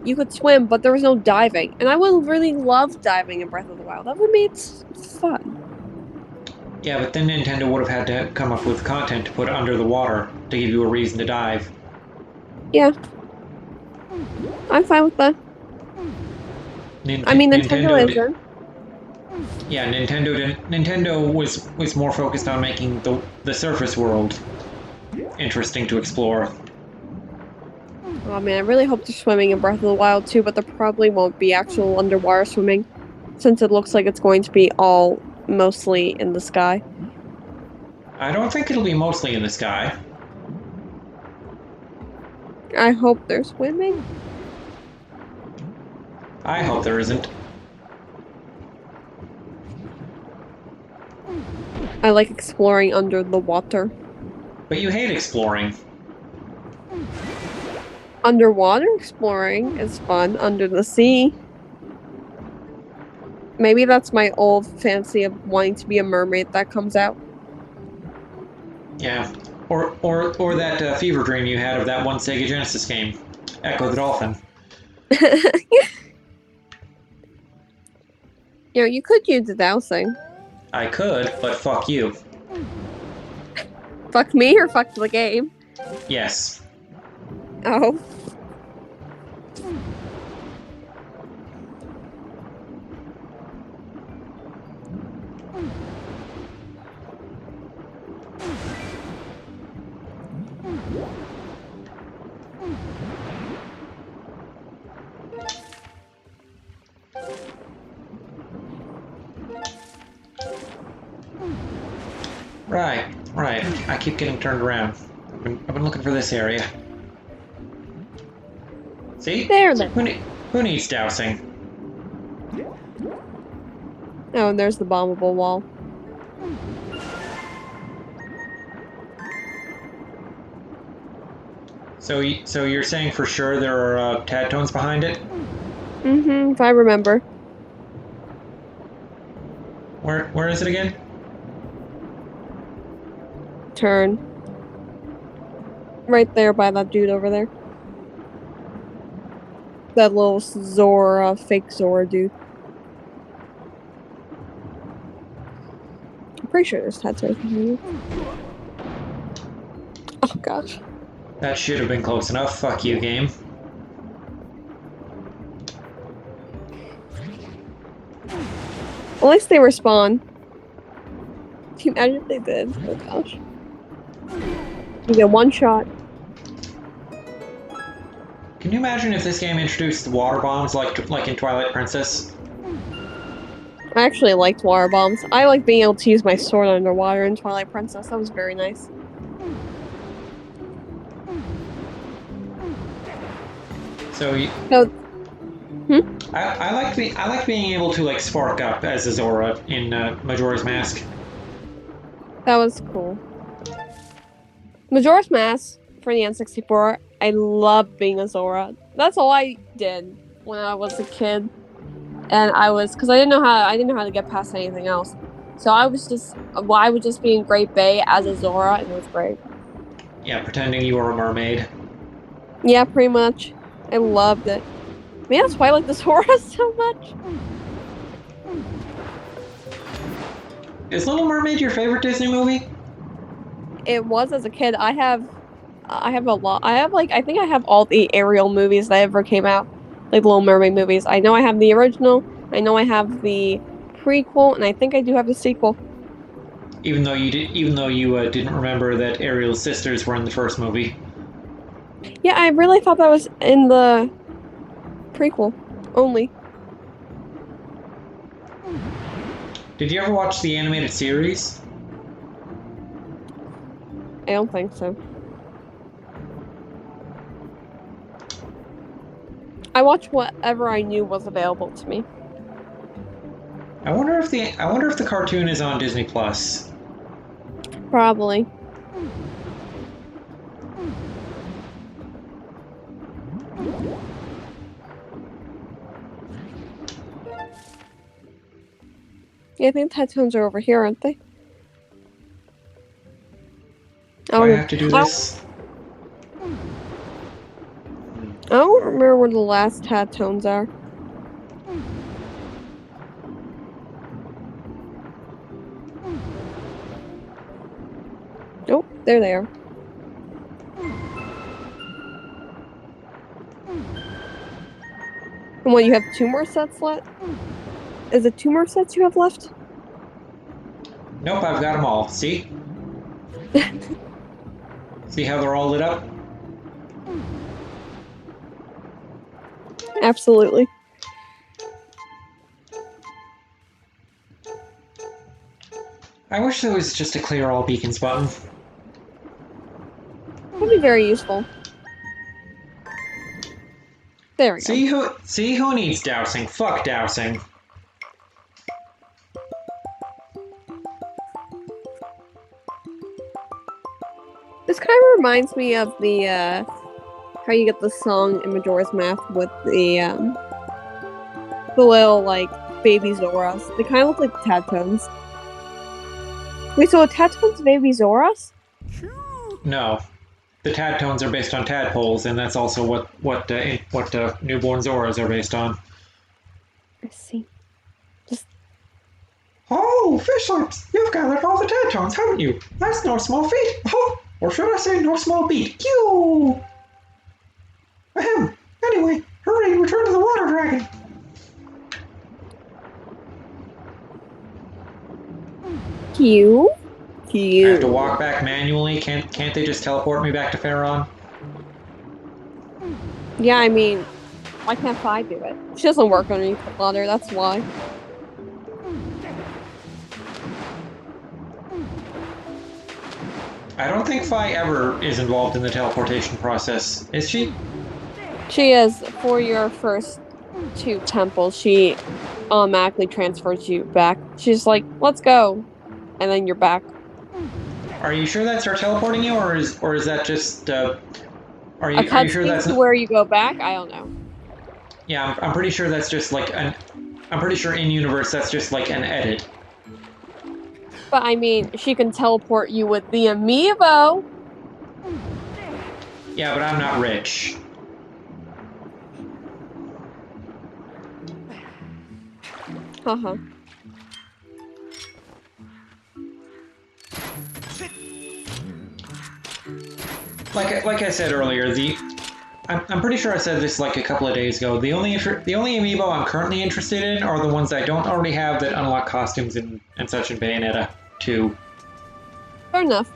You could swim, but there was no diving. And I would really love diving in Breath of the Wild. That would make it fun. Yeah, but then Nintendo would have had to come up with content to put under the water to give you a reason to dive. Yeah. I'm fine with that. I mean, Nintendo isn't. Yeah, Nintendo was more focused on making the surface world interesting to explore. Oh man, I really hope they're swimming in Breath of the Wild too, but there probably won't be actual underwater swimming, since it looks like it's going to be all mostly in the sky. I don't think it'll be mostly in the sky. I hope they're swimming. I hope there isn't. I like exploring under the water. But you hate exploring. Underwater exploring is fun, under the sea. Maybe that's my old fancy of wanting to be a mermaid that comes out. Yeah. Or that fever dream you had of that one Sega Genesis game, Echo the Dolphin. You know, you could use the dowsing. I could, but fuck you. Fuck me or fuck the game? Yes. Oh. Right. I keep getting turned around. I've been looking for this area. See? There then. Who needs dousing? Oh, and there's the bombable wall. So you're saying for sure there are tad tones behind it? Mm-hmm, if I remember. Where is it again? Turn. Right there by that dude over there. That little Zora, fake Zora dude. I'm pretty sure there's tattoos behind you. Oh gosh. That should have been close enough. Fuck you, game. At least they respawn. Can you imagine if they did? Oh gosh. You get one shot. Can you imagine if this game introduced water bombs like in Twilight Princess? I actually liked water bombs. I like being able to use my sword underwater in Twilight Princess. That was very nice. So you, No. I like being able to like spark up as a Zora in Majora's Mask. That was cool. Majora's Mask for the N64. I loved being a Zora. That's all I did when I was a kid, and because I didn't know how to get past anything else. So I would just be in Great Bay as a Zora, and it was great. Yeah, pretending you were a mermaid. Yeah, pretty much. I loved it. Man, that's why I like the Zora so much. Is Little Mermaid your favorite Disney movie? It was as a kid. I have a lot. I think I have all the Ariel movies that ever came out, like Little Mermaid movies. I know I have the original. I know I have the prequel, and I think I do have the sequel. Even though you didn't remember that Ariel's sisters were in the first movie. Yeah, I really thought that was in the prequel only. Did you ever watch the animated series? I don't think so. I watched whatever I knew was available to me. I wonder if the cartoon is on Disney Plus. Probably. Yeah, I think the headphones are over here, aren't they? Do I have to do this? I don't remember where the last tad tones are. Nope, there they are. And what, you have 2 more sets left? Is it 2 more sets you have left? Nope, I've got them all. See? See how they're all lit up? Absolutely. I wish there was just a clear all beacons button. That'd be very useful. There we go. See who needs dousing? Fuck dousing. This kind of reminds me of the how you get the song in Majora's Mask with the little like baby Zoras. They kind of look like the Tadtones. Wait, so are Tadtones baby Zoras? No, the tad tones are based on tadpoles, and that's also what newborn Zoras are based on. I see. Oh, fish lips! You've gathered all the tad tones, haven't you? That's no small feat. Oh, or should I say no small beat? You. Ahem. Anyway, hurry, return to the water dragon. Cute. I have to walk back manually. Can't they just teleport me back to Pharaon? Yeah, I mean, why can't Fi do it? She doesn't work underneath the water, that's why. I don't think Fi ever is involved in the teleportation process, is she? She is for your first to Temple, she automatically transfers you back. She's like, let's go. And then you're back. Are you sure that's her teleporting you, or is that just are A you sure cutscene that's to not, where you go back? I don't know. yeah, I'm pretty sure that's just like I'm pretty sure in universe that's just like an edit. But I mean, she can teleport you with the amiibo. Yeah, but I'm not rich. Haha. Like I said earlier, I'm pretty sure I said this like a couple of days ago. The only amiibo I'm currently interested in are the ones I don't already have that unlock costumes and such in Bayonetta 2. Fair enough.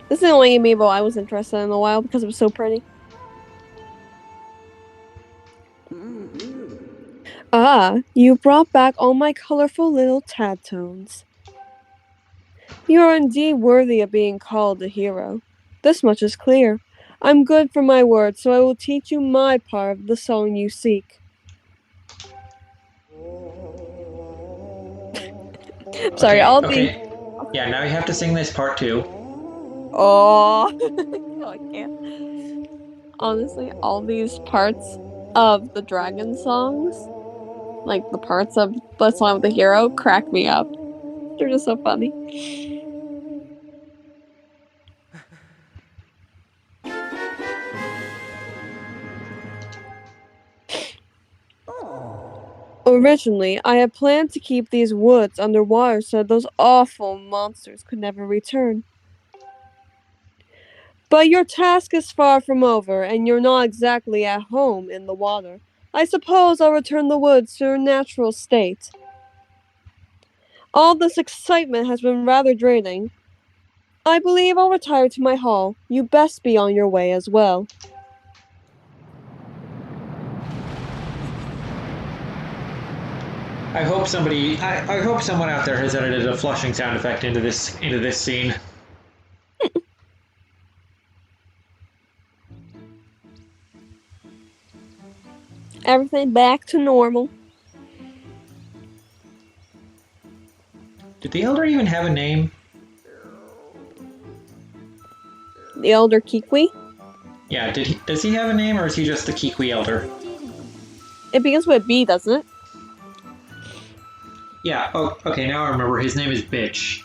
This is the only amiibo I was interested in a while because it was so pretty. Ah, you brought back all my colorful little Tadtones. You are indeed worthy of being called a hero. This much is clear. I'm good for my word, so I will teach you my part of the song you seek. Sorry, all okay. the... Yeah, now you have to sing this part too. Oh, I can't. Honestly, all these parts of the dragon songs, like the parts of the song with the hero, crack me up. They're just so funny. Originally, I had planned to keep these woods underwater so those awful monsters could never return. But your task is far from over, and you're not exactly at home in the water. I suppose I'll return the woods to their natural state. All this excitement has been rather draining. I believe I'll retire to my hall. You best be on your way as well. I hope someone out there has edited a flushing sound effect into this scene. Everything back to normal. Did the Elder even have a name? The Elder Kikwi? Yeah, does he have a name, or is he just the Kikwi Elder? It begins with B, doesn't it? Yeah, oh, okay, now I remember. His name is Bitch.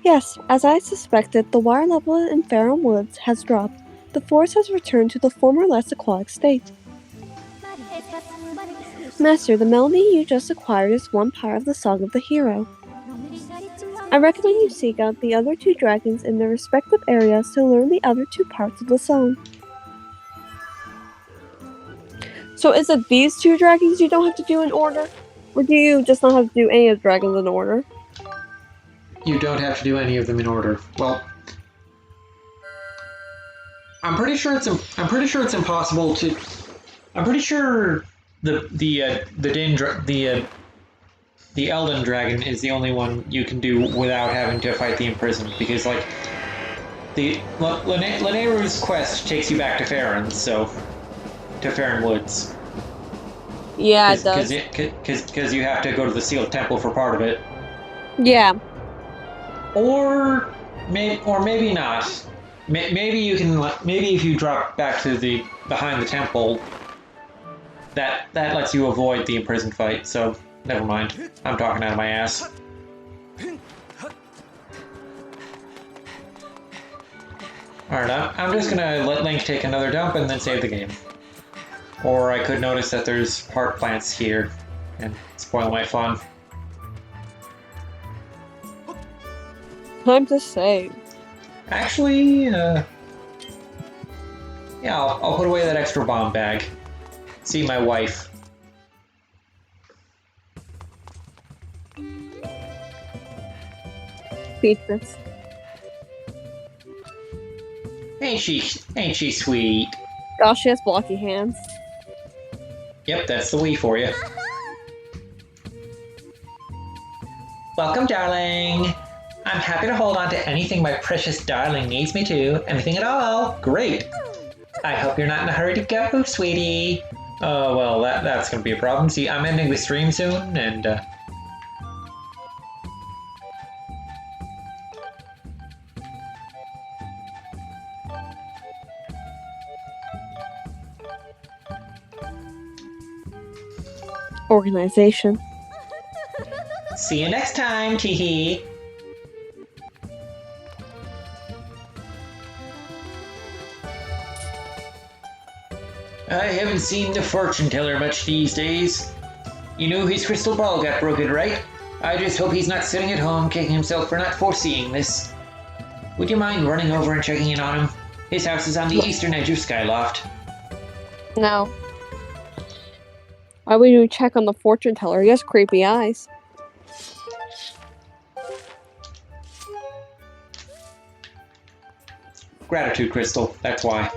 Yes, as I suspected, the water level in Faron Woods has dropped. The forest has returned to the former less aquatic state. Master, the melody you just acquired is one part of the Song of the Hero. I recommend you seek out the other two dragons in their respective areas to learn the other two parts of the song. So is it these two dragons you don't have to do in order? Or do you just not have to do any of the dragons in order? You don't have to do any of them in order. Well, I'm pretty sure it's impossible to. I'm pretty sure the Elden Dragon is the only one you can do without having to fight the imprisoned, because like the Lanayru's quest takes you back to Faron, so to Faron Woods. Yeah, it does. Because you have to go to the Sealed Temple for part of it. Yeah. Or maybe not. Maybe you can. Maybe if you drop back to the behind the temple, that lets you avoid the imprisoned fight. So never mind. I'm talking out of my ass. Alright, I'm just gonna let Link take another dump and then save the game. Or I could notice that there's heart plants here and spoil my fun. Time to save. Actually, yeah, I'll put away that extra bomb bag. See my wife. Beatrice. Ain't she sweet? Gosh, she has blocky hands. Yep, that's the Wii for you. Welcome, darling. I'm happy to hold on to anything my precious darling needs me to. Anything at all. Great. I hope you're not in a hurry to go, sweetie. Oh, well, that's gonna be a problem. See, I'm ending the stream soon, and, Organization. see you next time, teehee. I haven't seen the fortune teller much these days. You know his crystal ball got broken, right? I just hope he's not sitting at home kicking himself for not foreseeing this. Would you mind running over and checking in on him? His house is on the eastern edge of Skyloft. No. Why would you check on the fortune teller? He has creepy eyes. Gratitude crystal, that's why.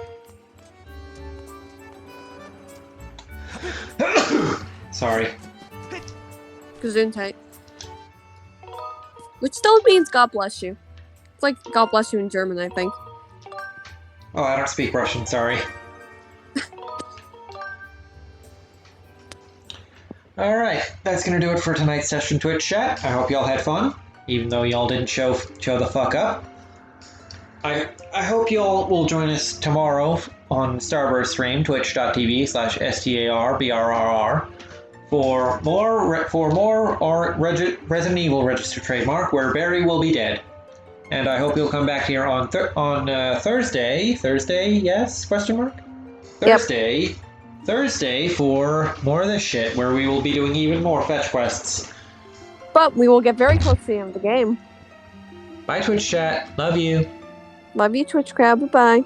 Sorry. Gesundheit. Which still means God bless you. It's like God bless you in German, I think. Oh, I don't speak Russian, sorry. Alright, that's gonna do it for tonight's session Twitch chat. I hope y'all had fun, even though y'all didn't show the fuck up. I hope y'all will join us tomorrow on Starburst stream, twitch.tv/STARBRRR, for more Resident Evil registered trademark, where Barry will be dead. And I hope you'll come back here on Thursday. Thursday, yes? Question mark? Thursday. Yep. Thursday for more of this shit, where we will be doing even more fetch quests. But we will get very close to the end of the game. Bye, Twitch chat. Love you. Love you, Twitch crowd. Bye-bye.